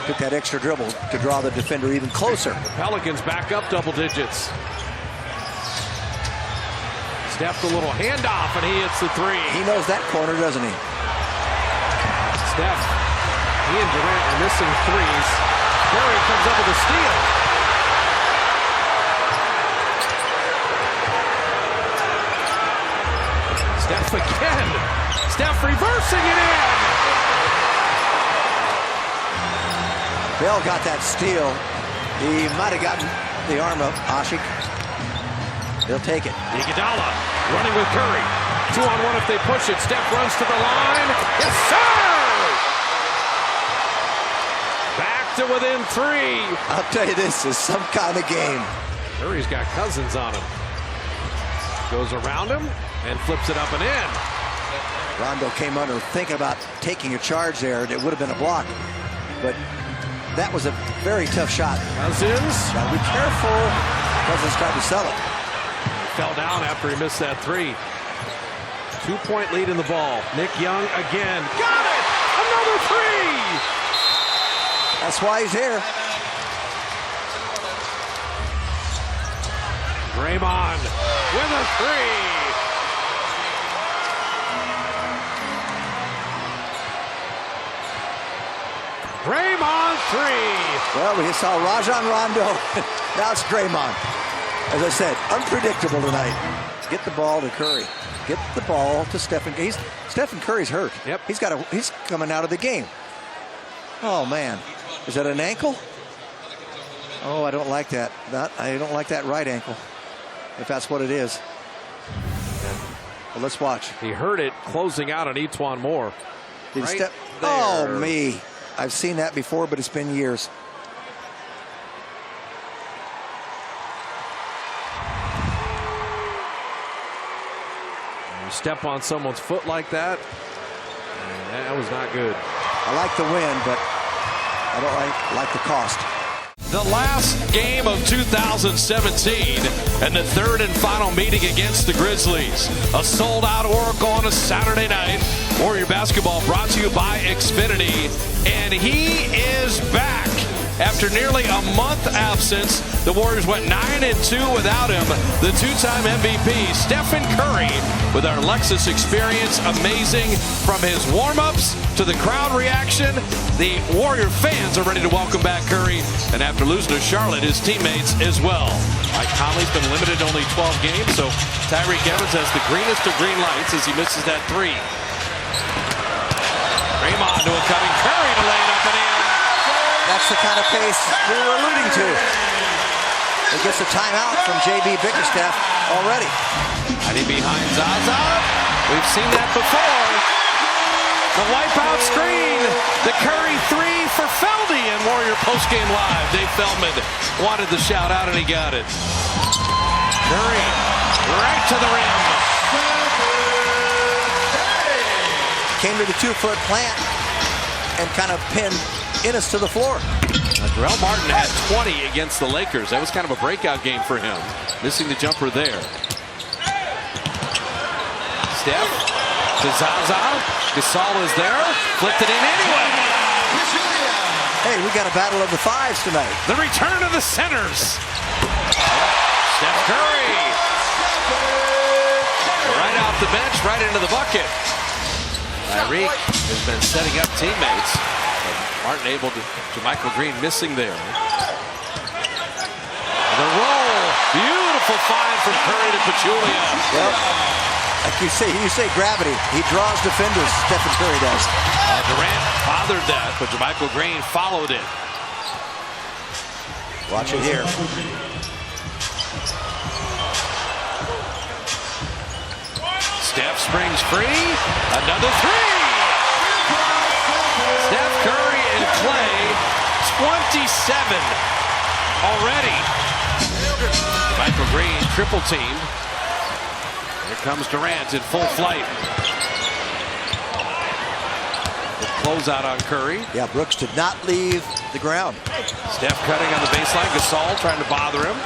Took that extra dribble to draw the defender even closer. The Pelicans back up double digits. Steph a little handoff, and he hits the 3. He knows that corner, doesn't he? Steph, he and Durant are missing 3s. Curry comes up with a steal. Steph again. Steph reversing it in. Bell got that steal. He might have gotten the arm of Ashik. He'll take it. Iguodala running with Curry. 2-on-1 if they push it. Steph runs to the line. Yes, sir! Back to within 3. I'll tell you, this is some kind of game. Curry's got Cousins on him. Goes around him and flips it up and in. Rondo came under thinking about taking a charge there. It would have been a block. But that was a very tough shot. Cousins. Gotta be careful. Cousins tried to sell it. Fell down after he missed that 3. 2-point lead in the ball. Nick Young again. Got it! Another 3! That's why he's here. Draymond with a 3. Draymond 3. Well, we saw Rajon Rondo. Now it's Draymond. As I said, unpredictable tonight. Get the ball to Curry. Get the ball to Stephen. Stephen Curry's hurt. Yep. He's coming out of the game. Oh man, is that an ankle? Oh, I don't like that. I don't like that right ankle. If that's what it is. Well, let's watch. He heard it closing out on Etuan Moore. Did he right step? there. Oh me. I've seen that before, but it's been years. You step on someone's foot like that, that was not good. I like the win, but I don't like the cost. The last game of 2017 and the third and final meeting against the Grizzlies. A sold-out Oracle on a Saturday night. Warrior basketball brought to you by Xfinity. And he is back. After nearly a month absence, the Warriors went 9-2 without him. The two-time MVP, Stephen Curry, with our Lexus experience, amazing from his warm-ups to the crowd reaction. The Warrior fans are ready to welcome back Curry, and after losing to Charlotte, his teammates as well. Mike Conley's been limited to only 12 games, so Tyreke Evans has the greenest of green lights as he misses that three. Draymond to a cutting Curry to lay it up and in. That's the kind of pace we were alluding to. He gets a timeout from JB Bickerstaff already. Hiding behind Zaza. We've seen that before. The wipeout screen. The Curry three for Feldy in Warrior postgame live. Dave Feldman wanted the shout out and he got it. Curry right to the rim. Came to the 2-foot plant and kind of pinned Ennis to the floor. Jarrell Martin had 20 against the Lakers. That was kind of a breakout game for him. Missing the jumper there. Steph to Zaza. Gasol is there. Flipped it in anyway. Hey, we got a battle of the fives tonight. The return of the centers. Steph Curry. Right off the bench, right into the bucket. Tyreke has been setting up teammates. But Martin able to Michael Green missing there. The roll. Beautiful find from Curry to Pachulia. Yep. Like you say gravity. He draws defenders. Stephen Curry does. Durant bothered that, but Michael Green followed it. Watch it here. Steph springs free. Another three. Steph Curry and Klay, 27 already. Michael Green triple teamed. Here comes Durant in full flight. The closeout on Curry. Yeah, Brooks did not leave the ground. Steph cutting on the baseline. Gasol trying to bother him.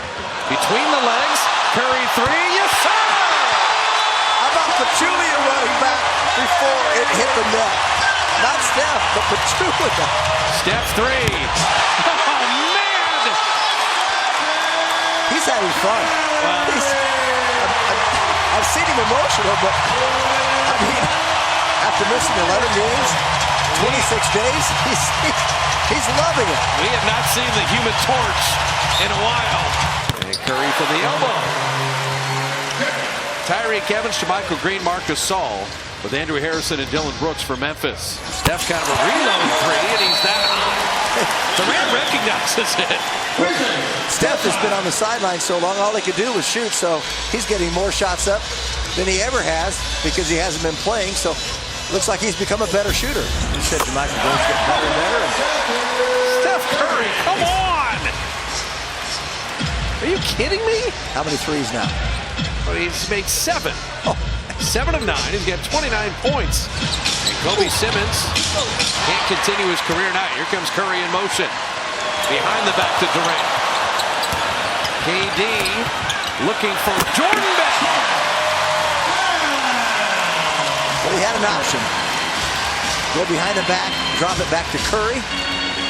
Between the legs. Curry three. Yes, sir! Pachulia running back before it hit the net. Not Steph, but Pachulia. Steph three. Oh, man! He's having fun. I've seen him emotional, but I mean, after missing 11 games, 26 days, he's loving it. We have not seen the Human Torch in a while. And Curry from the elbow. Tyreke Evans to Michael Green, Marc Gasol with Andrew Harrison and Dylan Brooks for Memphis. Steph kind of a reload three, and he's that high. Durant recognizes it. Steph has been on the sideline so long, all he could do was shoot, so he's getting more shots up than he ever has because he hasn't been playing, so looks like he's become a better shooter. He said to Michael Green's getting better and better. Steph Curry, come on! Are you kidding me? How many threes now? Well, he's made 7. 7 of 9. He's got 29 points. And Kobe Simmons can't continue his career now. Here comes Curry in motion. Behind the back to Durant. KD looking for Jordan back. Well, he had an option. Go behind the back, drop it back to Curry.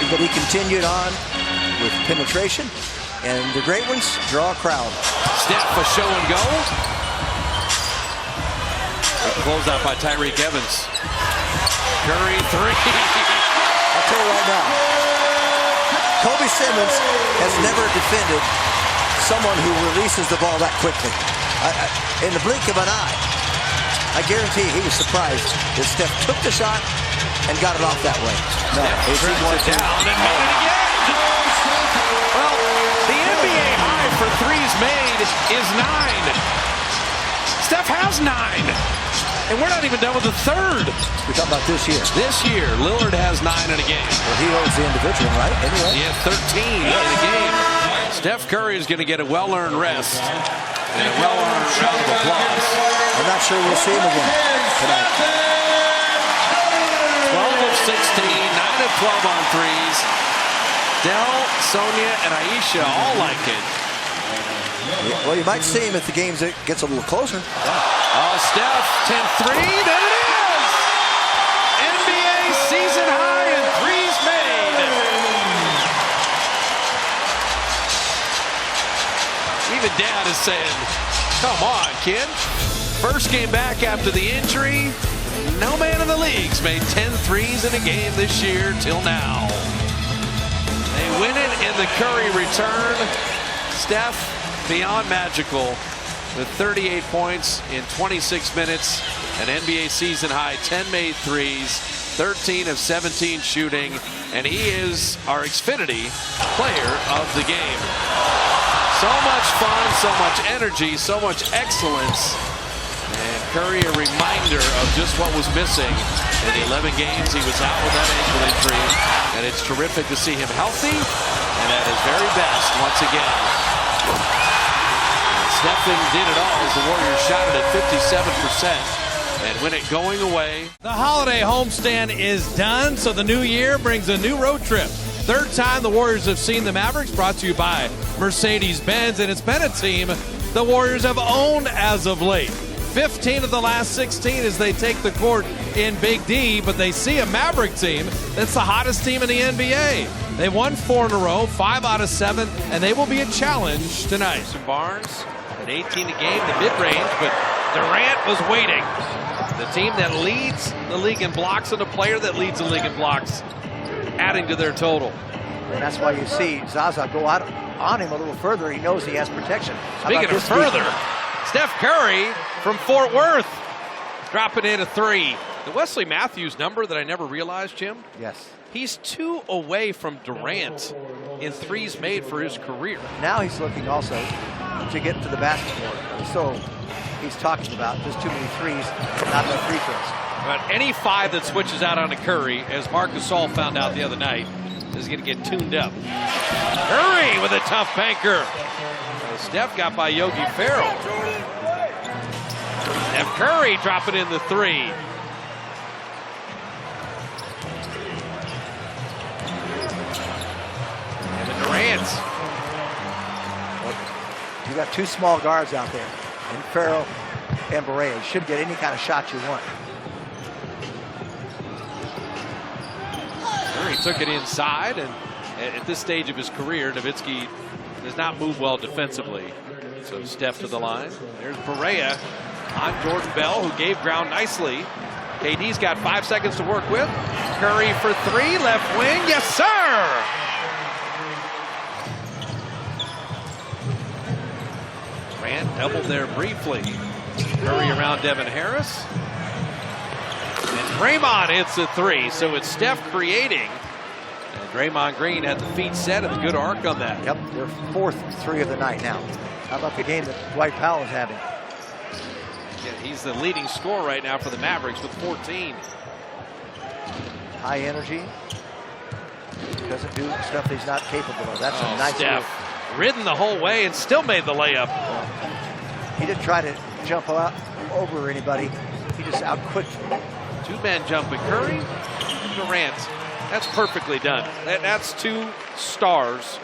But he continued on with penetration. And the great ones draw a crowd. Steph a show and go. Closed out by Tyreke Evans. Curry three. I'll tell you right now, Kobe Simmons has never defended someone who releases the ball that quickly. In the blink of an eye, I guarantee he was surprised that Steph took the shot and got it off that way. No, he wanted it down and made it again. Well, the NBA high for threes made is 9. Steph has 9. And we're not even done with the third. We're talking about this year. This year, Lillard has 9 in a game. Well, he holds the individual, right? Anyway. He had 13 in a game. Steph Curry is going to get a well-earned rest and a well-earned round of applause. I'm not sure we'll see him again tonight. 12 of 16, 9 of 12 on threes. Dell, Sonia, and Aisha all like it. Well, you might see him if the game gets a little closer. Oh, Steph, 10-3, there it is! NBA season high in threes made. dad is saying, come on, kid. First game back after the injury. No man in the league's made 10 threes in a game this year till now. They win it in the Curry return. Steph, beyond magical, with 38 points in 26 minutes, an NBA season high 10 made threes, 13 of 17 shooting, and he is our Xfinity player of the game. So much fun, so much energy, so much excellence. And Curry, a reminder of just what was missing in the 11 games he was out with that ankle injury. And it's terrific to see him healthy and at his very best once again. And Steph did it all as the Warriors shot it at 57% and win it going away. The holiday homestand is done, so the new year brings a new road trip. Third time the Warriors have seen the Mavericks, brought to you by Mercedes-Benz, and it's been a team the Warriors have owned as of late. 15 of the last 16 as they take the court in Big D, but they see a Maverick team that's the hottest team in the NBA. They won 4 in a row, 5 out of 7, and they will be a challenge tonight. Barnes at 18 a game, the mid-range, but Durant was waiting. The team that leads the league in blocks and the player that leads the league in blocks, adding to their total. And that's why you see Zaza go out on him a little further. He knows he has protection. Speaking of further, Steph Curry from Fort Worth dropping in a 3. The Wesley Matthews number that I never realized, Jim? Yes. He's 2 away from Durant in threes made for his career. Now he's looking also to get to the basketball. So he's talking about just too many threes, not enough free throws. But any 5 that switches out onto Curry, as Marc Gasol found out the other night, is going to get tuned up. Curry with a tough banker. Steph got by Yogi Ferrell. Steph Curry dropping in the 3. Kevin Durant. You got 2 small guards out there, and Ferrell and Barea. You should get any kind of shot you want. Curry took it inside, and at this stage of his career, Nowitzki does not move well defensively. So Steph to the line. There's Barea on Jordan Bell, who gave ground nicely. KD's got 5 seconds to work with. Curry for 3, left wing. Yes, sir! Durant doubled there briefly. Curry around Devin Harris. And Draymond hits a 3, so it's Steph creating. And Draymond Green had the feet set and a good arc on that. Yep, their 4th 3 of the night now. How about the game that Dwight Powell is having? Yeah, he's the leading scorer right now for the Mavericks with 14. High energy. Doesn't do stuff he's not capable of. That's a nice Steph ridden the whole way and still made the layup. He didn't try to jump out over anybody. He just out-quicked. 2 men jumping. Curry and Durant. That's perfectly done. That's 2 stars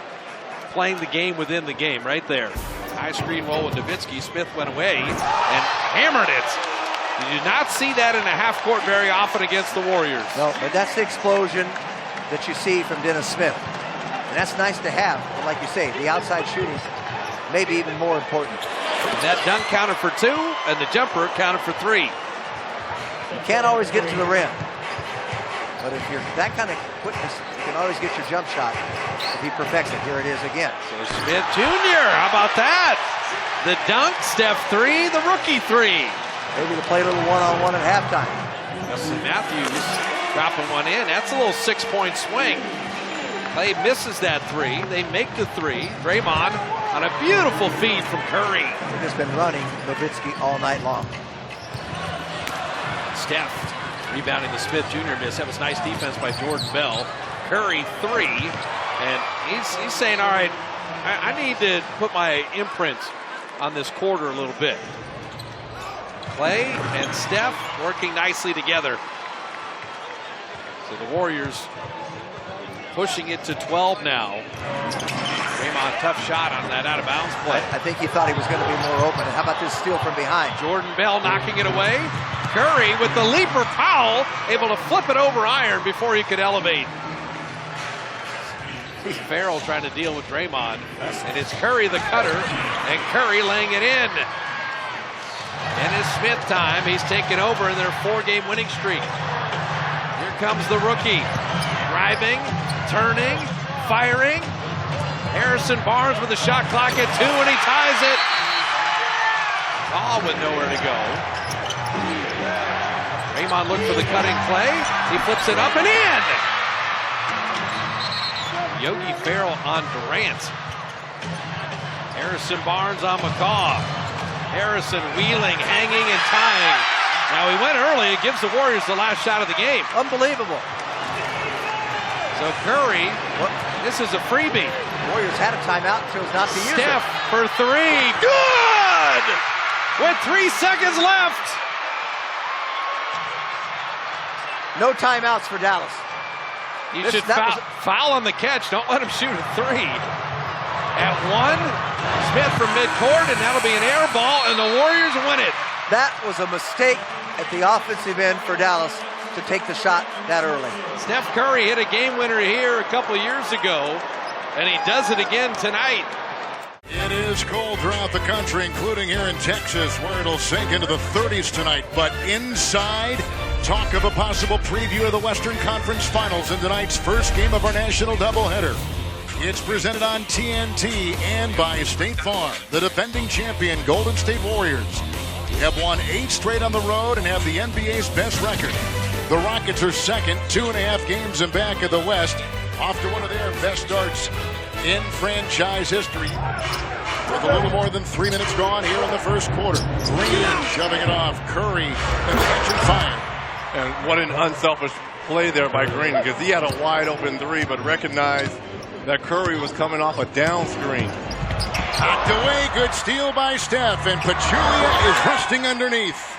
playing the game within the game right there. High screen roll with Nowitzki. Smith went away and hammered it. You do not see that in a half court very often against the Warriors. No, but that's the explosion that you see from Dennis Smith. And that's nice to have. But like you say, the outside shooting may be even more important. And that dunk counted for 2, and the jumper counted for 3. You can't always get to the rim. But if you're that kind of quickness, you can always get your jump shot if he perfects it. Here it is again. So Smith Jr., how about that? The dunk, Steph 3, the rookie 3. Maybe to play a little one-on-one at halftime. Wesley Matthews dropping one in. That's a little 6-point swing. Klay misses that 3. They make the 3. Draymond on a beautiful feed from Curry. They've just been running Nowitzki all night long. Steph rebounding the Smith Jr. miss. That was nice defense by Jordan Bell. Curry 3. And he's saying, all right, I need to put my imprint on this quarter a little bit. Klay and Steph working nicely together. So the Warriors pushing it to 12 now. Draymond, tough shot on that out-of-bounds play. I think he thought he was going to be more open. And how about this steal from behind? Jordan Bell knocking it away. Curry with the leaper. Powell able to flip it over iron before he could elevate. Farrell trying to deal with Draymond. And it's Curry the cutter. And Curry laying it in. And it's Smith time. He's taken over in their 4-game winning streak. Here comes the rookie. Driving, turning, firing. Harrison Barnes with the shot clock at 2, and he ties it. Ball with nowhere to go. Draymond looked for the cutting Klay. He flips it up and in. Yogi Ferrell on Durant. Harrison Barnes on McCaw. Harrison wheeling, hanging, and tying. Now he went early. It gives the Warriors the last shot of the game. Unbelievable. So Curry, this is a freebie. Warriors had a timeout, chose not to use it. Steph for 3. Good! With 3 seconds left. No timeouts for Dallas. You should foul on the catch. Don't let him shoot a 3. At 1, Smith from midcourt, and that'll be an air ball, and the Warriors win it. That was a mistake at the offensive end for Dallas to take the shot that early. Steph Curry hit a game winner here a couple of years ago, and he does it again tonight. It is cold throughout the country, including here in Texas, where it'll sink into the 30s tonight. But inside, talk of a possible preview of the Western Conference Finals in tonight's first game of our national doubleheader. It's presented on TNT and by State Farm, the defending champion Golden State Warriors have won 8 straight on the road and have the NBA's best record. The Rockets are second, 2.5 games in back of the West, off to one of their best starts in franchise history. With a little more than 3 minutes gone here in the first quarter. Green shoving it off. Curry, the catch and fire. And what an unselfish play there by Green, because he had a wide open 3, but recognized that Curry was coming off a down screen. Knocked away, good steal by Steph, and Pachulia is resting underneath.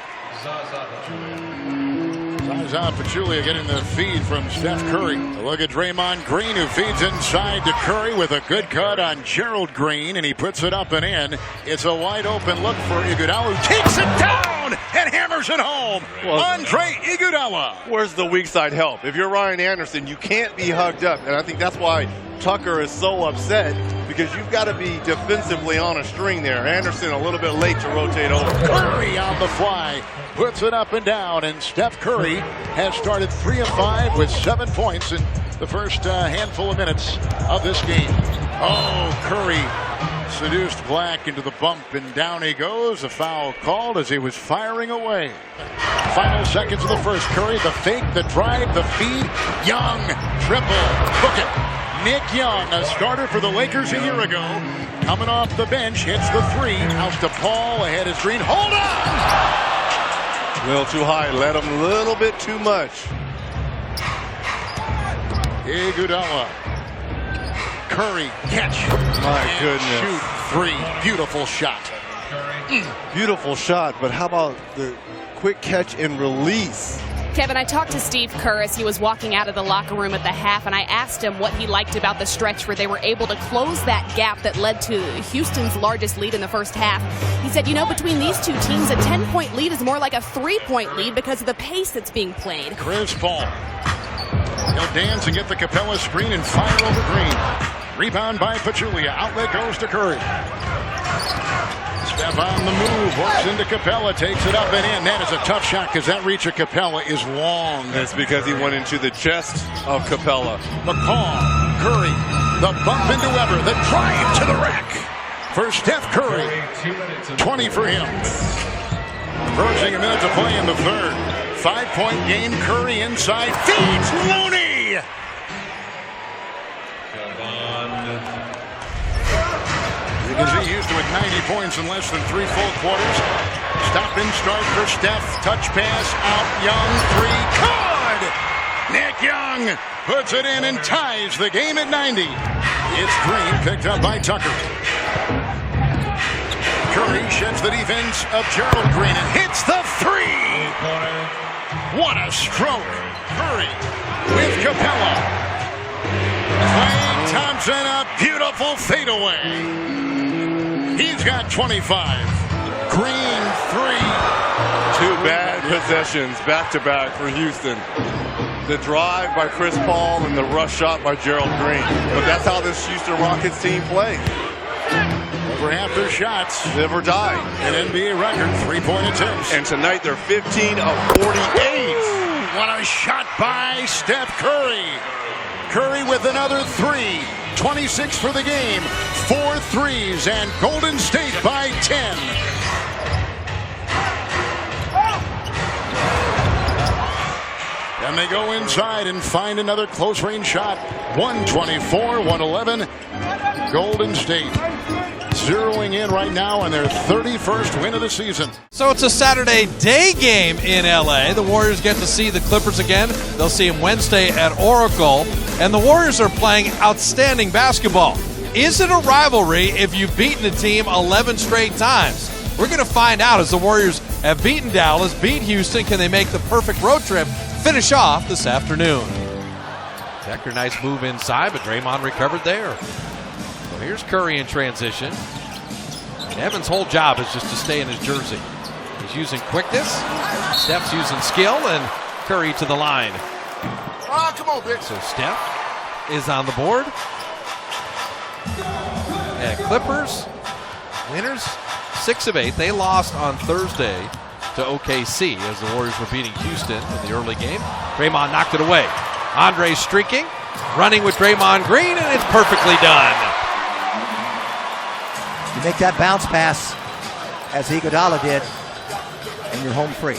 Zaza Pachulia getting the feed from Steph Curry. A look at Draymond Green, who feeds inside to Curry with a good cut on Gerald Green, and he puts it up and in. It's a wide open look for Iguodala, who takes it down and hammers it home. Well, Andre Iguodala. Where's the weak side help? If you're Ryan Anderson, you can't be hugged up, and I think that's why Tucker is so upset, because you've got to be defensively on a string there. Anderson a little bit late to rotate over. Curry on the fly, puts it up and down, and Steph Curry has started 3 of 5 with 7 points in the first handful of minutes of this game. Oh, Curry seduced Black into the bump, and down he goes. A foul called as he was firing away. Final seconds of the first. Curry, the fake, the drive, the feed. Young, triple, book it. Nick Young, a starter for the Lakers a year ago, coming off the bench, hits the 3. House to Paul, ahead is Green. Hold on! A little too high, led him a little bit too much. Iguodala. Curry, catch. My goodness. Shoot 3. Beautiful shot. Beautiful shot, but how about the quick catch and release? Kevin, I talked to Steve Kerr as he was walking out of the locker room at the half, and I asked him what he liked about the stretch where they were able to close that gap that led to Houston's largest lead in the first half. He said, you know, between these two teams, a 10-point lead is more like a 3-point lead because of the pace that's being played. Chris Paul. He'll dance and get the Capella screen and fire over Green. Rebound by Pachulia. Outlet goes to Curry. Steph on the move, works into Capella, takes it up and in. That is a tough shot because that reach of Capella is long. That's because he went into the chest of Capella. McCaw, Curry, the bump into Weber, the drive to the rack for Steph Curry. 20 for him. Approaching a minute to play in the third. 5-point game, Curry inside, feeds Looney. As he used to with 90 points in less than 3 full quarters. Stop and start for Steph. Touch pass out. Young 3. Good! Nick Young puts it in and ties the game at 90. It's Green picked up by Tucker. Curry sheds the defense of Gerald Green and hits the 3. What a stroke. Curry with Capella. Klay Thompson, a beautiful fadeaway. He's got 25. Green 3. 2 bad possessions back-to-back for Houston. The drive by Chris Paul and the rush shot by Gerald Green. But that's how this Houston Rockets team plays. Over half their shots. Live or die. An NBA record, 3-point attempts. And tonight they're 15 of 48. Ooh, what a shot by Steph Curry. Curry with another 3. 26 for the game. 4 threes, and Golden State by 10. And they go inside and find another close range shot. 124-111. Golden State zeroing in right now on their 31st win of the season. So it's a Saturday day game in LA. The Warriors get to see the Clippers again. They'll see them Wednesday at Oracle. And the Warriors are playing outstanding basketball. Is it a rivalry if you've beaten a team 11 straight times? We're going to find out as the Warriors have beaten Dallas, beat Houston. Can they make the perfect road trip? Finish off this afternoon. Decker, nice move inside, but Draymond recovered there. So here's Curry in transition. And Evans' whole job is just to stay in his jersey. He's using quickness. Steph's using skill, and Curry to the line. Oh, come on, Vic. So Steph is on the board. And Clippers, winners 6 of 8. They lost on Thursday to OKC as the Warriors were beating Houston in the early game. Draymond knocked it away. Andre streaking, running with Draymond Green, and it's perfectly done. You make that bounce pass, as Iguodala did, and you're home free.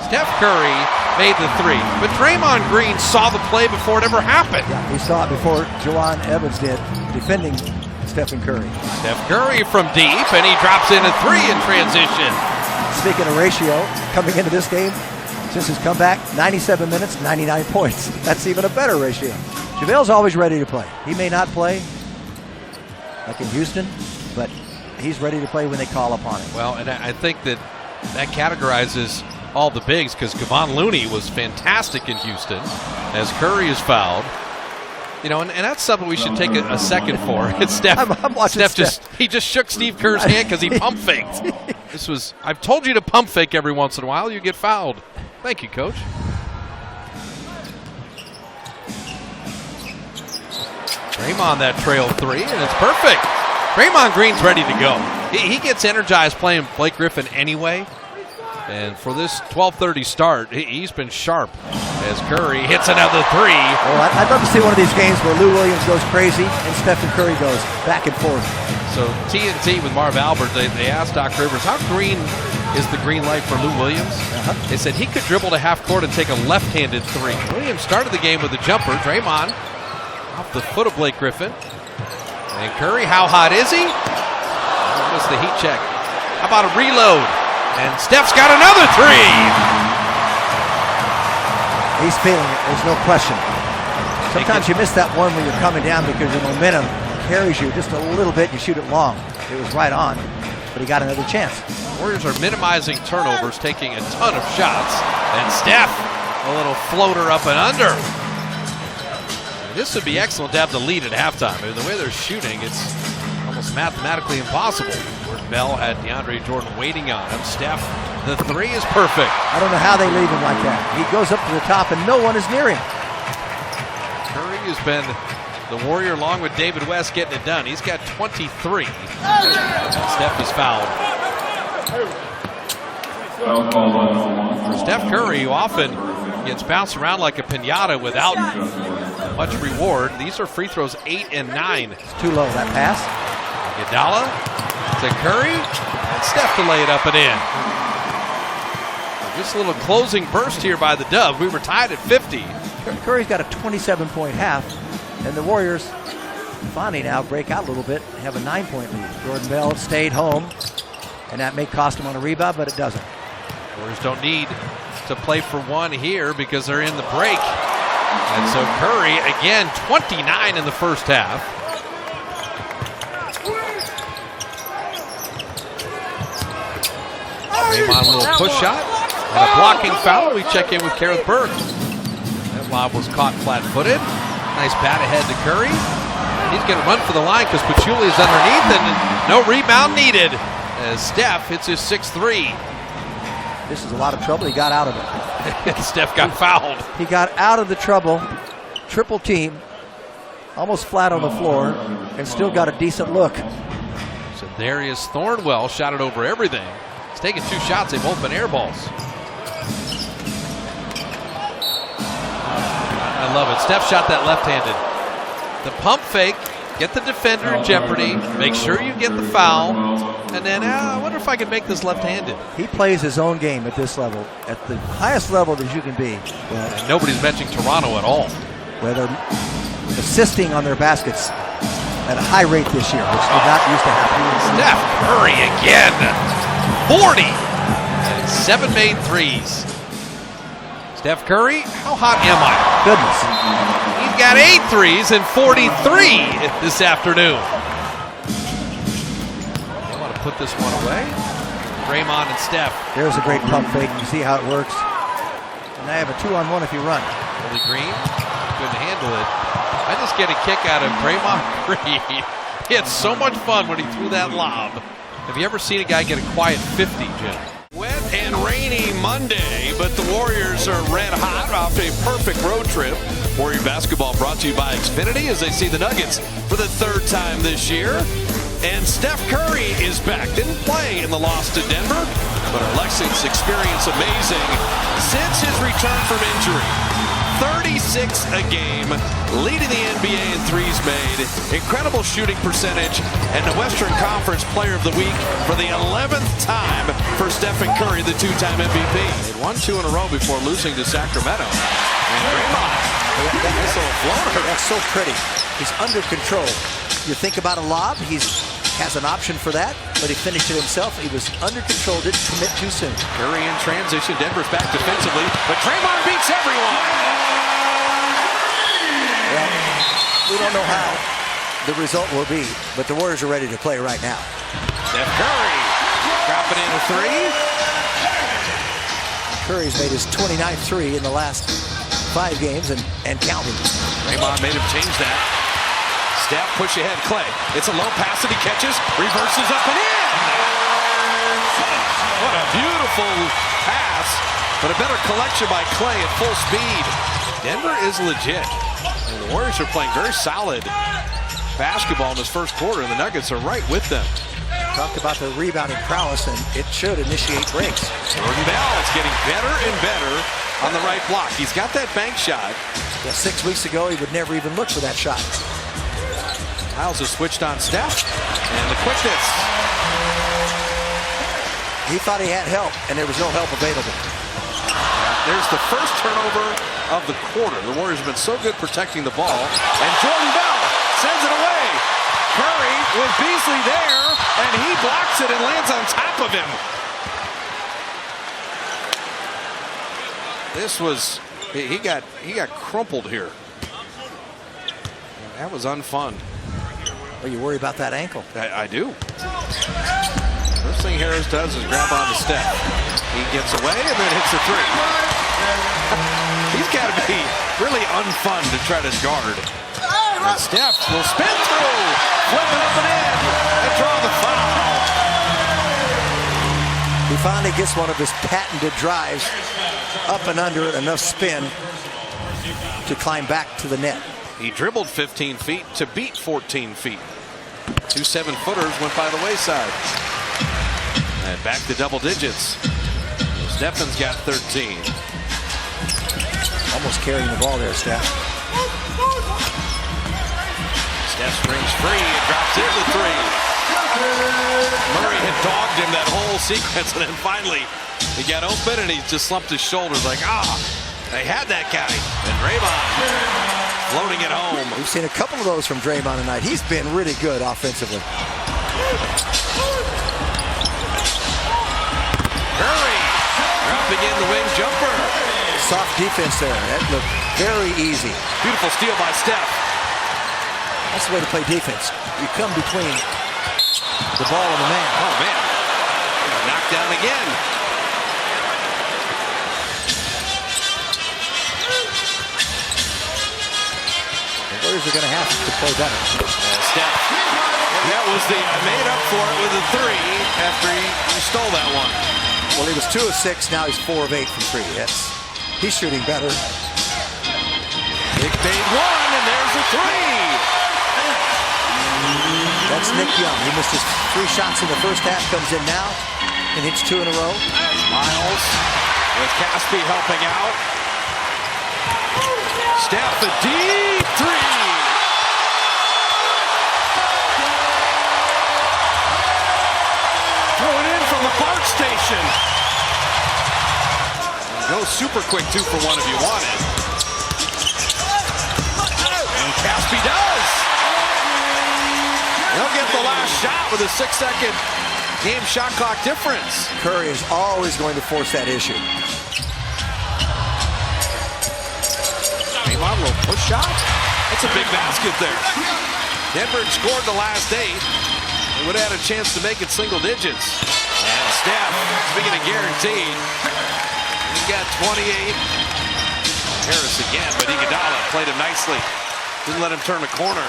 Steph Curry made the 3, but Draymond Green saw the play before it ever happened. Yeah, he saw it before Juwan Evans did, defending Stephen Curry. Steph Curry from deep, and he drops in a 3 in transition. Speaking of ratio, coming into this game, since his comeback, 97 minutes, 99 points. That's even a better ratio. JaVale's always ready to play. He may not play like in Houston, but he's ready to play when they call upon him. Well, and I think that categorizes all the bigs, because Kevon Looney was fantastic in Houston as Curry is fouled. You know, and that's something we should take a second for. It's Steph. I'm watching Steph. He just shook Steve Kerr's hand because he pump faked. I've told you to pump fake every once in a while. You get fouled. Thank you, Coach. Draymond that trail 3, and it's perfect. Draymond Green's ready to go. He gets energized playing Blake Griffin anyway. And for this 12:30 start, he's been sharp as Curry hits another 3. Well, I'd love to see one of these games where Lou Williams goes crazy and Stephen Curry goes back and forth. So TNT with Marv Albert, they asked Doc Rivers, how green is the green light for Lou Williams? They said he could dribble to half court and take a left-handed 3. Williams started the game with a jumper. Draymond off the foot of Blake Griffin. And Curry, how hot is he? What's the heat check? How about a reload? And Steph's got another 3. He's feeling it. There's no question. Sometimes you miss that one when you're coming down because your momentum carries you just a little bit. You shoot it long. It was right on, but he got another chance. Warriors are minimizing turnovers, taking a ton of shots. And Steph, a little floater up and under. This would be excellent to have the lead at halftime. I mean, the way they're shooting, it's almost mathematically impossible. Bell had DeAndre Jordan waiting on him. Steph, the 3 is perfect. I don't know how they leave him like that. He goes up to the top and no one is near him. Curry has been the Warrior along with David West getting it done. He's got 23. And Steph is fouled. For Steph Curry, who often gets bounced around like a piñata without much reward, these are free throws 8 and 9. It's too low, that pass. Iguodala to Curry, and Steph to lay it up and in. Just a little closing burst here by the Dubs. We were tied at 50. Curry's got a 27-point half, and the Warriors finally now break out a little bit, have a 9-point lead. Jordan Bell stayed home, and that may cost him on a rebound, but it doesn't. Warriors don't need to play for one here because they're in the break. And so Curry, again, 29 in the first half. Draymond, a little push shot and a blocking foul. We check in with Kareth Burke. That lob was caught flat-footed. Nice bat ahead to Curry. He's going to run for the line because Pachulia is underneath, and no rebound needed as Steph hits his 6th 3. This is a lot of trouble. He got out of it. Steph got fouled. He got out of the trouble, triple team, almost flat on the floor, and still got a decent look. So Darius Thornwell shot it over everything. He's taken 2 shots. They've both been air balls. I love it. Steph shot that left-handed. The pump fake, get the defender in jeopardy, make sure you get the foul, and then I wonder if I can make this left-handed. He plays his own game at this level, at the highest level that you can be. And nobody's mentioning Toronto at all. Where they're assisting on their baskets at a high rate this year, which did not used to happen. Steph Curry again. 40. And 7 made threes. Steph Curry, how hot am I? Goodness. He's got 8 threes and 43 this afternoon. They want to put this one away. Draymond and Steph. There's a great pump fake. You see how it works. And I have a 2-on-1 if you run. Willie Green couldn't handle it. I just get a kick out of Draymond Green. He had so much fun when he threw that lob. Have you ever seen a guy get a quiet 50, Jim? Wet and rainy Monday, but the Warriors are red hot off a perfect road trip. Warrior basketball brought to you by Xfinity as they see the Nuggets for the 3rd time this year. And Steph Curry is back. Didn't play in the loss to Denver, but our Lexington's experience amazing since his return from injury. 36 a game, leading the NBA in threes made, incredible shooting percentage, and the Western Conference Player of the Week for the 11th time for Stephen Curry, the 2-time MVP. They'd won 2 in a row before losing to Sacramento. And Draymond, nice little floater. That's so pretty. He's under control. You think about a lob, he has an option for that, but he finished it himself. He was under control, didn't commit too soon. Curry in transition, Denver's back defensively, but Draymond beats everyone. Well, we don't know how the result will be, but the Warriors are ready to play right now. Steph Curry dropping in a 3. Curry's made his 29th 3 in the last 5 games and counting. Draymond made him change that. Steph push ahead, Klay. It's a low pass that he catches, reverses up and in. What a beautiful pass, but a better collection by Klay at full speed. Denver is legit. And the Warriors are playing very solid basketball in this first quarter, and the Nuggets are right with them. Talked about the rebounding prowess, and it should initiate breaks. Jordan Bell is getting better and better on the right block. He's got that bank shot. Yeah, 6 weeks ago, he would never even look for that shot. Miles has switched on Steph, and the quickness. He thought he had help, and there was no help available. There's the first turnover of the quarter. The Warriors have been so good protecting the ball, and Jordan Bell sends it away. Curry with Beasley there, and he blocks it and lands on top of him. This was, he got crumpled here. That was unfun. Well, you worry about that ankle? I do. First thing Harris does is grab onto Steph. He gets away and then hits a 3. He's got to be really unfun to try to guard. And Steph will spin through, flip it up and in, and draw the foul. He finally gets one of his patented drives up and under enough spin to climb back to the net. He dribbled 15 feet to beat 14 feet. 2 7-footers went by the wayside. And back to double digits. Stephen's got 13. Almost carrying the ball there, Steph. Steph springs free and drops in the 3. Murray had dogged him that whole sequence, and then finally he got open and he just slumped his shoulders like, they had that guy. And Draymond floating it home. We've seen a couple of those from Draymond tonight. He's been really good offensively. Curry dropping in the wing jumper. Soft defense there. That looked very easy. Beautiful steal by Steph. That's the way to play defense. You come between the ball and the man. Oh, man. Knocked down again. The Warriors are going to have to play better. Steph. That was the made up for it with a 3 after he stole that one. Well, he was 2 of 6. Now he's 4 of 8 from 3. That's He's shooting better. Nick made one, and there's a three. That's Nick Young. He missed his 3 shots in the first half, comes in now and hits 2 in a row. Miles with Caspi helping out. Steph, a deep three. Throw it in from the BART station. Go super quick 2 for 1 if you want it. And Caspi does. He'll get the last shot with a 6-second game shot clock difference. Curry is always going to force that issue. Draymond, little push shot. That's a big basket there. Denver had scored the last 8. They would have had a chance to make it single digits. And Steph, speaking of guaranteed, he got 28. Harris again, but Iguodala played him nicely. Didn't let him turn the corner.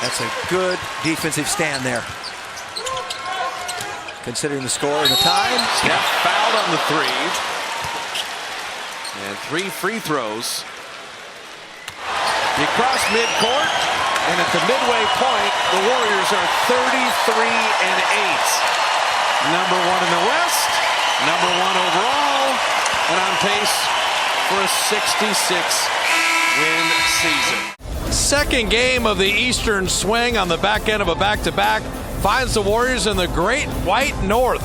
That's a good defensive stand there. Considering the score and the time. Steph fouled on the 3. And 3 free throws. He crossed midcourt, and at the midway point, the Warriors are 33-8. Number 1 in the West, number 1 overall, and on pace for a 66-win season. Second game of the Eastern swing on the back end of a back-to-back finds the Warriors in the Great White North,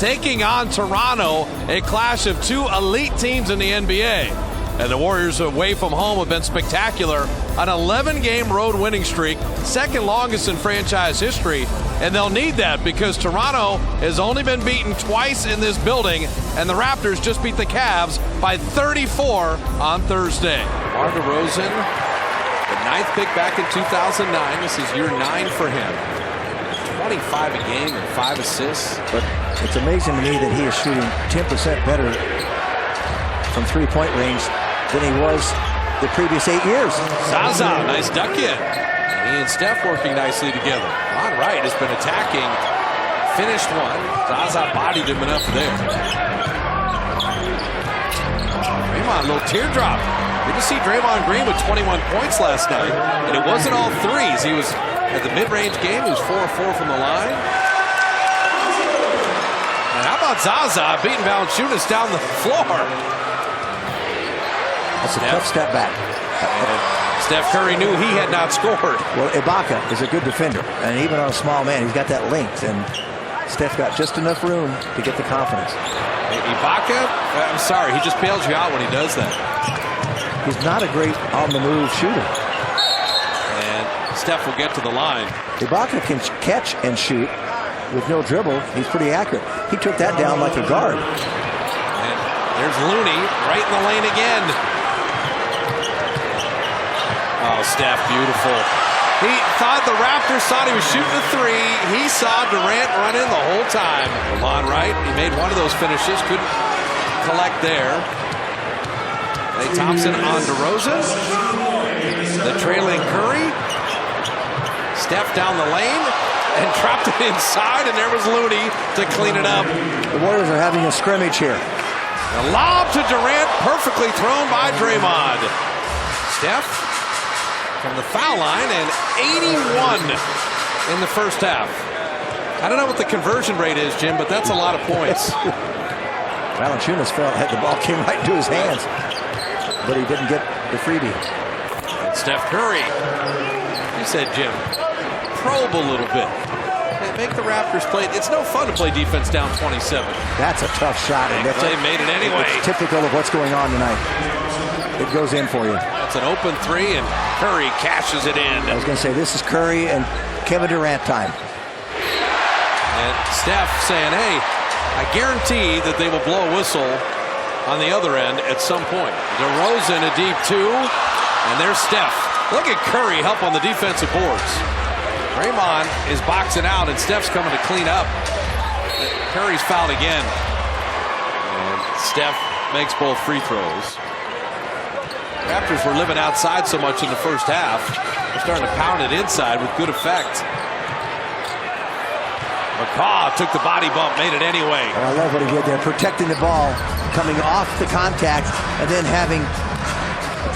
taking on Toronto, a clash of 2 elite teams in the NBA. And the Warriors away from home have been spectacular. An 11-game road winning streak, second longest in franchise history. And they'll need that because Toronto has only been beaten twice in this building, and the Raptors just beat the Cavs by 34 on Thursday. DeMar DeRozan, the 9th pick back in 2009. This is year 9 for him. 25 a game and 5 assists. But it's amazing to me that he is shooting 10% better from 3-point range than he was the previous 8 years. Zaza, nice duck in. He and Steph working nicely together. Ron Wright has been attacking. Finished one. Zaza bodied him enough there. Draymond, little teardrop. Good to see Draymond Green with 21 points last night. And it wasn't all threes. He was at the mid-range game. He was 4 of 4 from the line. And how about Zaza beating Valanciunas down the floor? That's a tough step back. Steph Curry knew he had not scored. Well, Ibaka is a good defender, and even on a small man, he's got that length, and Steph got just enough room to get the confidence. Ibaka, I'm sorry, he just bails you out when he does that. He's not a great on-the-move shooter. And Steph will get to the line. Ibaka can catch and shoot with no dribble. He's pretty accurate. He took that down like a guard. And there's Looney right in the lane again. Oh, Steph, beautiful. He thought the Raptors thought he was shooting a 3. He saw Durant run in the whole time. Lamont Wright, he made one of those finishes, couldn't collect there. Klay Thompson on DeRozan. The trailing Curry. Steph down the lane and dropped it inside, and there was Looney to clean it up. The Warriors are having a scrimmage here. A lob to Durant, perfectly thrown by Draymond. Steph from the foul line, and 81 in the first half. I don't know what the conversion rate is, Jim, but that's a lot of points. Valanciunas the ball came right into his hands, but he didn't get the freebie. And Steph Curry, you said, Jim, probe a little bit. Make the Raptors play. It's no fun to play defense down 27. That's a tough shot. And Klay made it anyway. It's typical of what's going on tonight. It goes in for you. That's an open 3, and Curry cashes it in. I was going to say, this is Curry and Kevin Durant time. And Steph saying, hey, I guarantee that they will blow a whistle on the other end at some point. DeRozan a deep 2, and there's Steph. Look at Curry help on the defensive boards. Draymond is boxing out, and Steph's coming to clean up. Curry's fouled again. And Steph makes both free throws. Raptors were living outside so much in the first half. They're starting to pound it inside with good effect. McCaw took the body bump, made it anyway. I love what he did there, protecting the ball, coming off the contact, and then having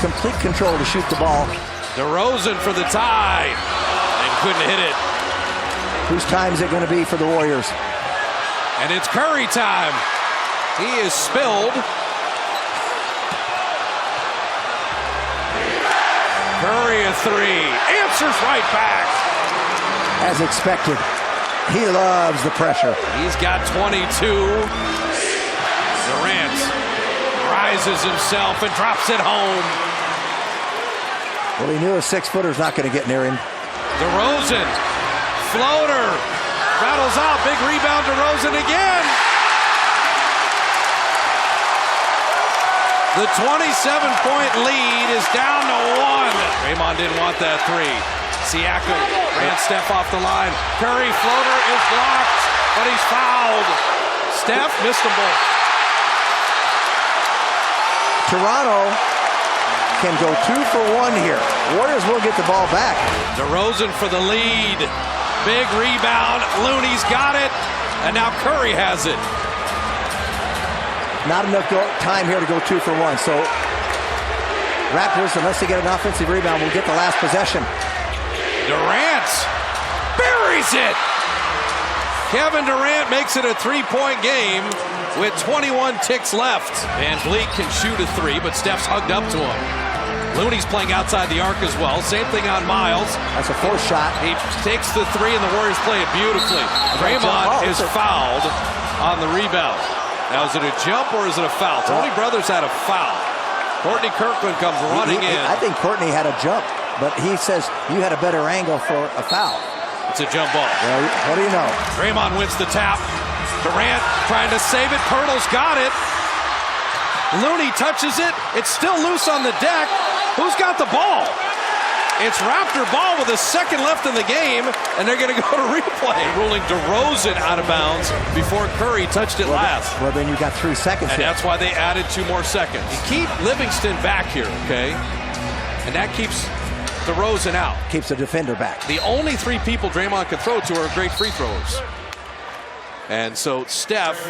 complete control to shoot the ball. DeRozan for the tie, and couldn't hit it. Whose time is it going to be for the Warriors? And it's Curry time. He is spilled. Curry a three, answers right back. As expected, he loves the pressure. He's got 22. Durant rises himself and drops it home. Well, he knew a 6-footer's not going to get near him. DeRozan, floater, rattles out, big rebound, DeRozan again. The 27-point lead is down to 1. Draymond didn't want that three. Siakam ran Steph off the line. Curry floater is blocked, but he's fouled. Steph missed them both. Toronto can go 2 for 1 here. Warriors will get the ball back. DeRozan for the lead. Big rebound. Looney's got it. And now Curry has it. Not enough time here to go 2 for 1. So Raptors, unless they get an offensive rebound, will get the last possession. Durant buries it. Kevin Durant makes it a 3-point game with 21 ticks left. Van Vliet can shoot a three, but Steph's hugged up to him. Looney's playing outside the arc as well. Same thing on Miles. That's a forced shot. He takes the three, and the Warriors play it beautifully. Draymond is fouled on the rebound. Now, is it a jump or is it a foul? Tony Brothers had a foul. Courtney Kirkland comes running in. I think Courtney had a jump, but he says you had a better angle for a foul. It's a jump ball. Well, what do you know? Draymond wins the tap. Durant trying to save it. Pirtle's got it. Looney touches it. It's still loose on the deck. Who's got the ball? It's Raptor ball with a second left in the game, and they're going to go to replay. Ruling DeRozan out of bounds before Curry touched it last. Well, then you got 3 seconds. And that's why they added 2 more seconds. You keep Livingston back here, okay? And that keeps DeRozan out. Keeps the defender back. The only 3 people Draymond can throw to are great free throwers. And so Steph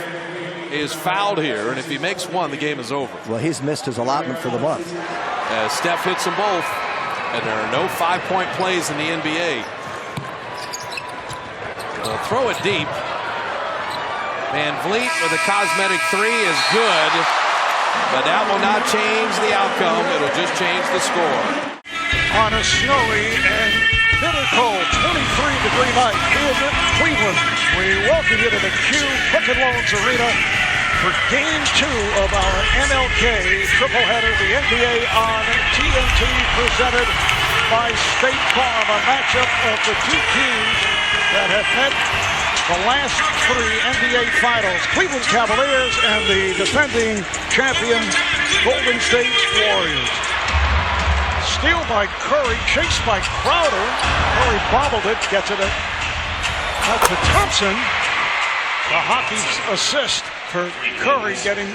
is fouled here, and if he makes 1, the game is over. Well, he's missed his allotment for the month. Steph hits them both, and there are no 5-point plays in the NBA. They'll throw it deep. Van Vliet with a cosmetic three is good, but that will not change the outcome. It'll just change the score. On a snowy and bitter cold 23-degree night in Cleveland, we welcome you to the Quicken Loans Arena for Game 2 of our MLK tripleheader, the NBA on TNT, presented by State Farm, a matchup of the 2 teams that have met the last 3 NBA Finals, Cleveland Cavaliers and the defending champion Golden State Warriors. Steal by Curry, chased by Crowder. Curry bobbled it, gets it out to Thompson. The hockey assist for Curry, getting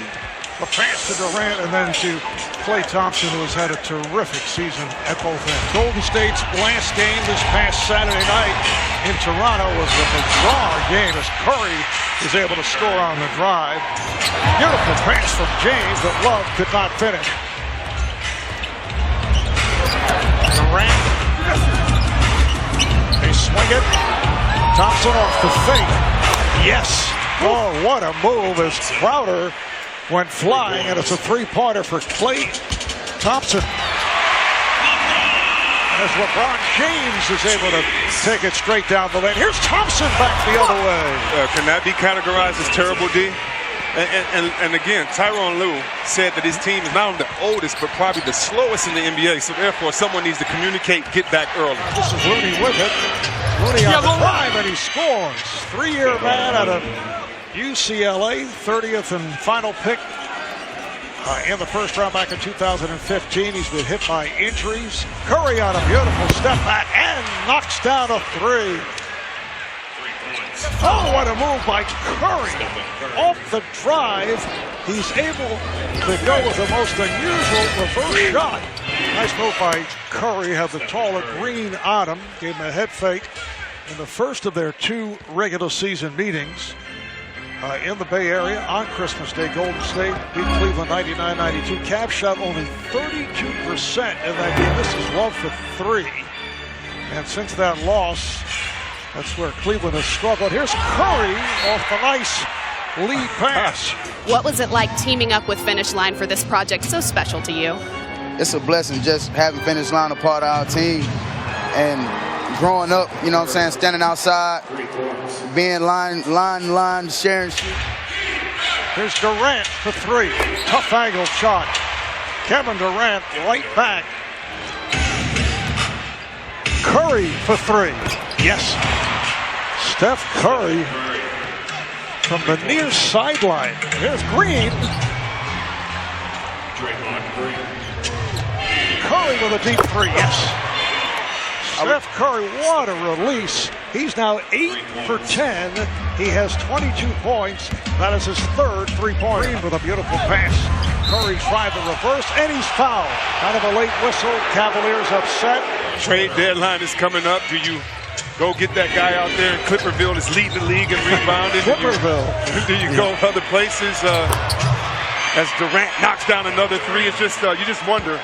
the pass to Durant and then to Klay Thompson, who has had a terrific season at both ends. Golden State's last game this past Saturday night in Toronto was a bizarre game as Curry is able to score on the drive. Beautiful pass from James, but Love could not finish. Durant, they swing it. Thompson off the fake. Yes. Oh, what a move as Crowder went flying, and it's a 3-pointer for Klay Thompson. As LeBron James is able to take it straight down the lane. Here's Thompson back the other way. Can that be categorized as terrible, D? And again, Tyronn Lue said that his team is not only the oldest, but probably the slowest in the NBA. So therefore, someone needs to communicate, get back early. This is Looney with it. Looney on the drive, and he scores. 3-year man out of UCLA, 30th and final pick in the first round back in 2015. He's been hit by injuries. Curry on a beautiful step back and knocks down a 3. Oh, what a move by Curry. Off the drive, he's able to go with the most unusual reverse shot. Nice move by Curry, have the taller Green on him, gave him a head fake, in the first of their 2 regular season meetings in the Bay Area on Christmas Day. Golden State beat Cleveland 99-92. Cavs shot only 32% in that game. This is love for 3. And since that loss, that's where Cleveland has struggled. Here's Curry off the nice lead pass. What was it like teaming up with Finish Line for this project so special to you? It's a blessing just having Finish Line a part of our team and growing up, you know what I'm saying, standing outside, being line, sharing shit. Here's Durant for 3. Tough angle shot. Kevin Durant right back. Curry for 3. Yes. Steph Curry from the near sideline. Here's Green. Curry with a deep 3. Yes. Steph Curry, what a release. He's now 8 for 10. He has 22 points. That is his 3rd three-pointer with a beautiful pass. Curry tried the reverse, and he's fouled. Kind of a late whistle. Cavaliers upset. Trade deadline is coming up. Do you go get that guy out there in Clipperville that's leading the league and rebounding? Clipperville. Do you go other places? As Durant knocks down another 3, it's just you just wonder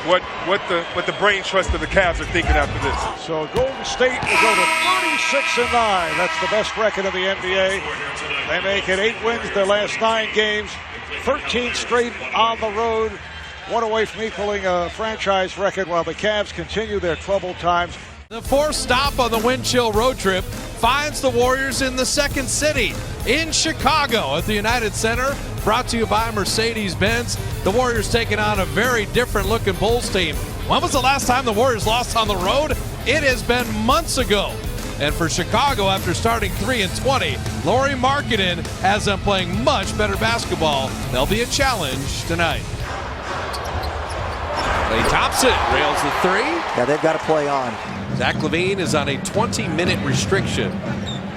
what the brain trust of the Cavs are thinking after this. So Golden State will go to 36-9. That's the best record in the NBA. They make it 8 wins their last 9 games, 13 straight on the road, 1 away from equaling a franchise record, while the Cavs continue their troubled times. The 4th stop on the wind chill road trip finds the Warriors in the second city, in Chicago at the United Center. Brought to you by Mercedes-Benz. The Warriors taking on a very different looking Bulls team. When was the last time the Warriors lost on the road? It has been months ago. And for Chicago, after starting 3-20, Lauri Markkanen has them playing much better basketball. They'll be a challenge tonight. Klay Thompson rails the 3. Yeah, they've got to play on. Zach LaVine is on a 20-minute restriction,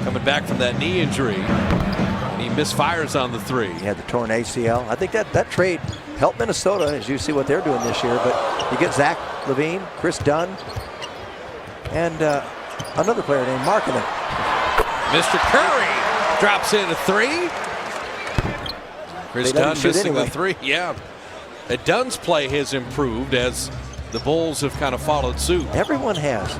coming back from that knee injury. And he misfires on the 3. He had the torn ACL. I think that trade helped Minnesota, as you see what they're doing this year. But you get Zach LaVine, Chris Dunn, and another player named Markkanen. Mr. Curry drops in a 3. Chris Dunn missing the 3. Yeah. Dunn's play has improved as the Bulls have kind of followed suit. Everyone has.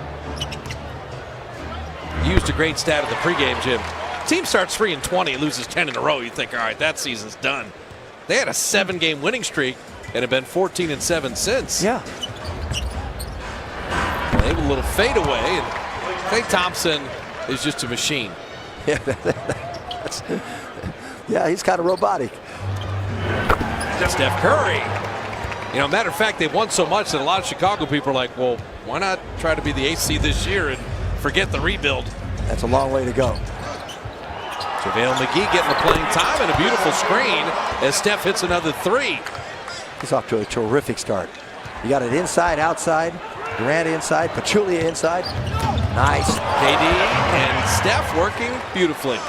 Used a great stat at the pregame, Jim. Team starts 3-20 and loses 10 in a row. You think, all right, that season's done. They had a 7-game winning streak and have been 14-7 since. Yeah. They have a little fadeaway, and Klay Thompson is just a machine. Yeah, he's kind of robotic. Steph Curry. You know, matter of fact, they've won so much that a lot of Chicago people are like, well, why not try to be the 8th seed this year and forget the rebuild? That's a long way to go. JaVale McGee getting the playing time and a beautiful screen as Steph hits another 3. He's off to a terrific start. You got it inside, outside, Durant inside, Pachulia inside. Nice. KD and Steph working beautifully.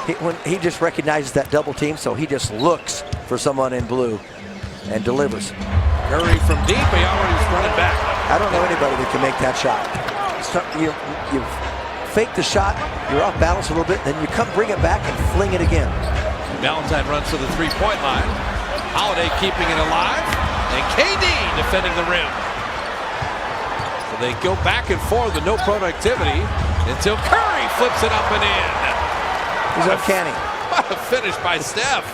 He just recognizes that double team, so he just looks for someone in blue and delivers. Curry from deep, he already running back. I don't know anybody that can make that shot. You fake the shot, you're off balance a little bit, then you come bring it back and fling it again. Valentine runs to the 3-point line. Holiday keeping it alive, and KD defending the rim. So they go back and forth with no productivity until Curry flips it up and in. He's uncanny. What a finish by Steph.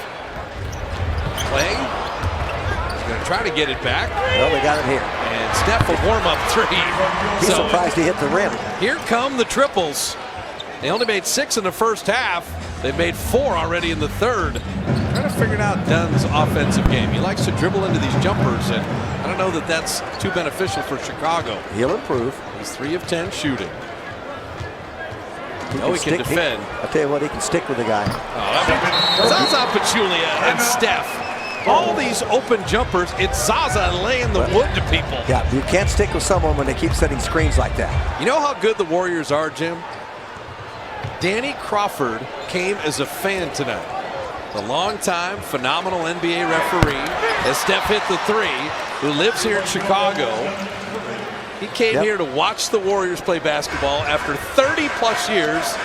Klay going to try to get it back. Well, they got it here. And Steph a warm-up 3. He's surprised he hit the rim. Here come the triples. They only made 6 in the first half. They've made 4 already in the third. Trying to figure out Dunn's offensive game. He likes to dribble into these jumpers, and I don't know that that's too beneficial for Chicago. He'll improve. He's 3 of 10 shooting. He can defend. I'll tell you what, he can stick with the guy. Zaza Pachulia and Steph. All these open jumpers, it's Zaza laying the wood to people. Yeah, you can't stick with someone when they keep setting screens like that. You know how good the Warriors are, Jim? Danny Crawford came as a fan tonight. The longtime phenomenal NBA referee, as Steph hit the 3, who lives here in Chicago. He came here to watch the Warriors play basketball after 30-plus years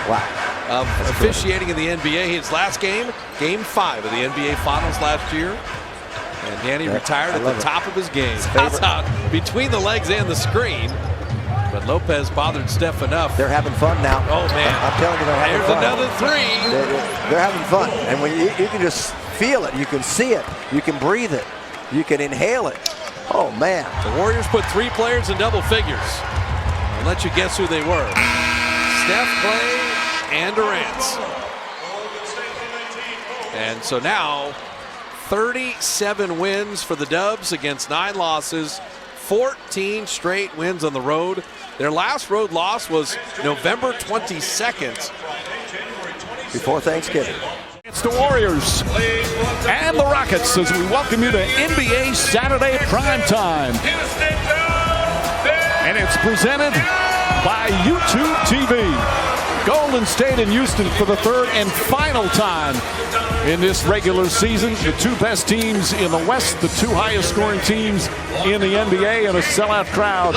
of officiating in the NBA. His last game, Game 5 of the NBA Finals last year. And Danny retired at the top of his game. That's out between the legs and the screen. But Lopez bothered Steph enough. They're having fun now. Oh, man. I'm telling you, they're having There's fun. another three. They're having fun. And when you can just feel it. You can see it. You can breathe it. You can inhale it. Oh, man. The Warriors put 3 players in double figures. I'll let you guess who they were. Steph, Klay, and Durant. And so now, 37 wins for the Dubs against 9 losses. 14 straight wins on the road. Their last road loss was November 22nd. Before Thanksgiving. It's the Warriors and the Rockets as we welcome you to NBA Saturday Prime Time. And it's presented by YouTube TV. Golden State and Houston for the 3rd and final time in this regular season. The 2 best teams in the West, the 2 highest scoring teams in the NBA, and a sellout crowd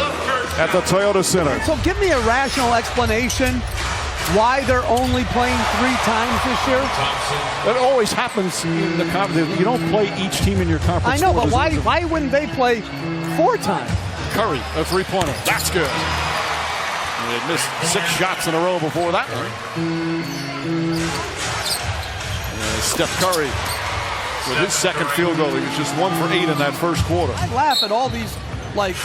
at the Toyota Center. So give me a rational explanation why they're only playing 3 times this year. It always happens in the conference. You don't play each team in your conference. I know, but why wouldn't they play 4 times? Curry, a 3-pointer. That's good. They had missed 6 shots in a row before that one. Steph Curry with his second field goal. He was just 1 for 8 in that first quarter. I laugh at all these, like,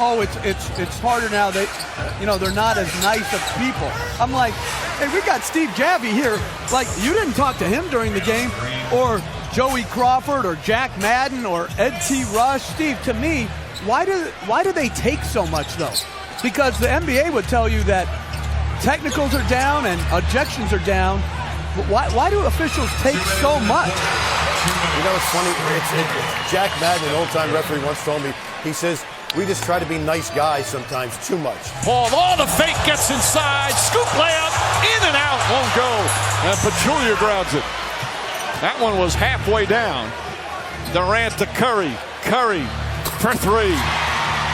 oh, it's harder now. They're not as nice of people. I'm like, hey, we got Steve Javie here. Like, you didn't talk to him during the game, or Joey Crawford, or Jack Madden, or Ed T. Rush. Steve, to me, why do they take so much though? Because the NBA would tell you that technicals are down and ejections are down. But why do officials take so much? You know, it's funny. Jack Madden, an old-time referee, once told me, he says, we just try to be nice guys sometimes too much. Paul, the fake gets inside. Scoop layup, in and out, won't go. And Pachulia grabs it. That one was halfway down. Durant to Curry. Curry for 3.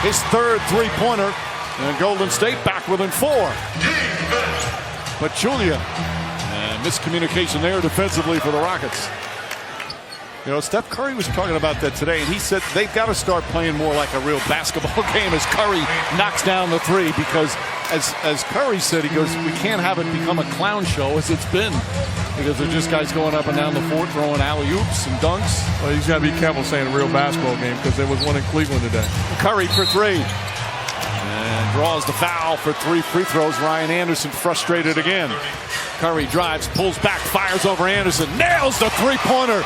His 3rd 3-pointer. And Golden State back within 4. Pachulia. Miscommunication there defensively for the Rockets. You know, Steph Curry was talking about that today, and he said they've got to start playing more like a real basketball game as Curry knocks down the 3, because as Curry said, he goes, we can't have it become a clown show as it's been, because they're just guys going up and down the court throwing alley-oops and dunks. Well, he's got to be careful saying a real basketball game, because there was one in Cleveland today. Curry for 3. And draws the foul for 3 free throws. Ryan Anderson frustrated again. Curry drives, pulls back, fires over Anderson, nails the 3-pointer.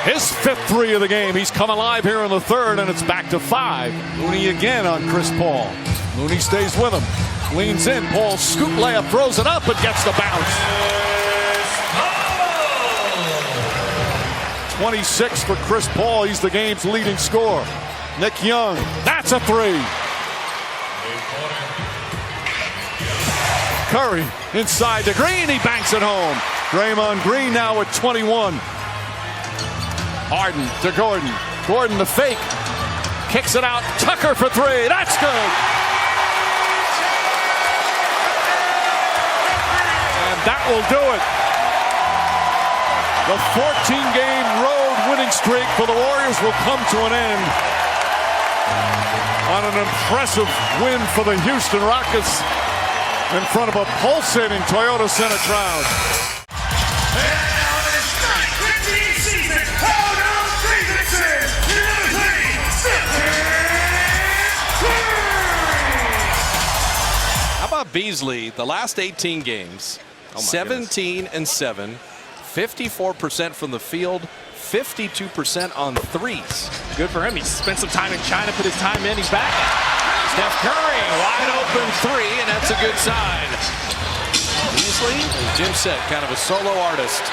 His 5th 3 of the game. He's come alive here in the 3rd, and it's back to 5. Looney again on Chris Paul. Looney stays with him. Leans in. Paul scoop layup, throws it up, and gets the bounce. 26 for Chris Paul. He's the game's leading scorer. Nick Young. That's a 3. Curry inside to Green. He banks it home. Draymond Green now at 21. Harden to Gordon. Gordon the fake. Kicks it out. Tucker for 3. That's good. And that will do it. The 14-game road winning streak for the Warriors will come to an end on an impressive win for the Houston Rockets in front of a pulsating Toyota Center crowd. How about Beasley? The last 18 games, 17-7, 54% from the field, 52% on threes. Good for him. He spent some time in China, put his time in. He's back. Steph Curry, Wide open 3, and that's a good sign. Beasley, as Jim said, kind of a solo artist.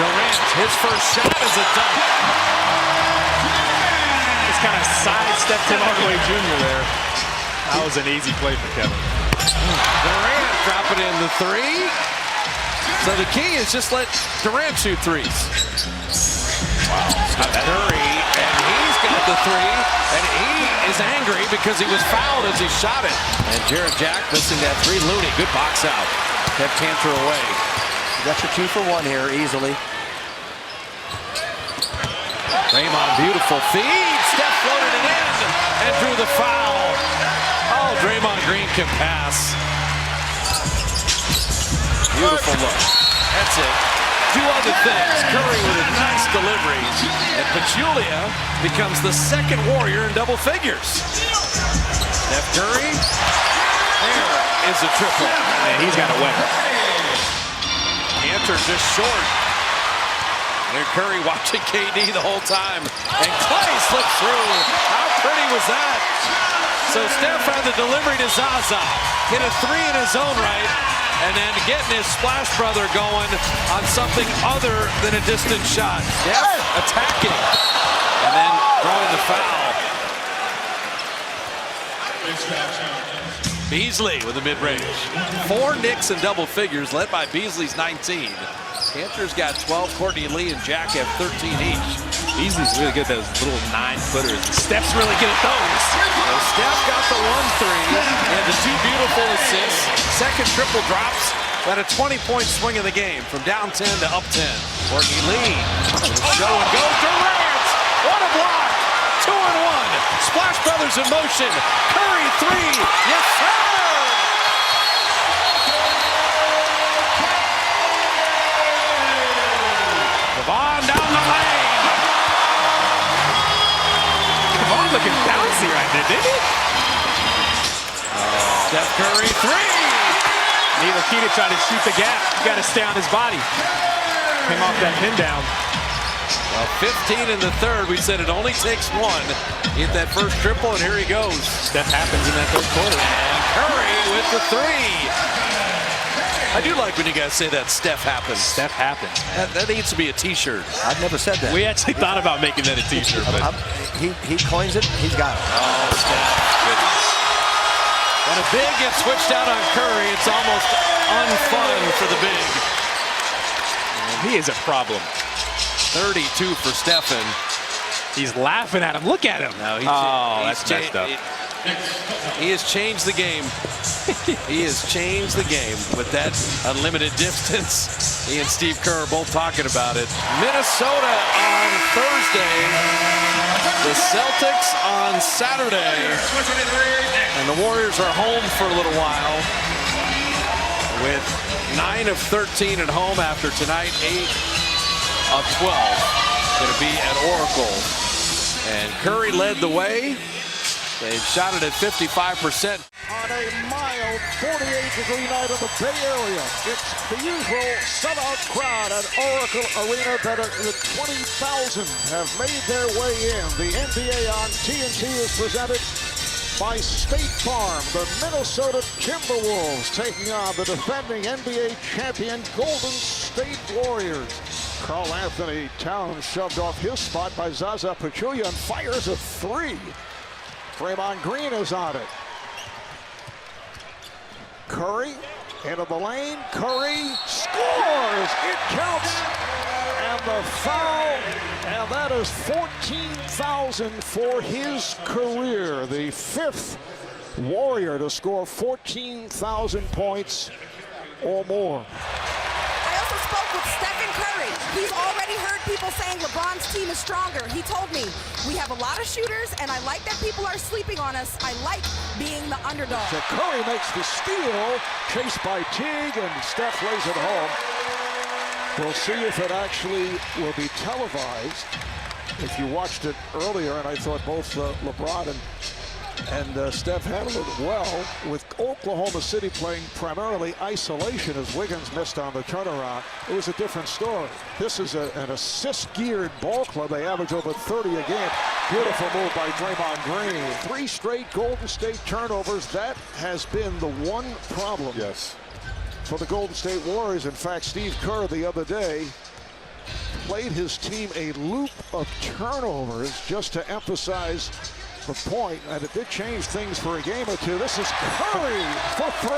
Durant, his first shot is a dunk. Just kind of sidestepped Tim Hardaway Jr. there. That was an easy play for Kevin. Durant dropping in the 3. So the key is just let Durant shoot 3s. Wow. Curry, and he's got at the three, and he is angry because he was fouled as he shot it. And Jarrett Jack missing that three. Looney, good box out. Kept Cantor away. You got your 2 for 1 here easily. Draymond, beautiful feed. Steph floated it in and drew the foul. Oh, Draymond Green can pass. Beautiful look. That's it. 2 other things. Curry with a nice delivery. And Pachulia becomes the second Warrior in double figures. Steph Curry. There is a triple. And he's got a winner. Cantor just short. And Curry watching KD the whole time. And Klay slipped through. How pretty was that? So Steph had the delivery to Zaza. Hit a 3 in his own right. And then getting his splash brother going on something other than a distant shot. Steph attacking. And then throwing the foul. Beasley with the mid-range. 4 Knicks in double figures, led by Beasley's 19. Cantor's got 12. Courtney Lee and Jack have 13 each. Beasley's really good at those little 9-footers. Steph's really good at those. So Steph got the 1-3 and the 2 beautiful assists. Second triple drops. Got a 20-point swing of the game from down 10 to up 10. Courtney Lee. Show and go. Durant. What a block. 2 and 1. Splash Brothers in motion. Curry 3. Yes, sir. Devon down the lane. Devon looking bouncy right there, didn't he? Steph Curry 3. Neither Keita tried to shoot the gap. You got to stay on his body. Came off that pin down. Well, 15 in the third. We said it only takes 1. Hit that first triple, and here he goes. That happens in that third quarter. And Curry with the 3. I do like when you guys say that Steph happens. Steph happens. That needs to be a T-shirt. I've never said that. We actually thought about making that a T-shirt. But he coins it. He's got it. Oh, Steph. Goodness. When a big gets switched out on Curry, it's almost unfun for the big. He is a problem. 32 for Stephen. He's laughing at him. Look at him. No, that's messed up. He has changed the game. He has changed the game with that unlimited distance. He and Steve Kerr are both talking about it. Minnesota on Thursday. The Celtics on Saturday. And the Warriors are home for a little while with 9 of 13 at home after tonight. 8 of 12 going to be at Oracle. And Curry led the way. They shot it at 55%. On a mild 48-degree night in the Bay Area, it's the usual sellout crowd at Oracle Arena. Better than 20,000 have made their way in. The NBA on TNT is presented by State Farm. The Minnesota Timberwolves taking on the defending NBA champion Golden State Warriors. Karl Anthony Towns shoved off his spot by Zaza Pachulia and fires a 3. Draymond Green is on it. Curry into the lane. Curry scores. It counts. And the foul. And that is 14,000 for his career. The 5th Warrior to score 14,000 points or more. I also spoke with Stephen Curry. He's already heard people saying LeBron's team is stronger. He told me, we have a lot of shooters, and I like that people are sleeping on us. I like being the underdog. So Curry makes the steal, chased by Teague, and Steph lays it home. We'll see if it actually will be televised. If you watched it earlier, and I thought both LeBron and Steph handled it well, with Oklahoma City playing primarily isolation as Wiggins missed on the turnaround. It was a different story. This is an assist-geared ball club. They average over 30 a game. Beautiful move by Draymond Green. 3 straight Golden State turnovers. That has been the one problem for the Golden State Warriors. In fact, Steve Kerr the other day played his team a loop of turnovers just to emphasize the point, and it did change things for a game or two. This is Curry for 3.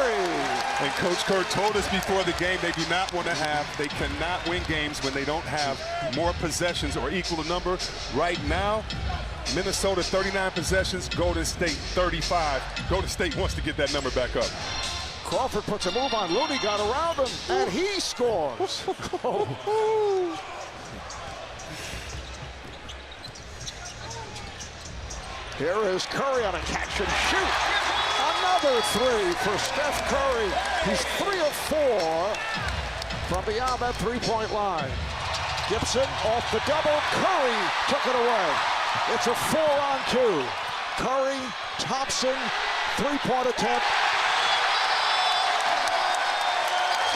And Coach Kerr told us before the game they cannot win games when they don't have more possessions or equal a number. Right now, Minnesota 39 possessions, Golden State 35. Golden State wants to get that number back up. Crawford puts a move on Looney, got around him, and he scores. Here is Curry on a catch and shoot. Another three for Steph Curry. He's 3 of 4 from beyond that three-point line. Gibson off the double. Curry took it away. It's a 4-on-2. Curry, Thompson, three-point attempt.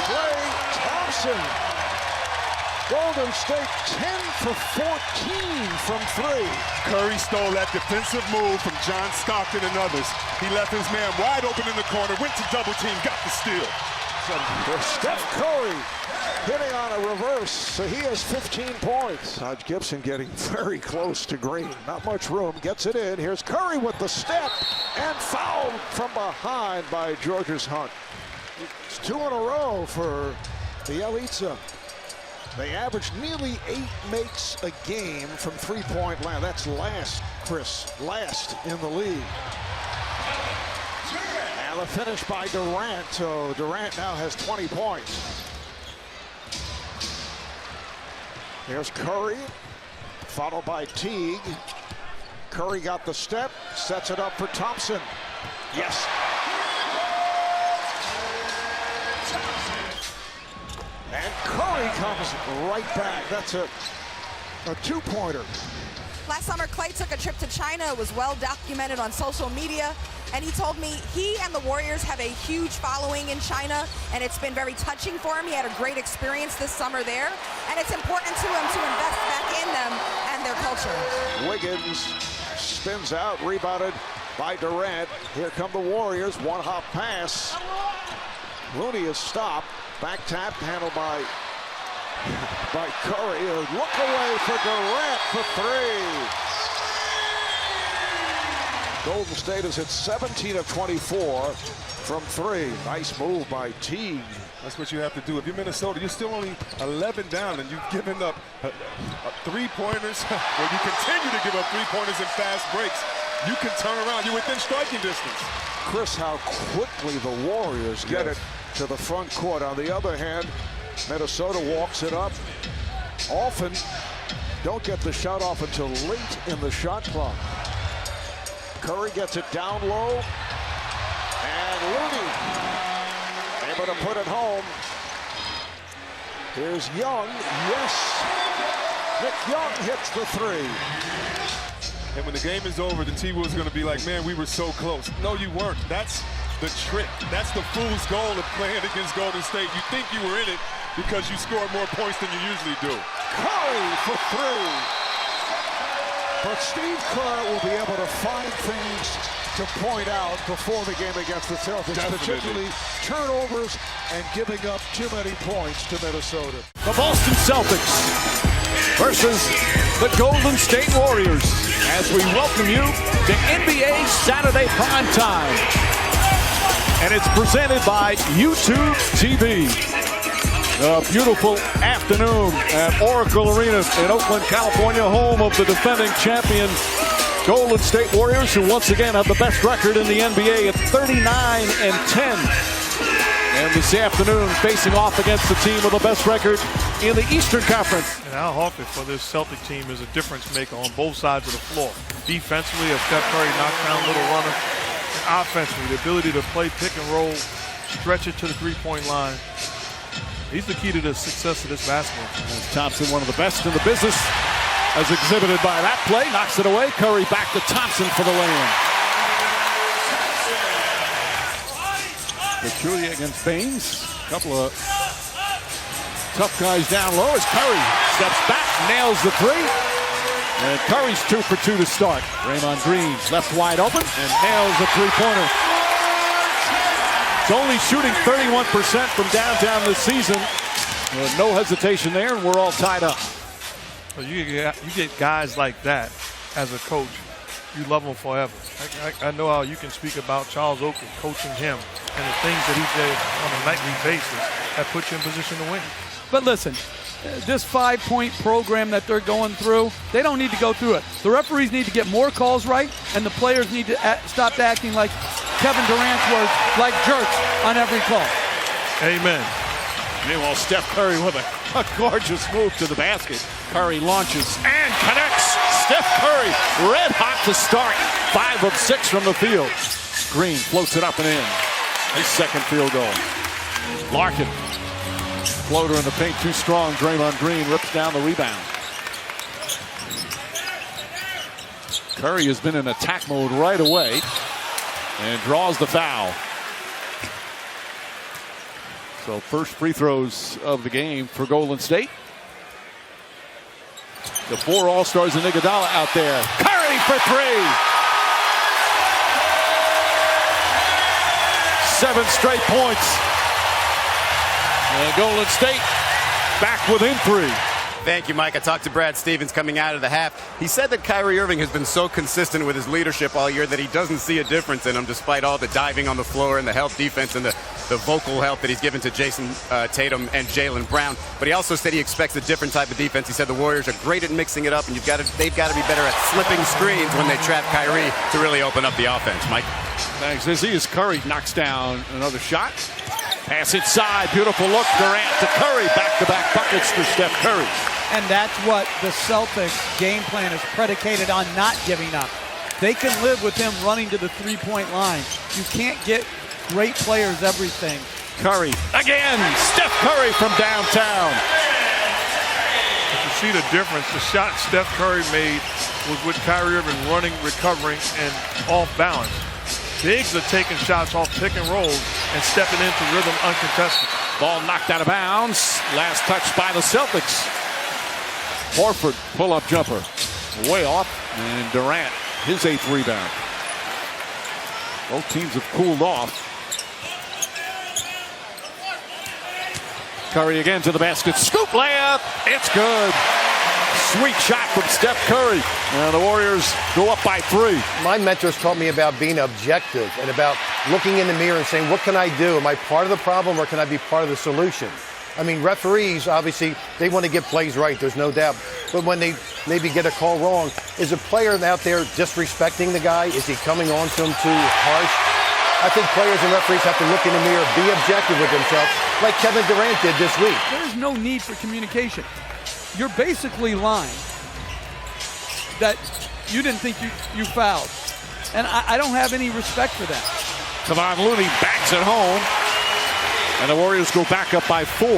Klay Thompson. Golden State 10 for 14 from 3. Curry stole that defensive move from John Stockton and others. He left his man wide open in the corner, went to double team, got the steal. There's Steph Curry hitting on a reverse, so he has 15 points. Taj Gibson getting very close to Green. Not much room, gets it in. Here's Curry with the step, and fouled from behind by Georges Hunt. It's 2 in a row for the Elitsa. They average nearly 8 makes a game from three-point land. That's last, Chris, last in the league. And the finish by Durant. So Durant now has 20 points. Here's Curry, followed by Teague. Curry got the step, sets it up for Thompson. Yes. And Curry comes right back. That's a two-pointer. Last summer, Klay took a trip to China. It was well documented on social media. And he told me he and the Warriors have a huge following in China, and it's been very touching for him. He had a great experience this summer there, and it's important to him to invest back in them and their culture. Wiggins spins out, rebounded by Durant. Here come the Warriors, one-hop pass. Looney is stopped. Back tap handled by Curry. A look away for Durant for 3. Golden State has hit 17 of 24 from 3. Nice move by Teague. That's what you have to do. If you're Minnesota, you're still only 11 down, and you've given up three-pointers. Well, you continue to give up three-pointers in fast breaks. You can turn around. You're within striking distance. Chris, how quickly the Warriors get it to the front court. On the other hand, Minnesota walks it up. Often don't get the shot off until late in the shot clock. Curry gets it down low. And Looney able to put it home. Here's Young. Yes. Nick Young hits the 3. And when the game is over, the TWolves is going to be like, man, we were so close. No, you weren't. That's the trick. That's the fool's goal of playing against Golden State. You think you were in it because you scored more points than you usually do. Curry for 3. But Steve Kerr will be able to find things to point out before the game against the Celtics, particularly turnovers and giving up too many points to Minnesota. The Boston Celtics versus the Golden State Warriors as we welcome you to NBA Saturday Prime Time. And it's presented by YouTube TV. A beautiful afternoon at Oracle Arena in Oakland, California, home of the defending champion Golden State Warriors, who once again have the best record in the NBA at 39-10. And this afternoon, facing off against the team with the best record in the Eastern Conference. And Al Horford for this Celtic team is a difference maker on both sides of the floor. Defensively, a Steph Curry knockdown little runner. And offensively, the ability to play pick and roll, stretch it to the three-point line. He's the key to the success of this basketball team. Thompson, one of the best in the business, as exhibited by that play. Knocks it away. Curry back to Thompson for the lay-in. Peculiar against Baines. A couple of tough guys down low as Curry steps back, nails the 3. And Curry's 2 for 2 to start. Draymond Green's left wide open and nails the three-pointer. It's only shooting 31% from downtown this season. No hesitation there, and we're all tied up. Well, you get guys like that as a coach. You love them forever. I know how you can speak about Charles Oakley coaching him and the things that he did on a nightly basis that put you in position to win. But listen, this 5-point program that they're going through, they don't need to go through it. The referees need to get more calls right, and the players need to stop acting like Kevin Durant was, like jerks on every call. Amen. Meanwhile, Steph Curry with a gorgeous move to the basket. Curry launches and connects. Steph Curry red hot to start. 5 of 6 from the field. Green floats it up and in. His second field goal. Larkin. Floater in the paint, too strong. Draymond Green rips down the rebound. Curry has been in attack mode right away and draws the foul. So first free throws of the game for Golden State. The 4 All-Stars and Iguodala out there. Curry for 3. 7 straight points. And Golden State back within 3. Thank you, Mike. I talked to Brad Stevens coming out of the half. He said that Kyrie Irving has been so consistent with his leadership all year that he doesn't see a difference in him despite all the diving on the floor and the help defense and the vocal help that he's given to Jason Tatum and Jaylen Brown. But he also said he expects a different type of defense. He said the Warriors are great at mixing it up, and they've got to be better at slipping screens when they trap Kyrie to really open up the offense. Mike? Thanks. As Curry knocks down another shot. Pass inside. Beautiful look. Durant to Curry. Back-to-back buckets for Steph Curry. And that's what the Celtics game plan is predicated on, not giving up. They can live with him running to the three-point line. You can't get great players everything. Curry again. Steph Curry from downtown. You see the difference. The shot Steph Curry made was with Kyrie Irving running, recovering, and off balance. Bigs are taking shots off pick and rolls and stepping into rhythm uncontested. Ball knocked out of bounds. Last touch by the Celtics. Horford, pull-up jumper. Way off. And Durant, his 8th rebound. Both teams have cooled off. Curry again to the basket. Scoop layup. It's good. Sweet shot from Steph Curry. And the Warriors go up by 3. My mentors taught me about being objective and about looking in the mirror and saying, what can I do? Am I part of the problem or can I be part of the solution? I mean, referees, obviously, they want to get plays right, there's no doubt. But when they maybe get a call wrong, is a player out there disrespecting the guy? Is he coming on to him too harsh? I think players and referees have to look in the mirror, be objective with themselves, like Kevin Durant did this week. There's no need for communication. You're basically lying that you didn't think you fouled. And I don't have any respect for that. Kevon Looney backs it home. And the Warriors go back up by 4.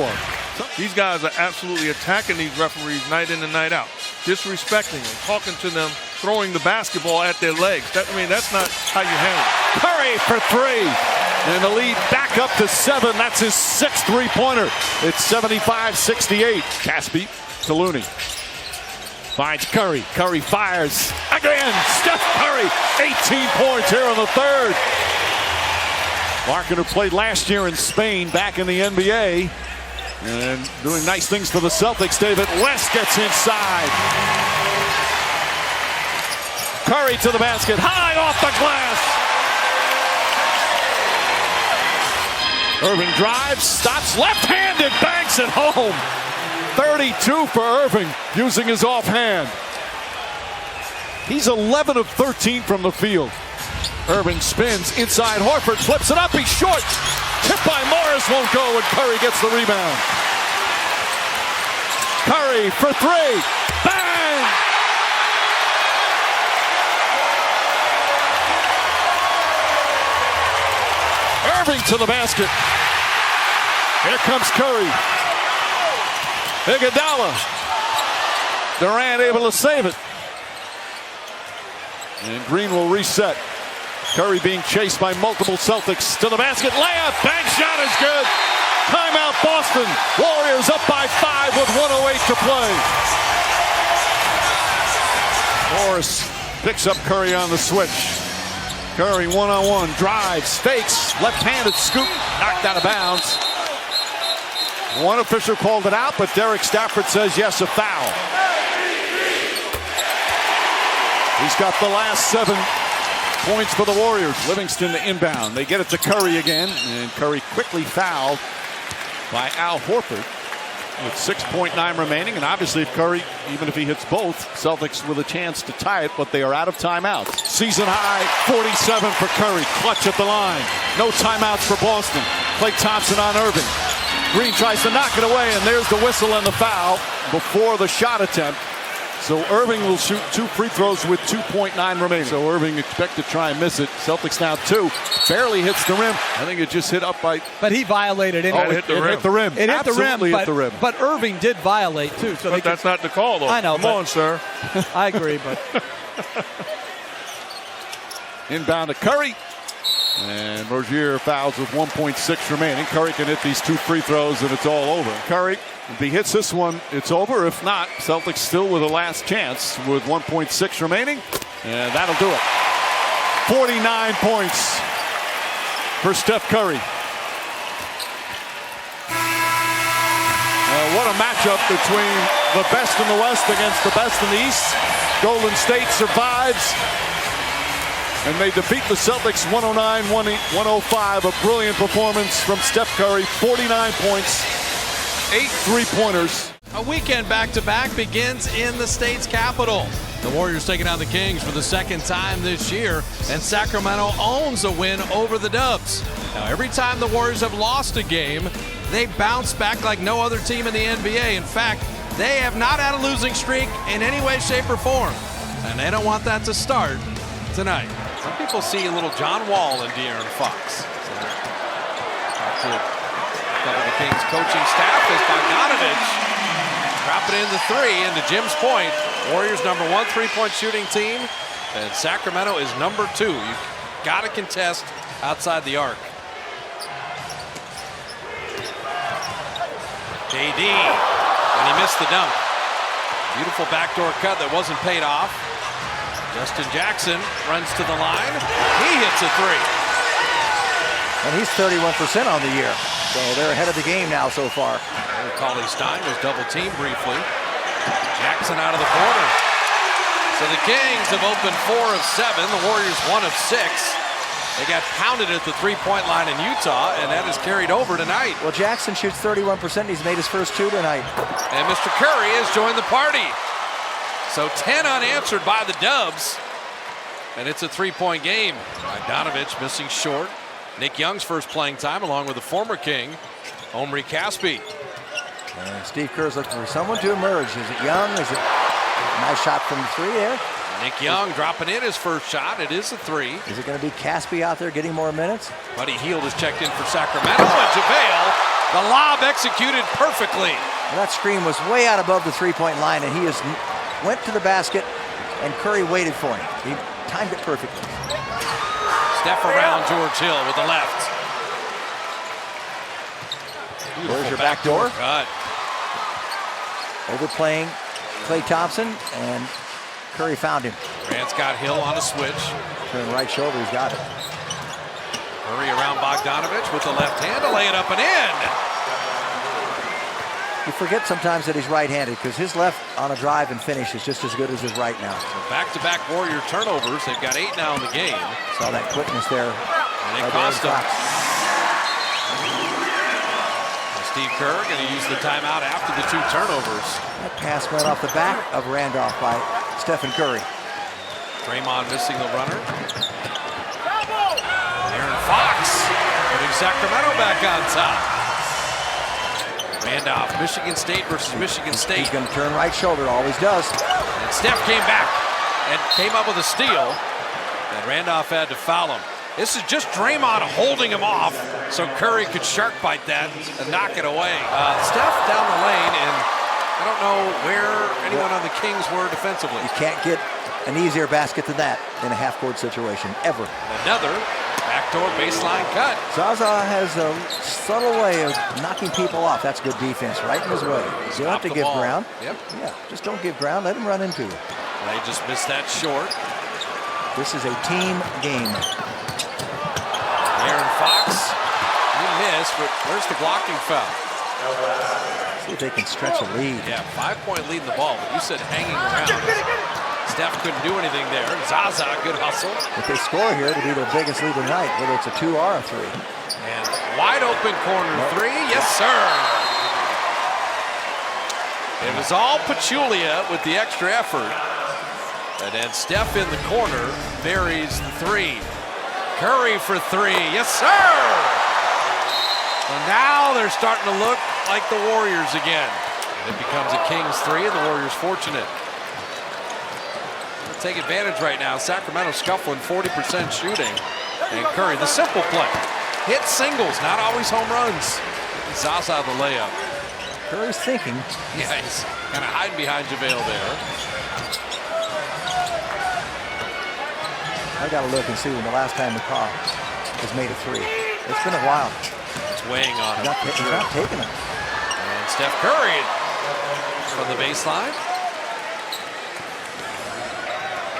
These guys are absolutely attacking these referees night in and night out, disrespecting them, talking to them, throwing the basketball at their legs. That's not how you handle it. Curry for 3. And the lead back up to 7. That's his 6th three-pointer. It's 75-68. Caspi to Looney. Finds Curry. Curry fires. Again, Steph Curry. 18 points here in the 3rd. Larkin, who played last year in Spain, back in the NBA, and doing nice things for the Celtics. David West gets inside. Curry to the basket, high off the glass. Irving drives, stops, left-handed, banks it home. 32 for Irving, using his offhand. He's 11 of 13 from the field. Irving spins inside. Horford flips it up. He's short. Tip by Morris won't go, and Curry gets the rebound. Curry for 3. Bang! Irving to the basket. Here comes Curry. Iguodala. Durant able to save it. And Green will reset. Curry being chased by multiple Celtics to the basket. Layup. Bank shot is good. Timeout Boston. Warriors up by 5 with 1:08 to play. Morris picks up Curry on the switch. Curry one-on-one. Drives. Fakes. Left-handed scoop. Knocked out of bounds. One official called it out, but Derek Stafford says yes, a foul. He's got the last 7 points for the Warriors. Livingston to inbound. They get it to Curry again, and Curry quickly fouled by Al Horford. with 6.9 remaining. And obviously, if Curry, even if he hits both, Celtics with a chance to tie it, but they are out of timeouts. Season high 47 for Curry. Clutch at the line. No timeouts for Boston. Klay Thompson on Irving. Green tries to knock it away, and there's the whistle and the foul before the shot attempt. So Irving will shoot 2 free throws with 2.9 remaining. So Irving expect to try and miss it. Celtics now 2. Barely hits the rim. I think it just hit up by. But he violated it. It hit the rim. It hit Absolutely hit the rim. But Irving did violate too. So but that's not the call, though. I know. Come on, sir. I agree, but inbound to Curry. And Rozier fouls with 1.6 remaining. Curry can hit these 2 free throws and it's all over. Curry, if he hits this one, it's over. If not, Celtics still with a last chance with 1.6 remaining. And that'll do it. 49 points for Steph Curry. What a matchup between the best in the West against the best in the East. Golden State survives. And they defeat the Celtics 109-105. A brilliant performance from Steph Curry. 49 points, 8 3-pointers. A weekend back-to-back begins in the state's capital. The Warriors taking on the Kings for the second time this year, and Sacramento owns a win over the Dubs. Now, every time the Warriors have lost a game, they bounce back like no other team in the NBA. In fact, they have not had a losing streak in any way, shape, or form. And they don't want that to start tonight. Some people see a little John Wall in De'Aaron Fox. Talk to the Kings coaching staff as Bogdanovich dropping in the 3. And to Jim's point, Warriors #1 3-point shooting team, and Sacramento is #2. You've got to contest outside the arc. KD, and he missed the dunk. Beautiful backdoor cut that wasn't paid off. Justin Jackson runs to the line. He hits a 3. And he's 31% on the year. So they're ahead of the game now so far. Cauley Stein was double teamed briefly. Jackson out of the corner. So the Kings have opened 4 of 7. The Warriors 1 of 6. They got pounded at the 3-point line in Utah, and that is carried over tonight. Well, Jackson shoots 31%. He's made his first 2 tonight. And Mr. Curry has joined the party. So 10 unanswered by the Dubs. And it's a 3-point game. Bogdanovich missing short. Nick Young's first playing time along with the former King, Omri Caspi. And Steve Kerr's looking for someone to emerge. Is it Young? Is it a nice shot from 3 there? Nick Young dropping in his first shot. It is a 3. Is it going to be Caspi out there getting more minutes? Buddy Hield is checked in for Sacramento. And JaVale, the lob executed perfectly. Well, that screen was way out above the 3-point line, and he went to the basket, and Curry waited for him. He timed it perfectly. Steph around George Hill with the left. Where's your back door? Cut. Overplaying Klay Thompson, and Curry found him. Grant's got Hill on a switch. Turn right shoulder, he's got it. Curry around Bogdanovich with the left hand to lay it up and in. You forget sometimes that he's right-handed because his left on a drive and finish is just as good as his right now. So back-to-back Warrior turnovers. They've got 8 now in the game. Saw that quickness there. And it cost them. Steve Kerr going to use the timeout after the 2 turnovers. That pass went off the back of Randolph by Stephen Curry. Draymond missing the runner. Aaron Fox putting Sacramento back on top. Randolph, Michigan State versus Michigan State. He's going to turn right shoulder, always does. And Steph came back and came up with a steal. And Randolph had to foul him. This is just Draymond holding him off so Curry could shark bite that and knock it away. Steph down the lane, and I don't know where anyone on the Kings were defensively. You can't get an easier basket than that in a half-court situation, ever. Another backdoor baseline cut. Zaza has a subtle way of knocking people off. That's good defense, right in his way. You don't have to give ground. Yep. Yeah, just don't give ground. Let him run into you. They just missed that short. This is a team game. Aaron Fox, he missed, but where's the blocking foul? See if they can stretch a lead. Yeah, 5-point lead in the ball, but you said hanging around. Steph couldn't do anything there. Zaza, good hustle. If they score here, it'll be their biggest lead tonight, whether it's a 2 or a 3. And wide open corner 3, yes sir. It was all Pachulia with the extra effort. And then Steph in the corner buries the three. Curry for three. Yes, sir! So now they're starting to look like the Warriors again. And it becomes a Kings three, and the Warriors fortunate. They'll take advantage right now. Sacramento scuffling 40% shooting. And Curry, the simple play. Hit singles, not always home runs. Zaza the layup. Curry's thinking. Yeah, he's kind of hiding behind JaVale there. I got to look and see when the last time McCaw has made a three. It's been a while. It's weighing on him. He's not taking it. And Steph Curry from the baseline.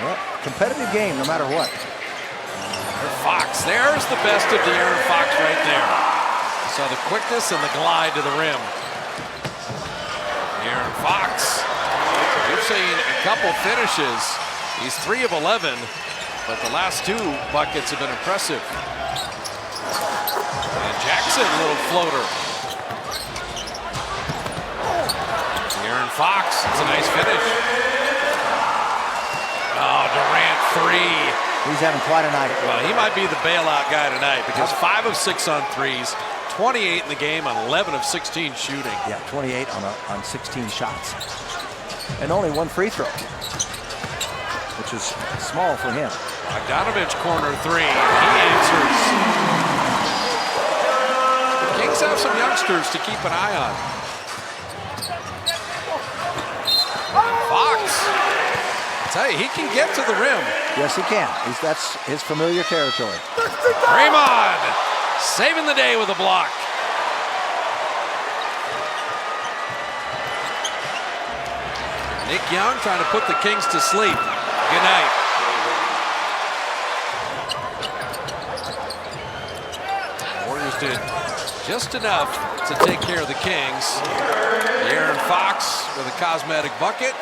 Well, competitive game no matter what. Fox, there's the best of De'Aaron Fox right there. Saw the quickness and the glide to the rim. De'Aaron Fox, we've seen a couple finishes. He's 3 of 11, but the last 2 buckets have been impressive. And Jackson, little floater. De'Aaron Fox, it's a nice finish. Oh, Durant 3. He's having quite a night. Well, he might be the bailout guy tonight because 5 of 6 on threes, 28 in the game on 11 of 16 shooting. Yeah, 28 on 16 shots. And only 1 free throw, which is small for him. Bogdanovich corner 3. He answers. The Kings have some youngsters to keep an eye on. Fox. Hey, he can get to the rim. Yes, he can. That's his familiar territory. Draymond saving the day with a block. Nick Young trying to put the Kings to sleep. Good night. Warriors did just enough to take care of the Kings. De'Aaron Fox with a cosmetic bucket.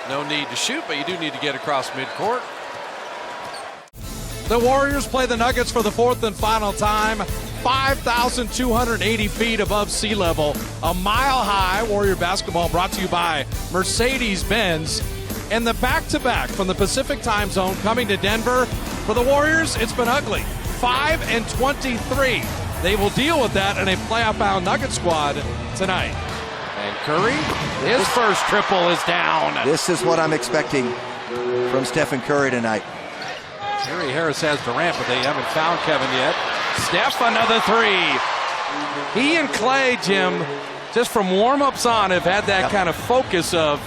No need to shoot, but you do need to get across midcourt. The Warriors play the Nuggets for the 4th and final time. 5,280 feet above sea level. A mile high. Warrior basketball brought to you by Mercedes-Benz. And the back-to-back from the Pacific time zone coming to Denver. For the Warriors, it's been ugly. 5-23. They will deal with that in a playoff-bound Nugget squad tonight. And Curry, his first triple is down. This is what I'm expecting from Stephen Curry tonight. Gary Harris has Durant, but they haven't found Kevin yet. Steph, another 3. He and Klay, Jim, just from warm-ups on, have had that kind of focus of,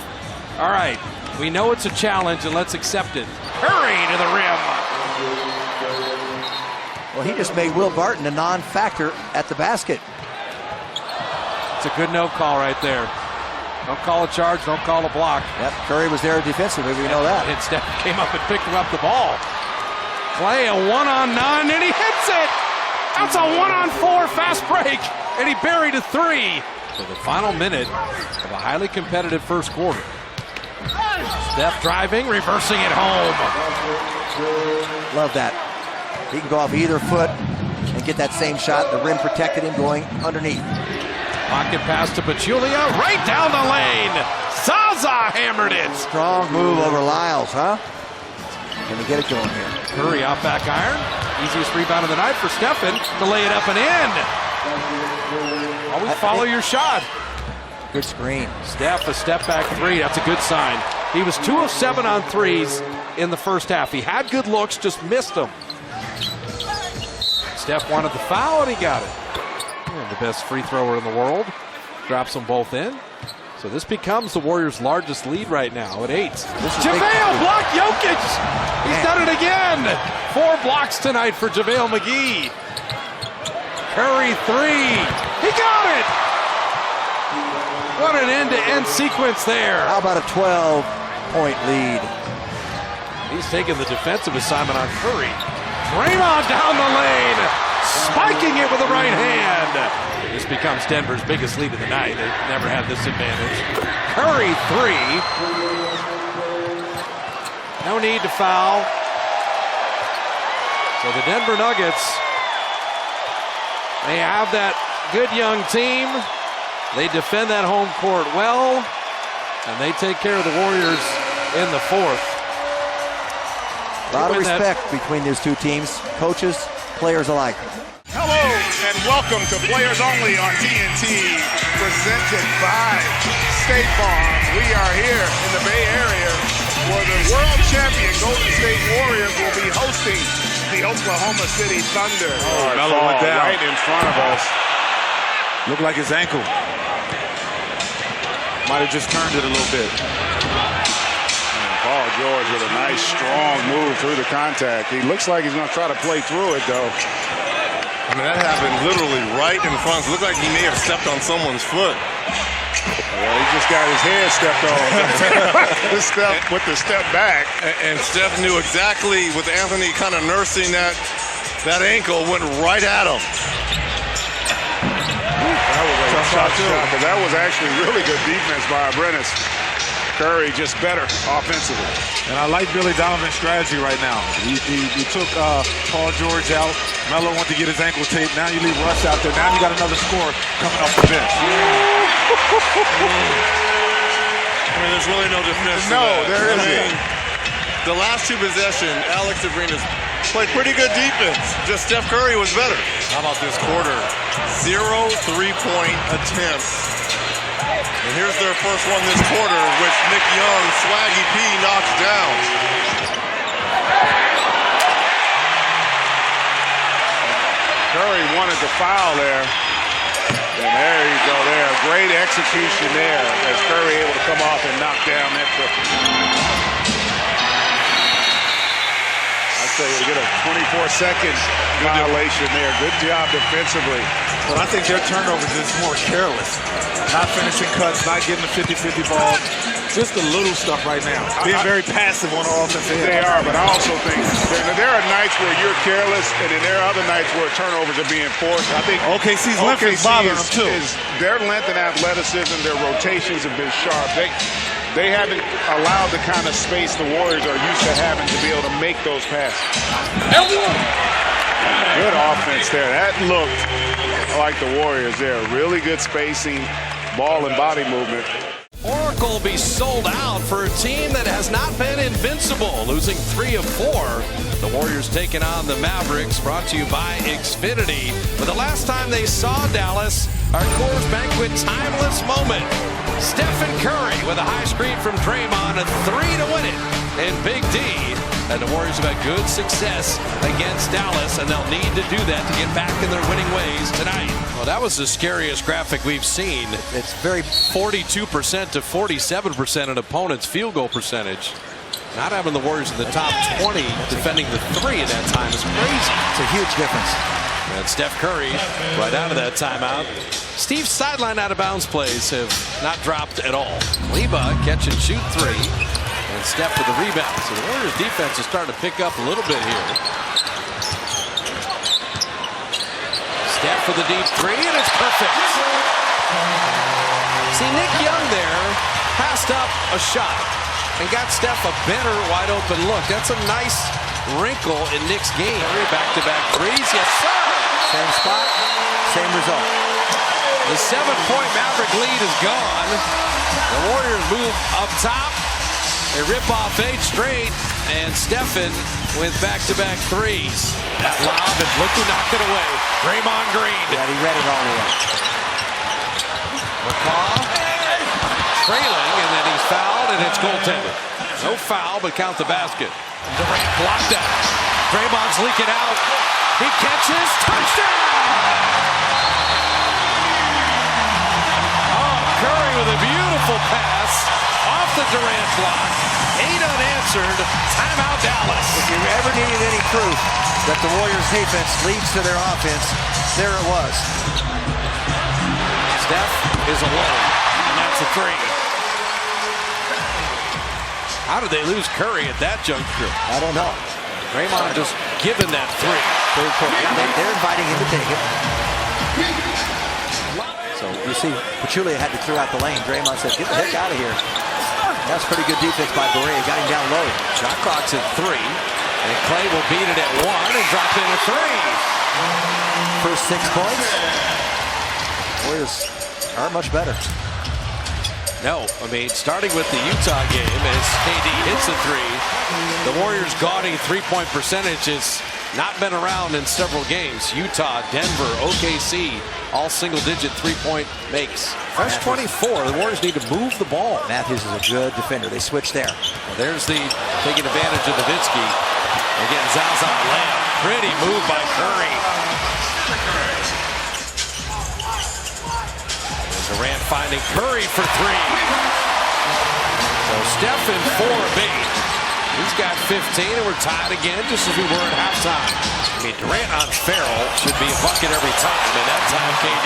all right, we know it's a challenge and let's accept it. Curry to the rim. Well, he just made Will Barton a non-factor at the basket. It's a good no call right there. Don't call a charge, don't call a block. Yep, Curry was there defensively, we know that. And Steph came up and picked him up the ball. Klay, a 1-on-9, and he hits it! That's a 1-on-4 fast break, and he buried a 3. So the final minute of a highly competitive first quarter. Steph driving, reversing it home. Love that. He can go off either foot and get that same shot. The rim protected him going underneath. Pocket pass to Pachulia, right down the lane. Zaza hammered it. Strong move over Lyles, huh? Can he get it going here? Curry out back iron. Easiest rebound of the night for Stephen to lay it up and in. Always follow your shot. Good screen. Steph, a step back 3. That's a good sign. He was 2 of 7 on threes in the first half. He had good looks, just missed them. Steph wanted the foul, and he got it. And the best free thrower in the world. Drops them both in. So this becomes the Warriors' largest lead right now at 8. JaVale blocked Jokic. He's done it again. 4 blocks tonight for JaVale McGee. Curry 3. He got it. What an end-to-end sequence there. How about a 12-point lead? He's taking the defensive assignment on Curry. Draymond down the lane, spiking it with the right hand. This becomes Denver's biggest lead of the night. They've never had this advantage. Curry 3. No need to foul. So the Denver Nuggets, they have that good young team. They defend that home court well. And they take care of the Warriors in the fourth. A lot of respect between these two teams, coaches, players alike. Hello and welcome to Players Only on TNT, presented by State Farm. We are here in the Bay Area where the world champion Golden State Warriors will be hosting the Oklahoma City Thunder. Oh, Melo went down right in front of us. Looked like his ankle. Might have just turned it a little bit. And Paul George with a nice, strong move through the contact. He looks like he's going to try to play through it, though. I mean, that happened literally right in front. It looked like he may have stepped on someone's foot. Well, he just got his head stepped on. With the step back. And Steph knew exactly, with Anthony kind of nursing that ankle, went right at him. That was a tough shot, but that was actually really good defense by Brennan. Curry just better offensively. And I like Billy Donovan's strategy right now. He took Paul George out. Melo went to get his ankle taped. Now you leave Russ out there. Now you got another scorer coming off the bench. I mean, there's really no defense. No, there isn't. The last two possessions, Alex Abrines played pretty good defense. Just Steph Curry was better. How about this quarter? 0 3-point attempts. And here's their first one this quarter, which Nick Young, Swaggy P, knocks down. Curry wanted to foul there. And there you go there. Great execution there as Curry able to come off and knock down that triple. I'd say we get a 24-second violation there. Good job defensively. But I think their turnovers is more careless. Not finishing cuts, not getting the 50-50 ball. Just the little stuff right now. Being very passive on the offensive end. They are, but I also think there are nights where you're careless, and then there are other nights where turnovers are being forced. I think OKC's length is bothering them too. Their length and athleticism, their rotations have been sharp. They haven't allowed the kind of space the Warriors are used to having to be able to make those passes. Good offense there. That looked like the Warriors there. Really good spacing, ball and body movement. Oracle will be sold out for a team that has not been invincible, losing 3 of 4. The Warriors taking on the Mavericks, brought to you by Xfinity. But the last time they saw Dallas, our Coors Banquet timeless moment. Stephen Curry with a high screen from Draymond, a 3 to win it. And Big D. And the Warriors have had good success against Dallas, and they'll need to do that to get back in their winning ways tonight. Well, that was the scariest graphic we've seen. It's very 42% to 47% in opponents' field goal percentage. Not having the Warriors in the top 20 defending the 3 at that time is crazy. It's a huge difference. And Steph Curry right out of that timeout. Steve's sideline out of bounds plays have not dropped at all. Leba catch and shoot 3. And Steph with the rebound. So the Warriors defense is starting to pick up a little bit here. Steph for the deep 3, and it's perfect. See, Nick Young there passed up a shot and got Steph a better wide open look. That's a nice wrinkle in Nick's game. Back-to-back threes, yes sir. Same spot, same result. The 7-point Maverick lead is gone. The Warriors move up top. They rip off 8 straight, and Stephen with back-to-back threes. That lob, and look who knocked it away. Draymond Green. Yeah, he read it all the way. McCaw trailing, and then he's fouled, and it's goaltended. No foul, but count the basket. Durant blocked that. Draymond's leaking out. He catches. Touchdown! Oh, Curry with a beautiful pass off the Durant block. 8 unanswered. Timeout, Dallas. If you ever needed any proof that the Warriors defense leads to their offense, there it was. Steph is alone, and that's a 3. How did they lose Curry at that juncture? I don't know. Draymond just given that 3. Third quarter. They're inviting him to take it. So you see, Pachulia had to clear out the lane. Draymond said, get the heck out of here. That's pretty good defense by Barea. Got him down low. Shot clock's at 3. And Klay will beat it at 1 and drop in a 3. First 6 points. Warriors are much better. No, I mean, starting with the Utah game as KD hits a three, the Warriors' gaudy three-point percentage has not been around in several games. Utah, Denver, OKC, all single-digit three-point makes. Fresh 24. The Warriors need to move the ball. Matthews is a good defender. They switch there. Well, there's the taking advantage of Nowitzki. Again, Zaza layup. Pretty move by Curry. Durant finding Curry for three. So Steph in 4 big. He's got 15, and we're tied again, just as we were at halftime. I mean, Durant on Farrell should be a bucket every time, and that time KD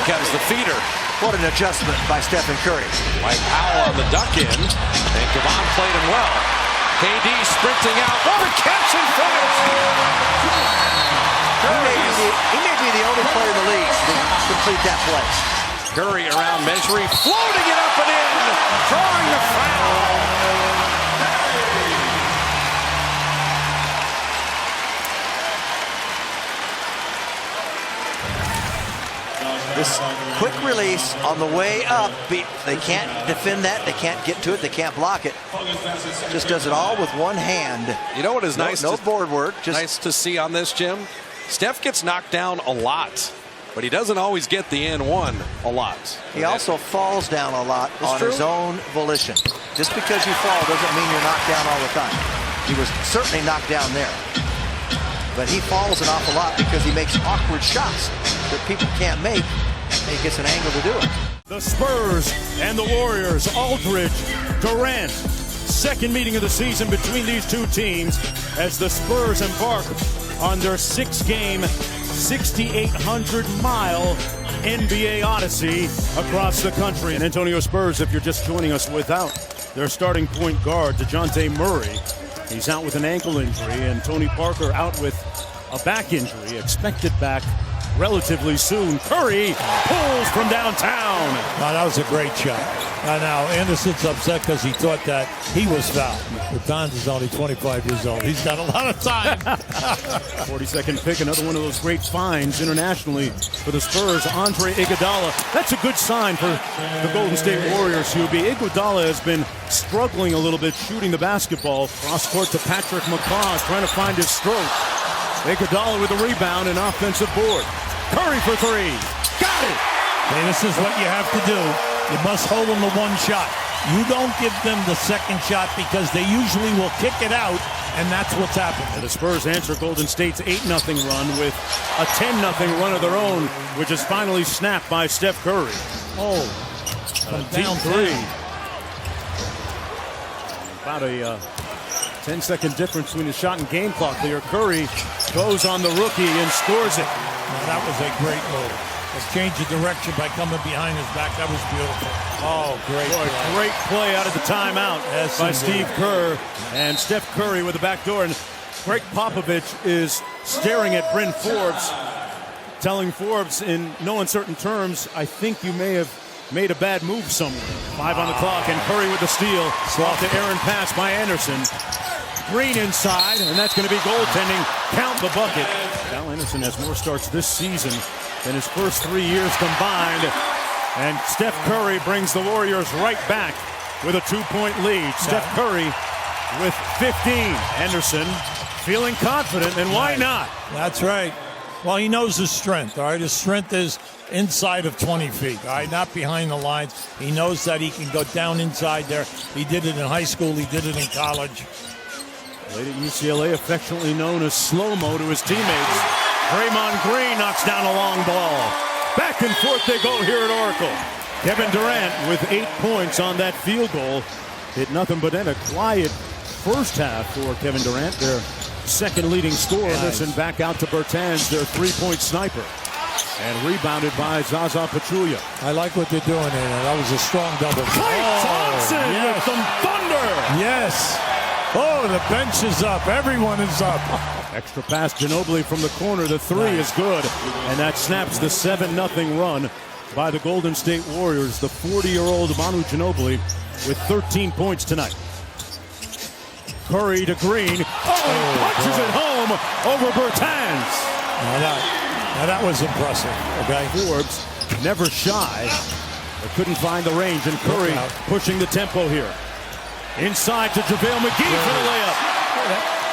becomes the feeder. What an adjustment by Steph and Curry. Mike Powell on the duck in, and Kevon played him well. KD sprinting out. What a catch and finish! He may be the only player in the league to complete that play. Curry around measuring, floating it up and in, drawing the foul. This quick release on the way up, they can't defend that, they can't get to it, they can't block it. Just does it all with one hand. You know what is nice? No board work. Just nice to see on this, Jim. Steph gets knocked down a lot, but he doesn't always get the and one a lot. He also falls down a lot on his own volition. Just because you fall doesn't mean you're knocked down all the time. He was certainly knocked down there. But he falls an awful lot because he makes awkward shots that people can't make, and he gets an angle to do it. The Spurs and the Warriors, Aldridge, Durant. Second meeting of the season between these two teams as the Spurs embark on their 6-game, 6,800-mile NBA odyssey across the country. And Antonio Spurs, if you're just joining us, without their starting point guard, DeJounte Murray. He's out with an ankle injury, and Tony Parker out with a back injury, expected back relatively soon. Curry pulls from downtown. Now, that was a great shot. Now, Anderson's upset because he thought that he was fouled. Bertans is only 25 years old. He's got a lot of time. 42nd pick, another one of those great finds internationally for the Spurs. Andre Iguodala. That's a good sign for the Golden State Warriors, Hubie. Iguodala has been struggling a little bit shooting the basketball. Cross court to Patrick McCaw, trying to find his stroke. Iguodala with a rebound and offensive board. Curry for three. Got it! Hey, this is what you have to do. You must hold them to one shot. You don't give them the second shot because they usually will kick it out, and that's what's happened. And the Spurs answer Golden State's 8-0 run with a 10-0 run of their own, which is finally snapped by Steph Curry. Oh, down 3. About a 10-second difference between the shot and game clock there. Curry goes on the rookie and scores it. Now, that was a great move. A change of direction by coming behind his back. That was beautiful. Oh, great play. Great play out of the timeout by Steve Kerr. And Steph Curry with the back door. And Greg Popovich is staring at Bryn Forbes, telling Forbes in no uncertain terms, I think you may have made a bad move somewhere. 5 on the clock, and Curry with the steal. Off the errant pass by Anderson. Green inside, and that's going to be goaltending. Count the bucket. Al Anderson has more starts this season than his first 3 years combined. And Steph Curry brings the Warriors right back with a 2-point lead. Steph Curry with 15. Anderson feeling confident, and why not? That's right. Well, he knows his strength, all right? His strength is inside of 20 feet, all right? Not behind the lines. He knows that he can go down inside there. He did it in high school. He did it in college. Played at UCLA, affectionately known as Slow-Mo to his teammates. Draymond Green knocks down a long ball. Back and forth they go here at Oracle. Kevin Durant with 8 points on that field goal. Hit nothing but in a quiet first half for Kevin Durant, their second leading scorer. Listen back out to Bertans, their 3-point sniper. And rebounded by Zaza Pachulia. I like what they're doing here. That was a strong double. Klay Thompson with some thunder. Yes. Oh, the bench is up. Everyone is up. Extra pass, Ginobili from the corner. The 3 is good. And that snaps the 7-0 run by the Golden State Warriors. The 40-year-old Manu Ginobili with 13 points tonight. Curry to Green. Punches it home over Bertans. Now that was impressive. Okay. Forbes never shy. They couldn't find the range, and Curry pushing the tempo here. Inside to JaVale McGee for the layup.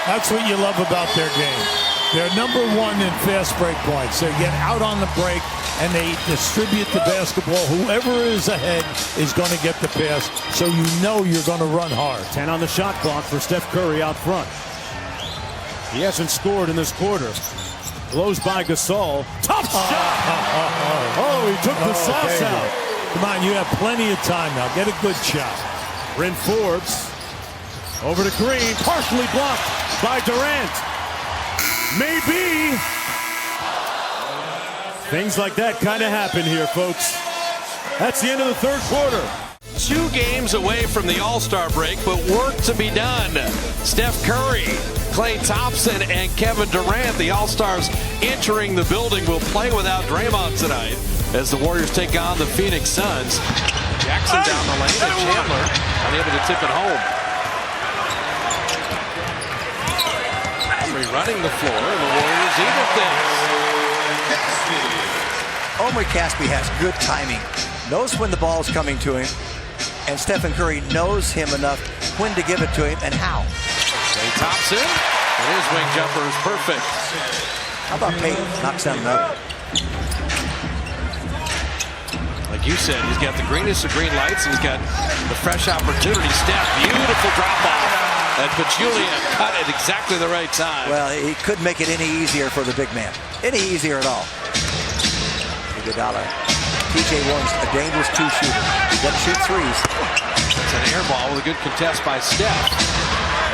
That's what you love about their game. They're number one in fast break points. They get out on the break and they distribute the basketball. Whoever is ahead is going to get the pass, so you know you're going to run hard. 10 on the shot clock for Steph Curry out front. He hasn't scored in this quarter. Blows by Gasol. Tough shot! Oh, he took the sauce out. Come on, you have plenty of time now. Get a good shot. Bryn Forbes over to Green, partially blocked by Durant. Maybe. Things like that kind of happen here, folks. That's the end of the third quarter. 2 games away from the All-Star break, but work to be done. Steph Curry, Klay Thompson, and Kevin Durant, the All-Stars entering the building, will play without Draymond tonight as the Warriors take on the Phoenix Suns. Jackson down the lane, and Chandler unable to tip it home. Running the floor, and the Warriors even things. Omri Caspi has good timing, knows when the ball is coming to him, and Stephen Curry knows him enough when to give it to him and how. Klay Thompson, and his wing jumper is perfect. How about Payton knocks down another? Like you said, he's got the greenest of green lights, and he's got the fresh opportunity. Steph, beautiful drop off. And Pachulia cut at exactly the right time. Well, he couldn't make it any easier for the big man. Any easier at all. Iguodala. TJ Warren's a dangerous 2-shooter. He doesn't shoot threes. It's an air ball with a good contest by Steph.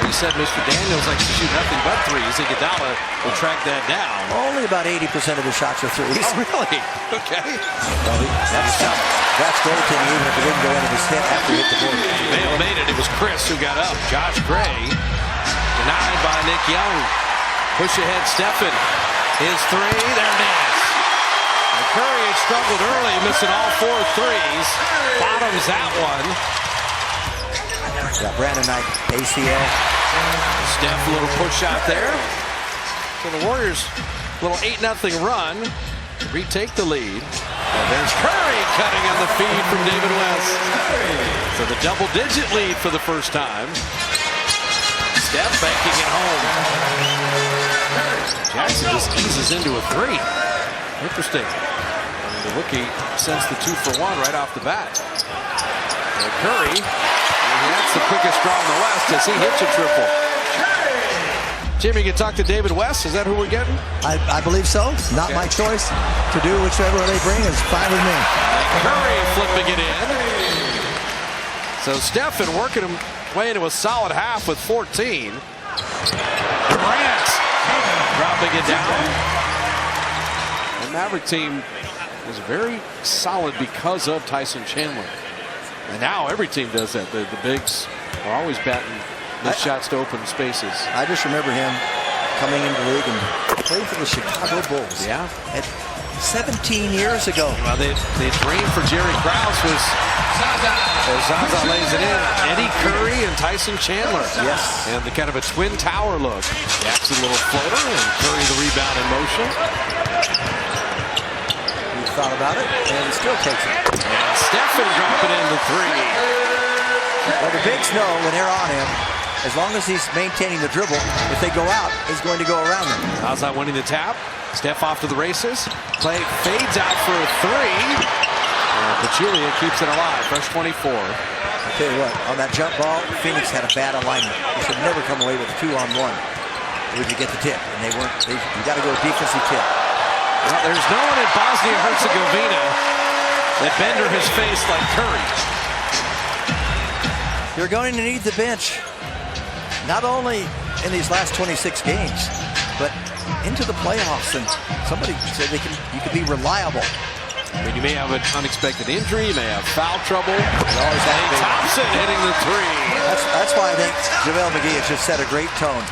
He said Mr. Daniels likes to shoot nothing but threes. Iguodala will track that down. Only about 80% of his shots are threes. Oh, really? Okay. Well, that's goaltending, even if it didn't go into his head after he hit the board. Bale made it. It was Chris who got up. Josh Gray denied by Nick Young. Push ahead Stephen. His three. There it is. And Curry had struggled early, missing all 4 threes. Bottoms that one. Yeah, Brandon Knight, ACL. Steph, a little push out there. So the Warriors, little 8-0 run, retake the lead. And there's Curry cutting on the feed from David West. So the double-digit lead for the first time. Steph banking it home. Jackson just eases into a 3. Interesting. The rookie sends the 2-for-1 right off the bat. And Curry, that's the quickest draw in the West as he hits a triple. Jimmy, you can talk to David West. Is that who we're getting? I believe so. Not my choice. To do whichever they bring is fine with me. Curry flipping it in. So Stephen working him way into a solid half with 14. Durant dropping it down. The Maverick team was very solid because of Tyson Chandler. And now every team does that. The bigs are always batting missed shots to open spaces. I just remember him coming into the league and playing for the Chicago Bulls. Yeah. At 17 years ago. Well, the dream for Jerry Krause was Zaza lays it in. Eddie Curry and Tyson Chandler. Yes. And the kind of a twin tower look. Jackson a little floater and Curry the rebound in motion. He thought about it and he still takes it. And Stephen dropping in the 3. Well, the bigs know when they're on him, as long as he's maintaining the dribble, if they go out, he's going to go around them. Zaza winning the tap. Steph off to the races. Klay fades out for a 3. And Pachulia keeps it alive. Fresh 24. I'll tell you what, on that jump ball, Phoenix had a bad alignment. You should never come away with a 2-on-1 when you get the tip. And they weren't, you got to go defensive tip. Well, there's no one in Bosnia-Herzegovina that Bender has faced like Curry. You're going to need the bench, not only in these last 26 games, but into the playoffs. And somebody said you can be reliable. I mean, you may have an unexpected injury, you may have foul trouble. Klay Thompson hitting the 3. That's why I think JaVale McGee has just set a great tone.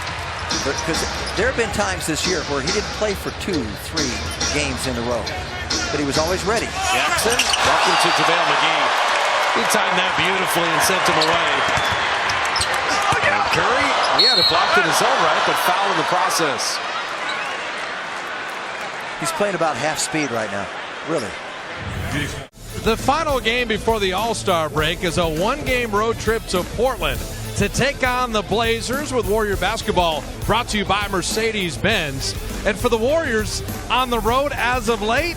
Because there have been times this year where he didn't play for 2-3 games in a row, but he was always ready. Jackson, welcome to JaVale McGee. He timed that beautifully and sent him away. And Curry, he had it blocked in his own right, but fouled in the process. He's playing about half speed right now, really. The final game before the All-Star break is a one-game road trip to Portland to take on the Blazers with Warrior basketball, brought to you by Mercedes-Benz. And for the Warriors on the road as of late,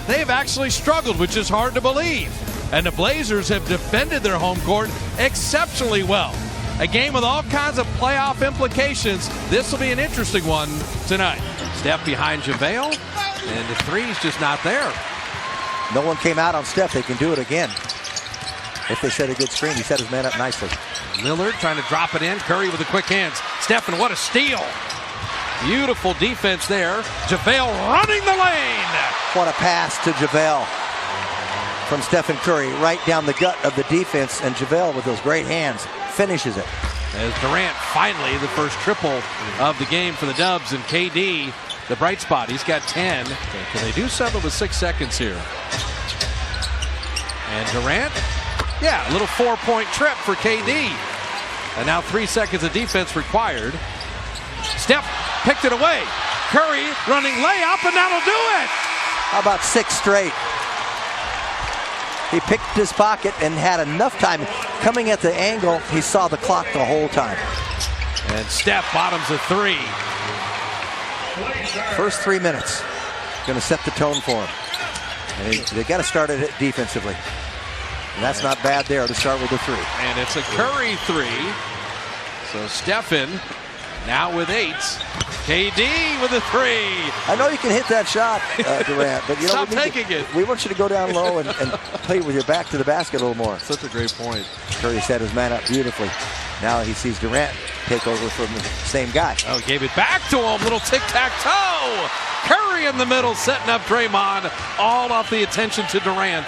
they've actually struggled, which is hard to believe. And the Blazers have defended their home court exceptionally well. A game with all kinds of playoff implications. This will be an interesting one tonight. Steph behind JaVale, and the three's just not there. No one came out on Steph. They can do it again. If they set a good screen, he set his man up nicely. Lillard trying to drop it in. Curry with the quick hands. Steph, and what a steal. Beautiful defense there. JaVale running the lane. What a pass to JaVale from Stephen Curry, right down the gut of the defense, and JaVale with those great hands finishes it. As Durant finally the first triple of the game for the Dubs, and KD, the bright spot, he's got 10. Can they do something with 6 seconds here? And Durant, yeah, a little 4-point trip for KD. And now 3 seconds of defense required. Steph picked it away. Curry running layup, and that'll do it. How about 6 straight? He picked his pocket and had enough time. Coming at the angle, he saw the clock the whole time. And Steph bottoms a 3. First 3 minutes, going to set the tone for him. And they got to start it defensively. And that's not bad there to start with the 3. And it's a Curry 3. So Stephen now with 8. KD with a 3. I know you can hit that shot, Durant, but Stop taking it. We want you to go down low and play with your back to the basket a little more. Such a great point. Curry set his man up beautifully. Now he sees Durant take over from the same guy. Oh, gave it back to him. Little tic-tac-toe. Curry in the middle, setting up Draymond. All off the attention to Durant.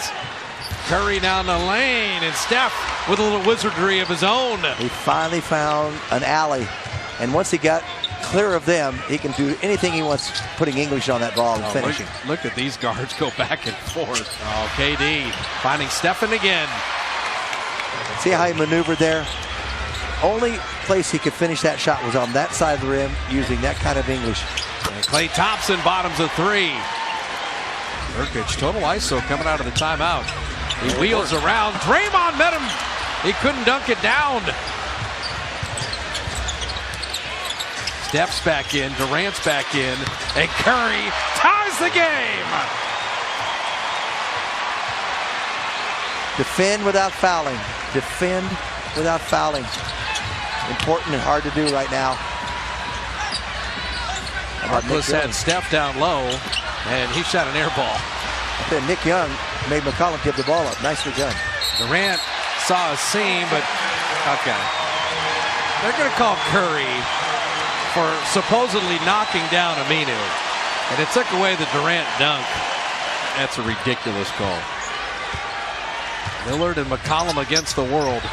Curry down the lane, and Steph with a little wizardry of his own. He finally found an alley, and once he got clear of them, he can do anything he wants, putting English on that ball and finishing. Look at these guards go back and forth. Oh, KD finding Stephen again. See how he maneuvered there? Only place he could finish that shot was on that side of the rim using that kind of English. And Klay Thompson bottoms a 3. Nurkic, total ISO coming out of the timeout. He wheels around. Draymond met him. He couldn't dunk it down. Steph's back in. Durant's back in. And Curry ties the game. Defend without fouling. Defend without fouling. Important and hard to do right now. Harkless had Steph down low, and he shot an air ball. Nick Young made McCollum give the ball up. Nicely done. Durant saw a seam, but okay. They're going to call Curry for supposedly knocking down Aminu, and it took away the Durant dunk. That's a ridiculous call. Lillard and McCollum against the world.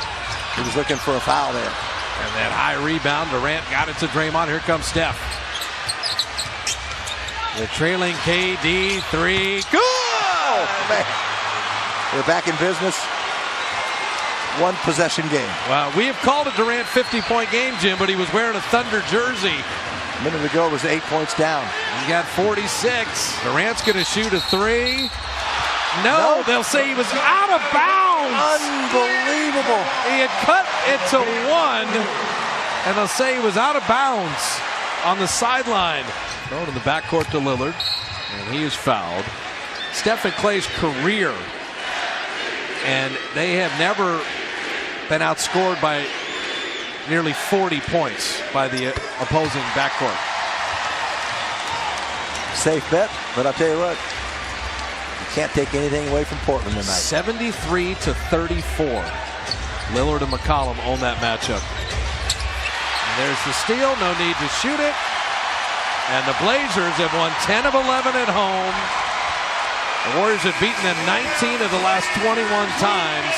He was looking for a foul there. And that high rebound, Durant got it to Draymond. Here comes Steph. The trailing KD 3. Good! Oh, man. We're back in business. One possession game. Well, we have called a Durant 50-point game, Jim, but he was wearing a Thunder jersey. A minute ago it was 8 points down. He got 46. Durant's going to shoot a 3. No, they'll say he was out of bounds. Unbelievable. He had cut it to 1, and they'll say he was out of bounds on the sideline. Thrown in the backcourt to Lillard, and he is fouled. Steph and Klay's career, and they have never been outscored by nearly 40 points by the opposing backcourt. Safe bet, but I'll tell you what, you can't take anything away from Portland tonight. 73-34. Lillard and McCollum own that matchup. And there's the steal, no need to shoot it. And the Blazers have won 10 of 11 at home. The Warriors have beaten them 19 of the last 21 times,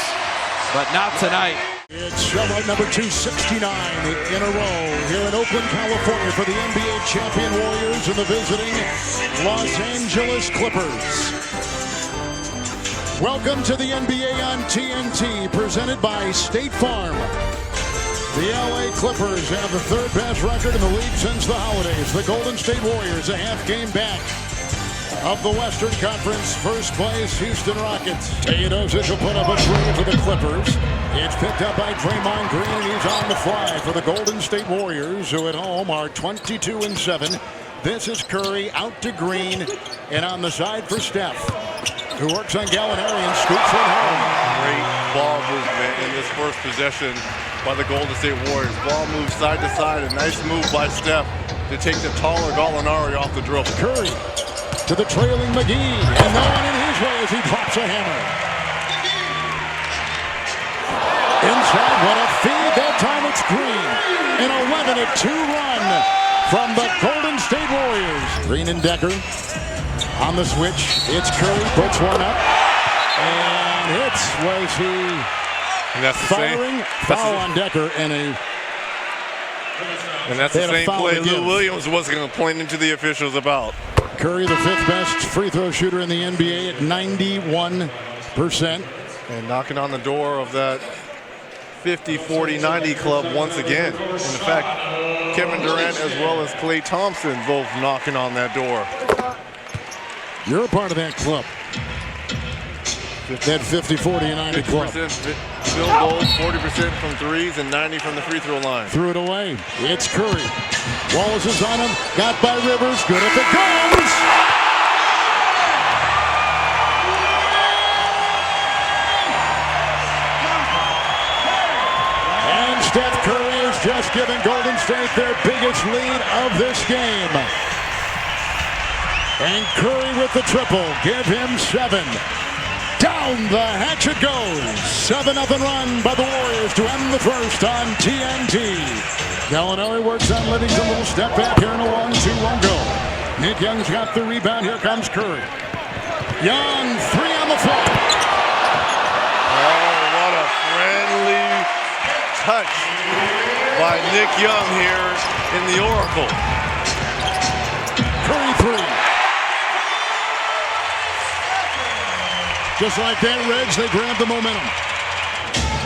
but not tonight. It's shutout number 269 in a row here in Oakland, California for the NBA champion Warriors and the visiting Los Angeles Clippers. Welcome to the NBA on TNT, presented by State Farm. The LA Clippers have the third best record in the league since the holidays. The Golden State Warriors a half game back. of the Western Conference, first place Houston Rockets. Teodosic will put up a three for the Clippers. It's picked up by Draymond Green, and he's on the fly for the Golden State Warriors, who at home are 22-7. This is Curry out to Green, and on the side for Steph, who works on Gallinari and scoops it home. Great ball movement in this first possession by the Golden State Warriors. Ball moves side to side, a nice move by Steph to take the taller Gallinari off the dribble. Curry to the trailing McGee, and no one in his way as he drops a hammer. Inside, what a feed. That time it's Green. An 11-2 run from the Golden State Warriors. Green and Decker on the switch. It's Curry, puts one up, and hits. Was he firing? Foul on Decker, and that's the same play Lou Williams was going to point into the officials about. Curry, the fifth best free throw shooter in the NBA at 91%. And knocking on the door of that 50, 40, 90 club once again. In fact, Kevin Durant as well as Klay Thompson both knocking on that door. You're a part of that club. That 50, 40, and 90 club. Field goals, 40% from threes, and 90 from the free throw line. Threw it away. It's Curry. Wallace is on him. Got by Rivers. Good if it goes. And Steph Curry has just given Golden State their biggest lead of this game. And Curry with the triple. Give him 7. Down the hatch it goes. 7-0 run by the Warriors to end the first on TNT. Gallinari works on Livingston. Little step back here and a 1-2 won't go. Nick Young's got the rebound. Here comes Curry. Young, 3 on the floor. Oh, what a friendly touch by Nick Young here in the Oracle. Curry 3. Just like that, Reds, they grab the momentum.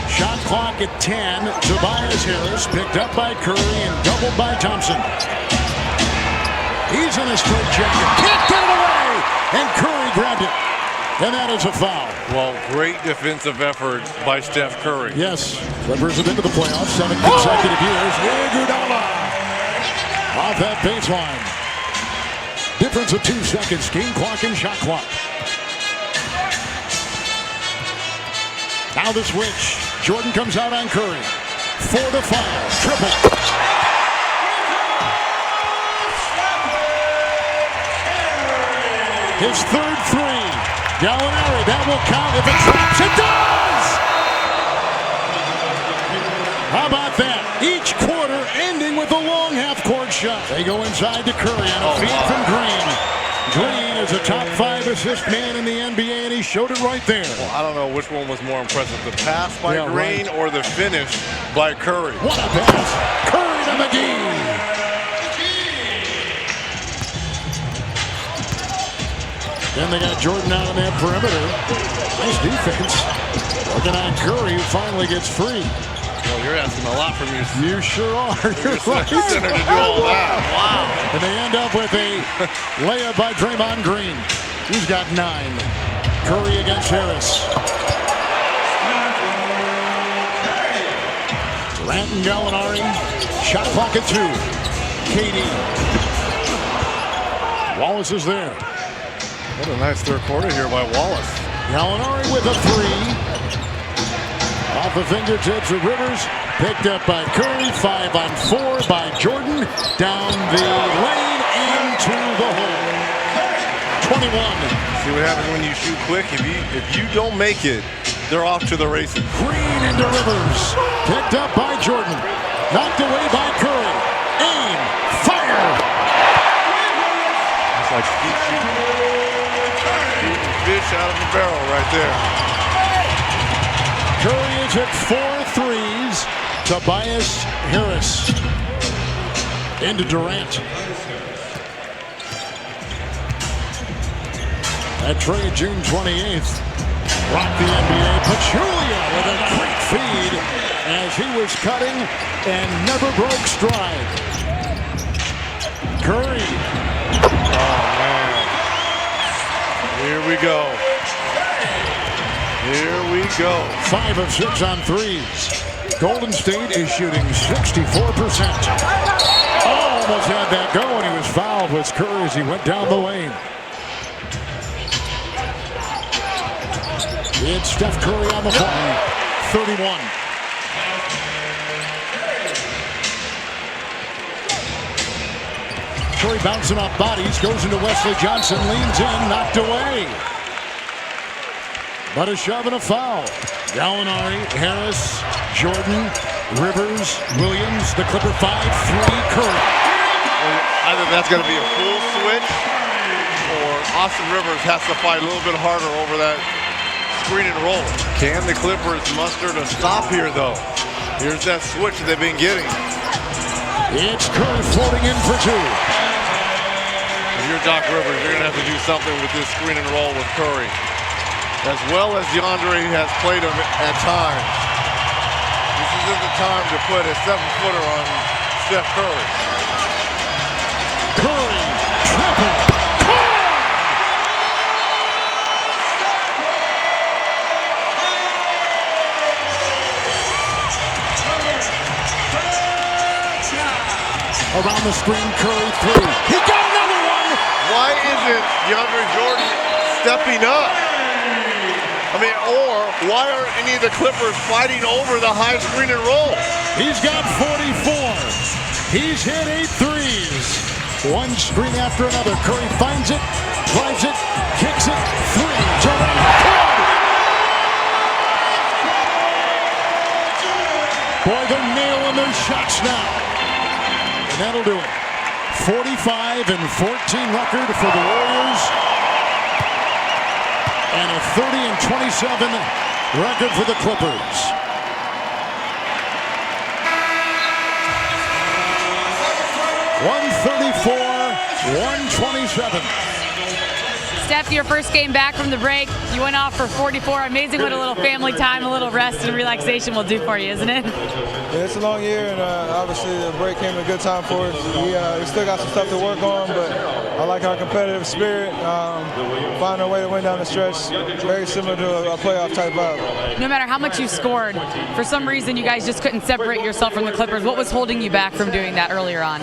Shot clock at 10. Tobias Harris picked up by Curry and doubled by Thompson. He's in a straight jacket. Can't get it away! And Curry grabbed it. And that is a foul. Well, great defensive effort by Steph Curry. Yes. Clippers have been to the playoffs 7 consecutive years. Iguodala off that baseline. Difference of 2 seconds. Game clock and shot clock. Now the switch. Jordan comes out on Curry. 4 to 5. Triple. His third 3. Gallinari, that will count if it drops. It does! How about that? Each quarter ending with a long half-court shot. They go inside to Curry on a feed from Green. Green is a top 5 assist man in the NBA, and he showed it right there. Well, I don't know which one was more impressive, the pass by Green or the finish by Curry. What a pass. Curry to McGee. Then they got Jordan out on that perimeter. Nice defense. Looking on Curry, who finally gets free. Well, you're asking a lot from your... You sure are. You're right. Center to do all that. Wow. And they end up with a layup by Draymond Green. He's got 9. Curry against Harris. Durant and Gallinari. Shot clock at 2. KD. Wallace is there. What a nice third quarter here by Wallace. Gallinari with a 3. Off the fingertips of Rivers. Picked up by Curry. 5 on 4 by Jordan. Down the lane into the hole. 21. See what happens when you shoot quick. If you don't make it, they're off to the races. Green into Rivers. Picked up by Jordan. Knocked away by Curry. Aim. Fire. It's like shooting fish out of the barrel right there. Curry is at 4 threes. Tobias Harris into Durant. That trade June 28th rocked the NBA. Pachulia with a great feed as he was cutting and never broke stride. Curry. Oh, man. Here we go. Here we go. 5 of 6 on threes. Golden State is shooting 64%. Almost had that go, and he was fouled with Curry as he went down the lane. It's Steph Curry on the floor. 31. Curry bouncing off bodies, goes into Wesley Johnson, leans in, knocked away. But a shove and a foul. Gallinari, Harris, Jordan, Rivers, Williams, the Clipper 5-3, Curry. Either that's going to be a full switch, or Austin Rivers has to fight a little bit harder over that screen and roll. Can the Clippers muster to stop here, though? Here's that switch they've been getting. It's Curry floating in for 2. If you're Doc Rivers, you're going to have to do something with this screen and roll with Curry. As well as DeAndre has played him at times. This isn't the time to put a 7-footer on Steph Curry. Curry, triple. Around the screen, Curry 3. He got another one! Why isn't DeAndre Jordan stepping up? I mean, or why aren't any of the Clippers fighting over the high screen and roll? He's got 44. He's hit 8 threes. One screen after another. Curry finds it, drives it, kicks it, 3. Durant, good! Boy, they're nailing their shots now. And that'll do it. 45-14 record for the Warriors. And a 30-27 record for the Clippers. $134-127. Steph, your first game back from the break, you went off for 44. Amazing what a little family time, a little rest and relaxation will do for you, isn't it? Yeah, it's a long year, and obviously the break came at a good time for us. We still got some stuff to work on, but I like our competitive spirit, finding a way to win down the stretch, very similar to a playoff type vibe. No matter how much you scored, for some reason you guys just couldn't separate yourself from the Clippers. What was holding you back from doing that earlier on?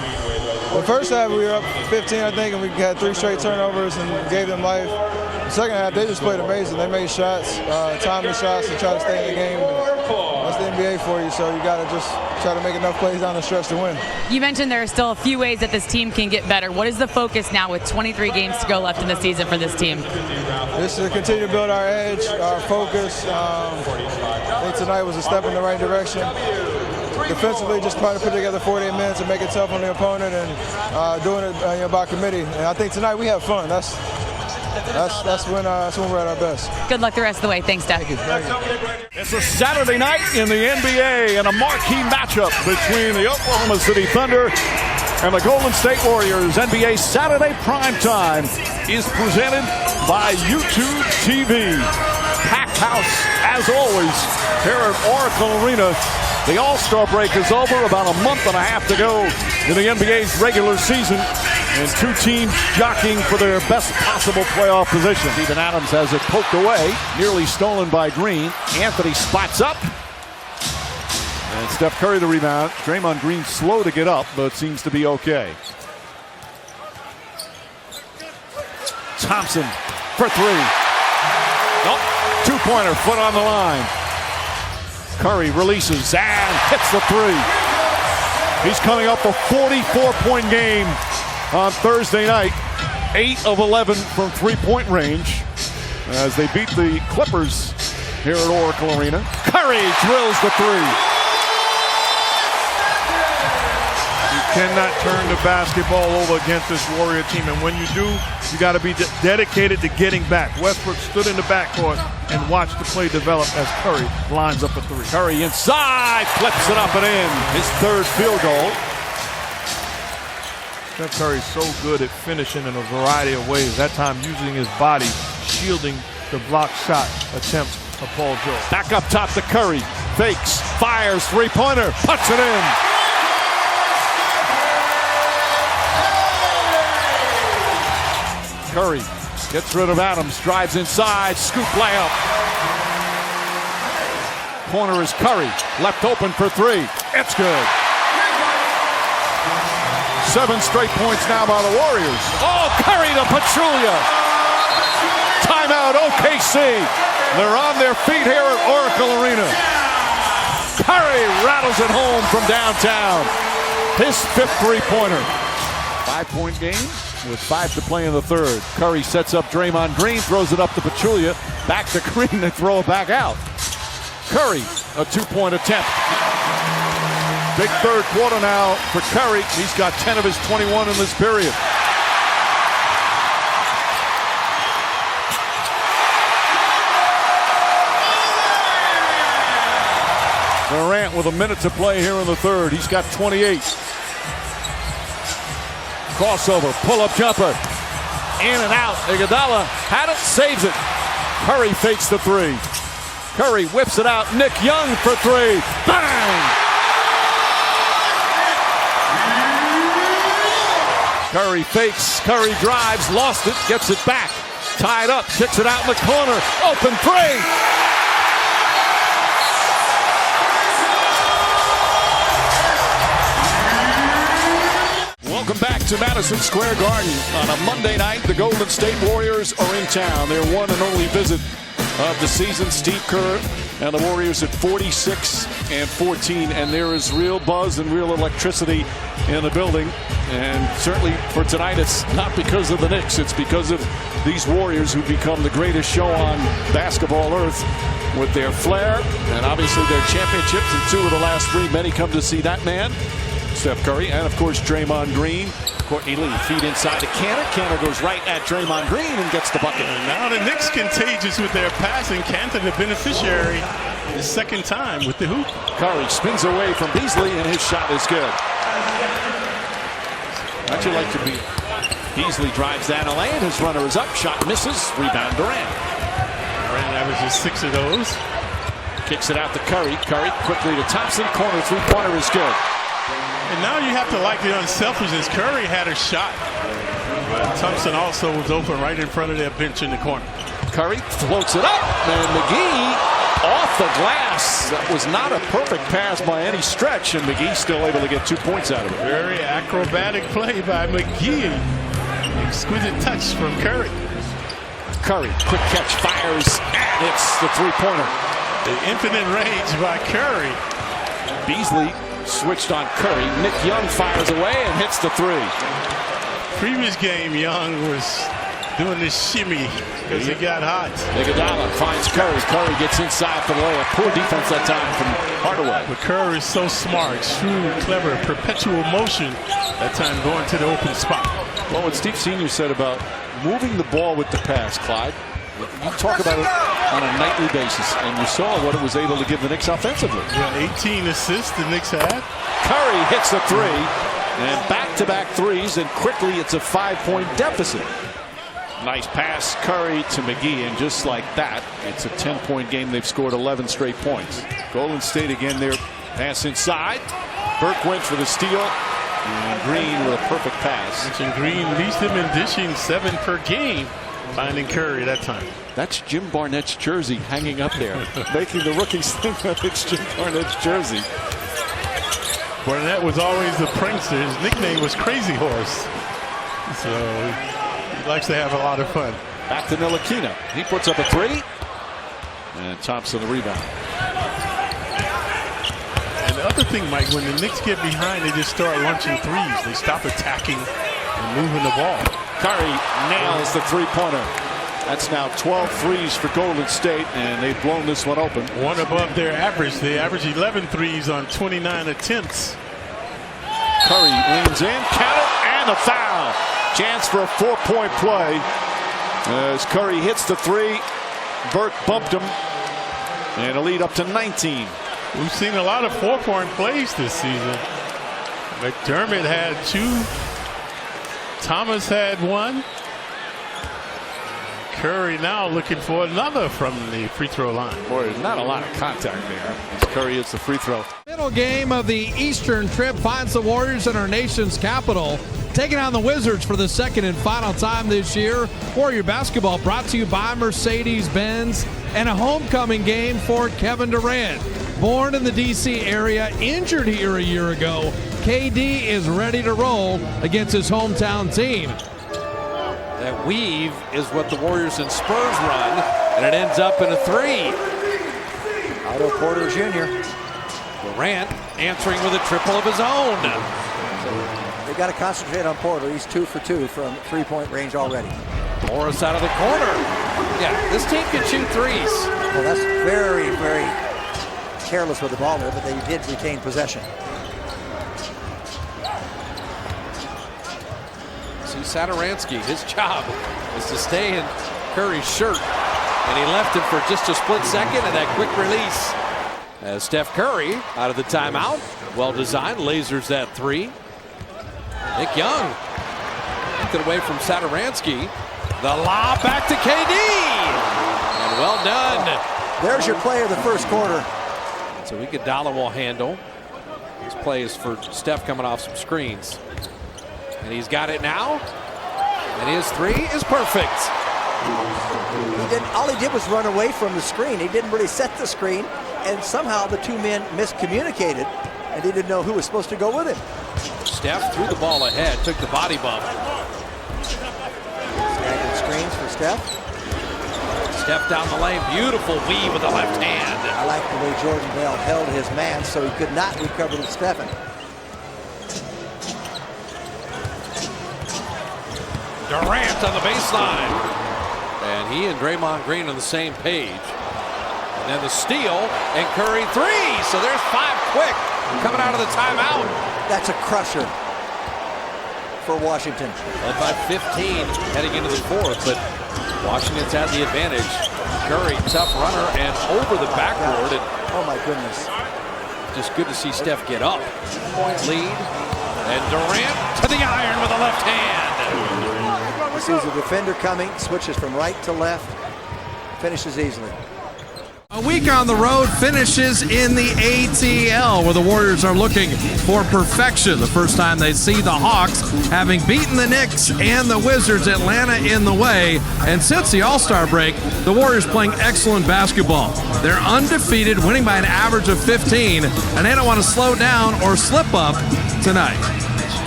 The first half we were up 15, I think, and we had 3 straight turnovers and gave them life. The second half, they just played amazing. They made shots, timely shots to try to stay in the game. That's the NBA for you, so you got to just try to make enough plays down the stretch to win. You mentioned there are still a few ways that this team can get better. What is the focus now with 23 games to go left in the season for this team? Just to continue to build our edge, our focus. I think tonight was a step in the right direction. Defensively, just trying to put together 48 minutes and make it tough on the opponent, and doing it by committee. And I think tonight we have fun. That's when we're at our best. Good luck the rest of the way. Thanks, Steph. Thank you. It's a Saturday night in the NBA and a marquee matchup between the Oklahoma City Thunder and the Golden State Warriors. NBA Saturday Primetime is presented by YouTube TV. Packed house, as always, here at Oracle Arena. The All-Star break is over, about a month and a half to go in the NBA's regular season, and 2 teams jockeying for their best possible playoff position. Steven Adams has it poked away, nearly stolen by Green. Anthony spots up, and Steph Curry the rebound. Draymond Green slow to get up, but seems to be okay. Thompson for 3. Nope, 2-pointer, foot on the line. Curry releases and hits the 3. He's coming up a 44-point game on Thursday night. 8 of 11 from 3-point range as they beat the Clippers here at Oracle Arena. Curry drills the 3. You cannot turn the basketball over against this Warrior team, and when you do, you got to be dedicated to getting back. Westbrook stood in the backcourt and watched the play develop as Curry lines up a 3. Curry inside, flips it up and in. His 3rd field goal. Steph Curry's so good at finishing in a variety of ways. That time using his body, shielding the block shot attempts of Paul George. Back up top to Curry. Fakes, fires, 3-pointer, puts it in. Curry Gets rid of Adams, drives inside, scoop layup. Corner is Curry, left open for three. It's good. 7 straight points now by the Warriors. Oh, Curry to Pachulia. Timeout OKC. They're on their feet here at Oracle Arena. Curry rattles it home from downtown. His 5th three-pointer. 5-point game with 5 to play in the third. Curry sets up Draymond Green, throws it up to Pachulia. Back to Green and throw it back out. Curry, a 2-point attempt. Big third quarter now for Curry. He's got 10 of his 21 in this period. Durant with a minute to play here in the third. He's got 28. Crossover, pull-up jumper. In and out. Iguodala had it, saves it. Curry fakes the three. Curry whips it out. Nick Young for three. Bang! Curry fakes. Curry drives. Lost it. Gets it back. Tied up. Kicks it out in the corner. Open three. Welcome back to Madison Square Garden. On a Monday night, the Golden State Warriors are in town. Their one and only visit of the season. Steve Kerr and the Warriors at 46-14, and there is real buzz and real electricity in the building. And certainly for tonight, it's not because of the Knicks. It's because of these Warriors who become the greatest show on basketball earth with their flair and obviously their championships in 2 of the last 3. Many come to see that man, Steph Curry, and of course Draymond Green. Courtney Lee feed inside to Cantor. Cantor goes right at Draymond Green and gets the bucket. And now the Knicks contagious with their passing. Cantor the beneficiary the second time with the hoop. Curry spins away from Beasley and his shot is good. How'd you like to be? Beasley drives down a lane. His runner is up. Shot misses. Rebound Durant. Durant averages 6 of those. Kicks it out to Curry. Curry quickly to Thompson. Corner three-pointer is good. And now you have to like the unselfishness. Curry had a shot, but Thompson also was open right in front of their bench in the corner. Curry floats it up, and McGee off the glass. That was not a perfect pass by any stretch, and McGee still able to get 2 points out of it. Very acrobatic play by McGee. Exquisite touch from Curry. Curry, quick catch, fires, and it's the three-pointer. The infinite range by Curry. Beasley switched on Curry. Nick Young fires away and hits the three. Previous game, Young was doing this shimmy because he got hot. Iguodala finds Curry. Curry gets inside for the layup. Poor defense that time from Hardaway. But Curry is so smart, shrewd, clever, perpetual motion. That time going to the open spot. Well, what Steve Sr. said about moving the ball with the pass, Clyde, you talk about it on a nightly basis, and you saw what it was able to give the Knicks offensively. Yeah, 18 assists the Knicks had. Curry hits the three, and back-to-back threes, and quickly it's a 5-point deficit. Nice pass, Curry to McGee, and just like that, it's a 10-point game. They've scored 11 straight points. Golden State again, their pass inside. Burke went for the steal, and Green with a perfect pass. And Green leads them in dishing 7 per game. Finding Curry that time. That's Jim Barnett's jersey hanging up there, making the rookies think that it's Jim Barnett's jersey. Barnett was always the prankster. His nickname was Crazy Horse. So he likes to have a lot of fun. Back to Ntilikina. He puts up a three. And Thompson the rebound. And the other thing, Mike, when the Knicks get behind, they just start launching threes. They stop attacking and moving the ball. Curry nails the three-pointer. That's now 12 threes for Golden State, and they've blown this one open. One above their average. They average 11 threes on 29 attempts. Curry leans in, count it, and a foul. Chance for a 4-point play. As Curry hits the three, Burke bumped him, and a lead up to 19. We've seen a lot of 4-point plays this season. McDermott had 2. Thomas had 1. Curry now looking for another from the free throw line. Boy, not a lot of contact there as Curry hits the free throw. Middle game of the Eastern trip finds the Warriors in our nation's capital. taking on the Wizards for the second and final time this year. Warrior basketball brought to you by Mercedes-Benz, and a homecoming game for Kevin Durant. Born in the D.C. area, injured here a year ago, KD is ready to roll against his hometown team. That weave is what the Warriors and Spurs run, and it ends up in a three. Otto Porter Jr. Durant answering with a triple of his own. They got to concentrate on Porter. He's 2 for 2 from three-point range already. Morris out of the corner. Yeah, this team can shoot threes. Well, that's very, very careless with the ball there, but they did retain possession. See Satoransky, his job is to stay in Curry's shirt, and he left him for just a split second, and that quick release. As Steph Curry out of the timeout, well designed, lasers that three. Nick Young took it away from Satoransky. The lob back to KD, and well done. There's your play of the first quarter. So Iguodala will handle. This play is for Steph coming off some screens. And he's got it now. And his three is perfect. All he did was run away from the screen. He didn't really set the screen. And somehow the two men miscommunicated. And he didn't know who was supposed to go with him. Steph threw the ball ahead, took the body bump. Staggered screens for Steph. Steph down the lane, beautiful weave with the left hand. I like the way Jordan Bell held his man so he could not recover to Stephen. Durant on the baseline. And he and Draymond Green on the same page. And then the steal, and Curry three. So there's 5 quick coming out of the timeout. That's a crusher for Washington. Led by 15 heading into the fourth, but Washington's had the advantage. Curry, tough runner, and over the backboard. And oh my goodness. Just good to see Steph get up. Point lead. And Durant to the iron with the left hand. He sees a defender coming, switches from right to left, finishes easily. A week on the road finishes in the ATL, where the Warriors are looking for perfection. The first time they see the Hawks, having beaten the Knicks and the Wizards, Atlanta in the way. And since the All-Star break, the Warriors playing excellent basketball. They're undefeated, winning by an average of 15, and they don't want to slow down or slip up tonight.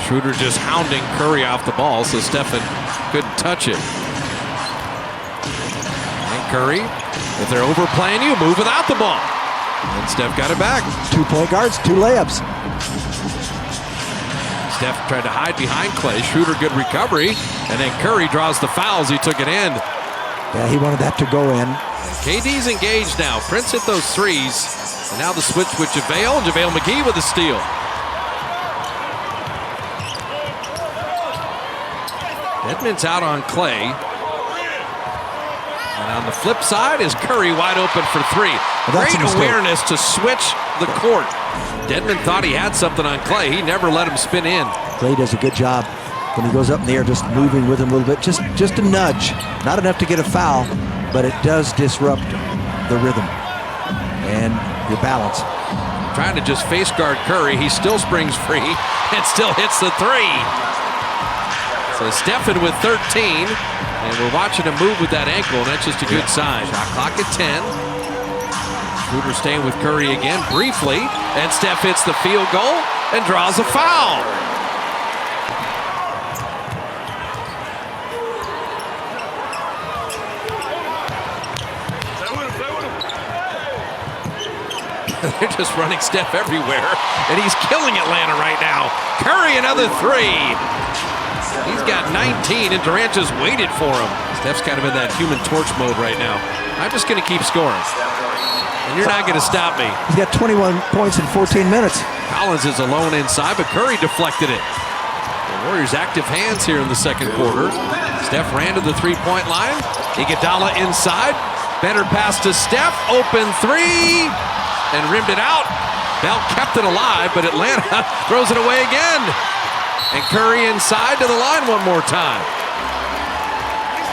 Schroeder just hounding Curry off the ball, so Stephen couldn't touch it. And Curry, if they're overplaying you, move without the ball. And Steph got it back. 2 point guards, 2 layups. Steph tried to hide behind Klay. Schroeder, good recovery. And then Curry draws the fouls. He took it in. Yeah, he wanted that to go in. KD's engaged now. Prince hit those threes. And now the switch with JaVale. And JaVale McGee with a steal. Edmonds out on Klay. And on the flip side is Curry wide open for three. Well, great awareness to switch the court. Dedmon thought he had something on Klay. He never let him spin in. Klay does a good job when he goes up in the air, just moving with him a little bit. Just a nudge. Not enough to get a foul, but it does disrupt the rhythm and your balance. Trying to just face guard Curry. He still springs free and still hits the three. So Stephen with 13, and we're watching him move with that ankle, and that's just a good sign. Shot clock at 10. Schroeder staying with Curry again briefly, and Steph hits the field goal and draws a foul. They're just running Steph everywhere, and he's killing Atlanta right now. Curry another three. He's got 19, and Durant just waited for him. Steph's kind of in that human torch mode right now. I'm just going to keep scoring, and you're not going to stop me. He's got 21 points in 14 minutes. Collins is alone inside, but Curry deflected it. The Warriors active hands here in the second quarter. Steph ran to the three-point line. Iguodala inside. Better pass to Steph. Open three, and rimmed it out. Bell kept it alive, but Atlanta throws it away again. And Curry inside to the line one more time.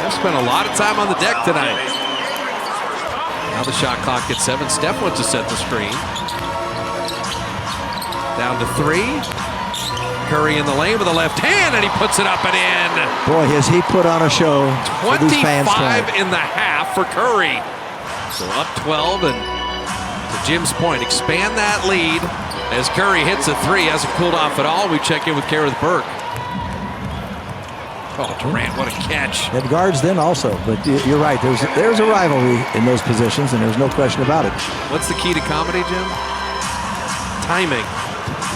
They've spent a lot of time on the deck tonight. Now the shot clock at 7. Steph wants to set the screen. Down to 3. Curry in the lane with the left hand, and he puts it up and in. Boy, has he put on a show for these fans 25 in the half for Curry. So up 12, and to Jim's point, expand that lead as Curry hits a three. Hasn't cooled off at all. We check in with Gareth Burke. Oh, Durant, what a catch. And guards then also, but you're right. There's a rivalry in those positions, and there's no question about it. What's the key to comedy, Jim? Timing.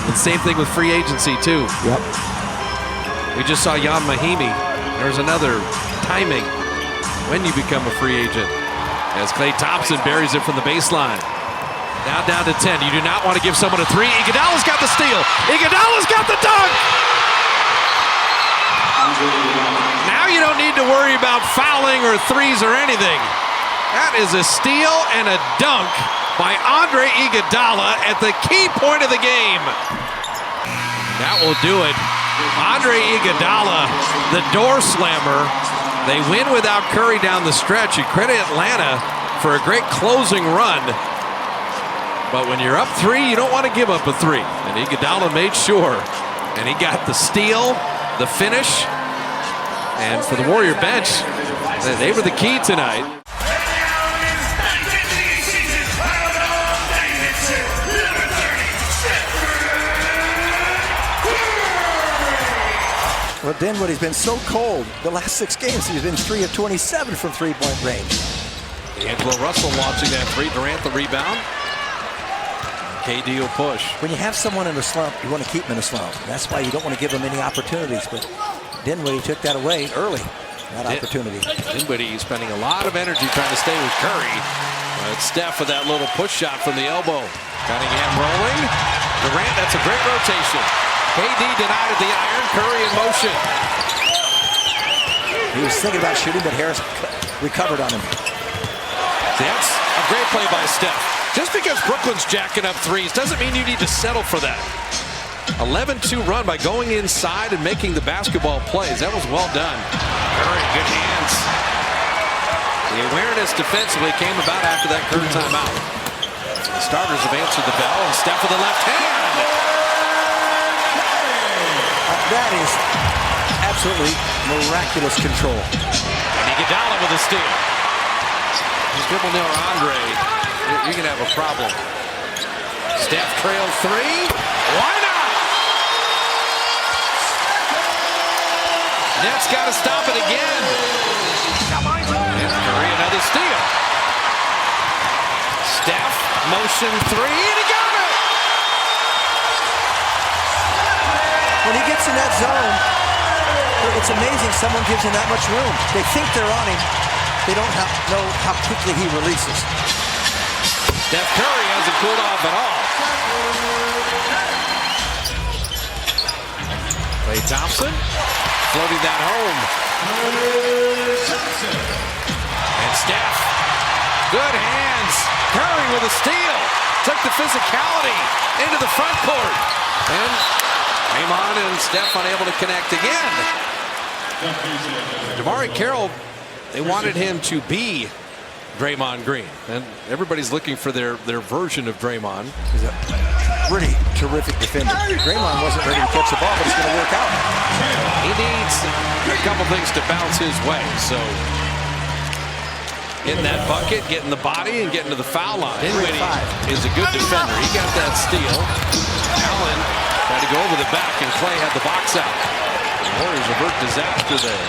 And same thing with free agency, too. Yep. We just saw Jan Mahimi. There's another timing when you become a free agent. As Klay Thompson buries it from the baseline. Now down to 10. You do not want to give someone a three. Iguodala's got the steal. Iguodala's got the dunk. Now you don't need to worry about fouling or threes or anything. That is a steal and a dunk by Andre Iguodala at the key point of the game. That will do it. Andre Iguodala, the door slammer. They win without Curry down the stretch. You credit Atlanta for a great closing run. But when you're up three, you don't want to give up a three. And Iguodala made sure. And he got the steal, the finish. And for the Warrior bench, they were the key tonight. Well, Dinwiddie's been so cold. The last 6 games, he's been 3 of 27 from three-point range. D'Angelo Russell launching that three. Durant the rebound. KD will push. When you have someone in a slump, you want to keep them in a slump. That's why you don't want to give them any opportunities. But Dinwiddie took that away early, that opportunity. Dinwiddie spending a lot of energy trying to stay with Curry. It's Steph with that little push shot from the elbow. Cunningham rolling. Durant, that's a great rotation. KD denied at the iron. Curry in motion. He was thinking about shooting, but Harris recovered on him. See, that's a great play by Steph. Just because Brooklyn's jacking up threes doesn't mean you need to settle for that. 11-2 run by going inside and making the basketball plays. That was well done. Curry, good hands. The awareness defensively came about after that Curry timeout. The starters have answered the bell, and Steph with the left hand. That is absolutely miraculous control. And Iguodala with a steal. Just dribble near Andre. You can have a problem. Steph trails three. Why not? Nets got to stop it again. And Curry another steal. Steph motion three, and he got it. When he gets in that zone, it's amazing someone gives him that much room. They think they're on him. They don't know how quickly he releases. Steph Curry hasn't cooled off at all. Klay Thompson floating that home. And Steph, good hands. Curry with a steal. Took the physicality into the front court. And Draymond and Steph unable to connect again. DeMarre Carroll, they wanted him to be Draymond Green, and everybody's looking for their version of Draymond. He's a pretty terrific defender. Draymond wasn't ready to catch the ball, but it's going to work out. He needs a couple things to bounce his way. So getting that bucket, getting the body, and getting to the foul line. Dinwiddie is a good defender. He got that steal. Allen tried to go over the back, and Klay had the box out. The Warriors avert disaster there.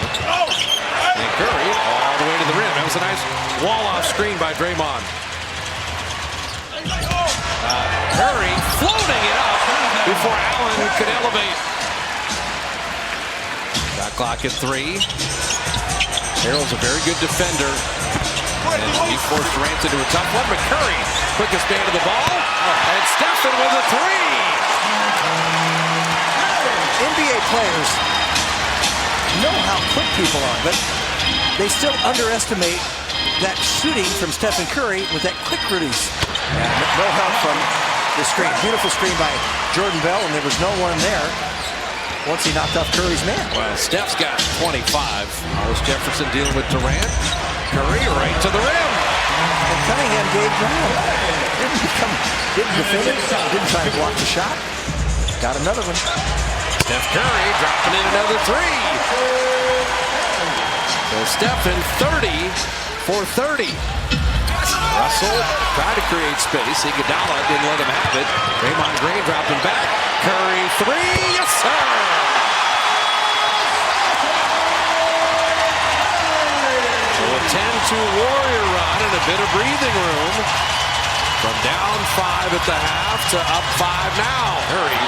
And Curry all the way to the rim. That was a nice wall-off screen by Draymond. Curry floating it up before Allen could elevate. Shot clock at 3. Harrell's a very good defender. And he forced Durant into a tough one. But Curry, quickest man to the ball. And Stephen with a 3. NBA players know how quick people are, but they still underestimate that shooting from Stephen Curry with that quick release. No help from the screen. Beautiful screen by Jordan Bell, and there was no one there once he knocked off Curry's man. Well, Steph's got 25. Hollis Jefferson dealing with Durant. Curry right to the rim. And Cunningham gave ground. Didn't defend it, didn't try to block the shot. Got another one. Steph Curry dropping in another three. So Steph in 30 for 30. Russell tried to create space. Iguodala didn't let him have it. Draymond Green dropping back. Curry three. Yes, sir. So a 10-2 Warrior run and a bit of breathing room. From down 5 at the half to up 5 now. Curry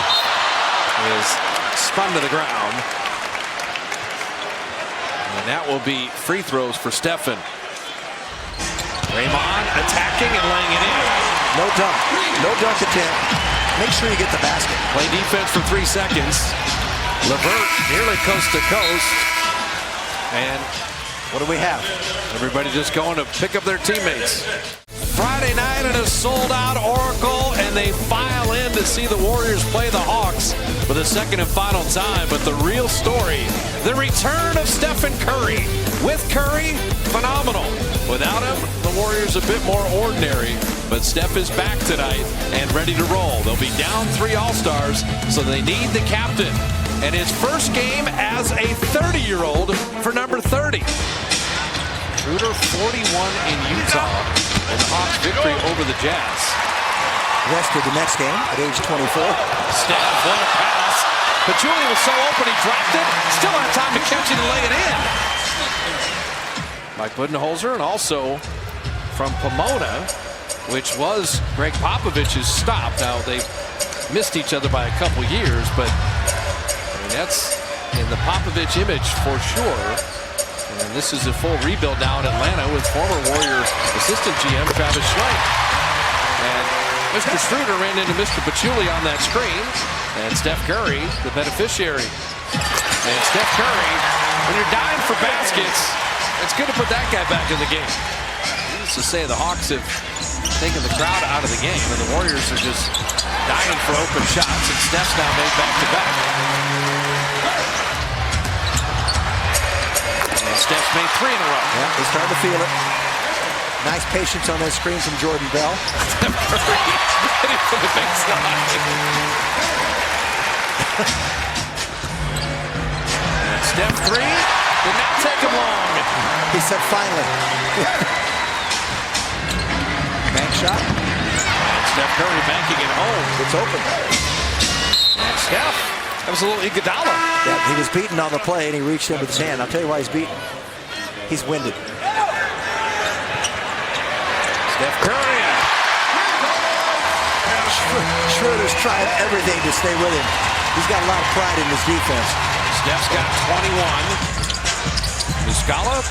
is spun to the ground. And that will be free throws for Stephen. Draymond attacking and laying it in. No dunk. No dunk attempt. Make sure you get the basket. Play defense for 3 seconds. LeVert nearly coast to coast. And what do we have? Everybody just going to pick up their teammates. Friday night at a sold-out Oracle, and they file in to see the Warriors play the Hawks for the second and final time. But the real story, the return of Stephen Curry. With Curry, phenomenal. Without him, the Warriors a bit more ordinary. But Steph is back tonight and ready to roll. They'll be down 3 All-Stars, so they need the captain. And his first game as a 30-year-old for number 30. Schroeder 41 in Utah. And the Hawks victory over the Jazz. Rested the next game at age 24. Steph, what a pass. Pachulia was so open he dropped it. Still had time to catch it and lay it in. Mike Budenholzer, and also from Pomona, which was Greg Popovich's stop. Now they missed each other by a couple years, but I mean, that's in the Popovich image for sure. And this is a full rebuild now in Atlanta with former Warrior assistant GM Travis Schlenk. And Mr. Schroeder ran into Mr. Pachulia on that screen. And Steph Curry, the beneficiary. And Steph Curry, when you're dying for baskets, it's good to put that guy back in the game. Needless to say, the Hawks have taken the crowd out of the game, and the Warriors are just dying for open shots, and Steph's now made back-to-back. Steph's made 3 in a row. Yeah, he's starting to feel it. Nice patience on that screen from Jordan Bell. Hitting from the baseline. Steph 3 did not take him long. He said finally. Bank shot. And Steph Curry banking it home. It's open. And Steph. That was a little Iguodala. Yeah, he was beaten on the play, and he reached in with his hand. I'll tell you why he's beaten. He's winded. Steph Curry. Schroeder's trying everything to stay with him. He's got a lot of pride in his defense. Steph's got 21. Muscala.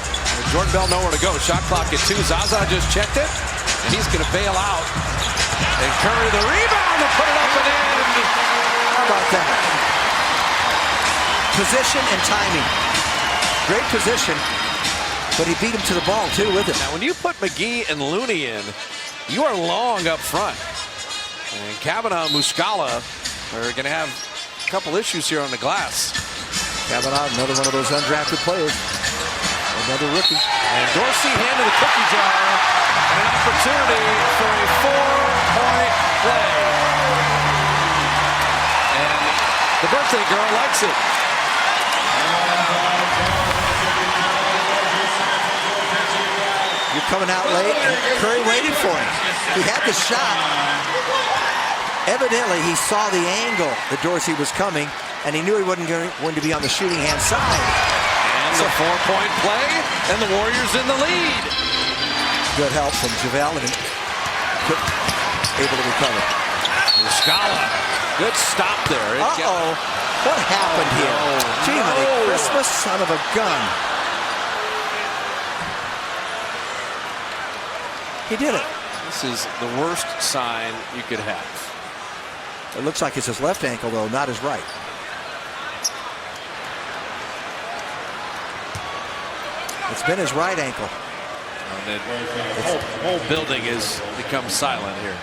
Jordan Bell nowhere to go. Shot clock at 2. Zaza just checked it, and he's going to bail out. And Curry the rebound to put it up and in. How about that? Position and timing. Great position, but he beat him to the ball, too, with it. Now, when you put McGee and Looney in, you are long up front. And Kavanaugh and Muscala are going to have a couple issues here on the glass. Kavanaugh, another one of those undrafted players. Another rookie. And Dorsey handed the cookie jar and an opportunity for a 4-point play. And the birthday girl likes it. You're coming out late, and Curry waited for him. He had the shot. Evidently, he saw the angle that Dorsey was coming, and he knew he wasn't going to be on the shooting hand side. And the 4-point play, and the Warriors in the lead. Good help from JaVale, and able to recover. Muscala, good stop there. Uh-oh. What happened here? Gee, Christmas, son of a gun. He did it. This is the worst sign you could have. It looks like it's his left ankle, though, not his right. It's been his right ankle. And the whole building has become silent here.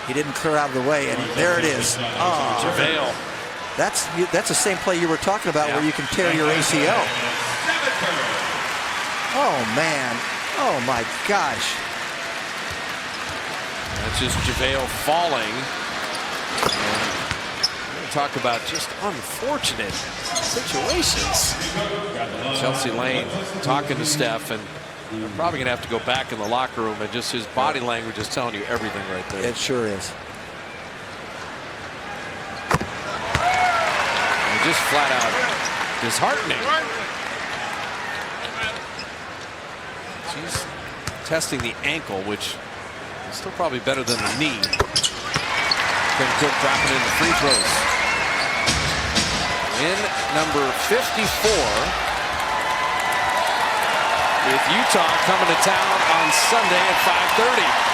He didn't clear out of the way, and there it is. Oh, JaVale. That's the same play you were talking about, where you can tear your ACL. Oh, man. Oh, my gosh. And watches JaVale falling. And talk about just unfortunate situations. Chelsea Lane talking to Steph, and they're probably going to have to go back in the locker room, and just his body language is telling you everything right there. It sure is. And just flat out disheartening. She's testing the ankle, which is still probably better than the knee. Tim Cook dropping in the free throws. In number 54, with Utah coming to town on Sunday at 5:30.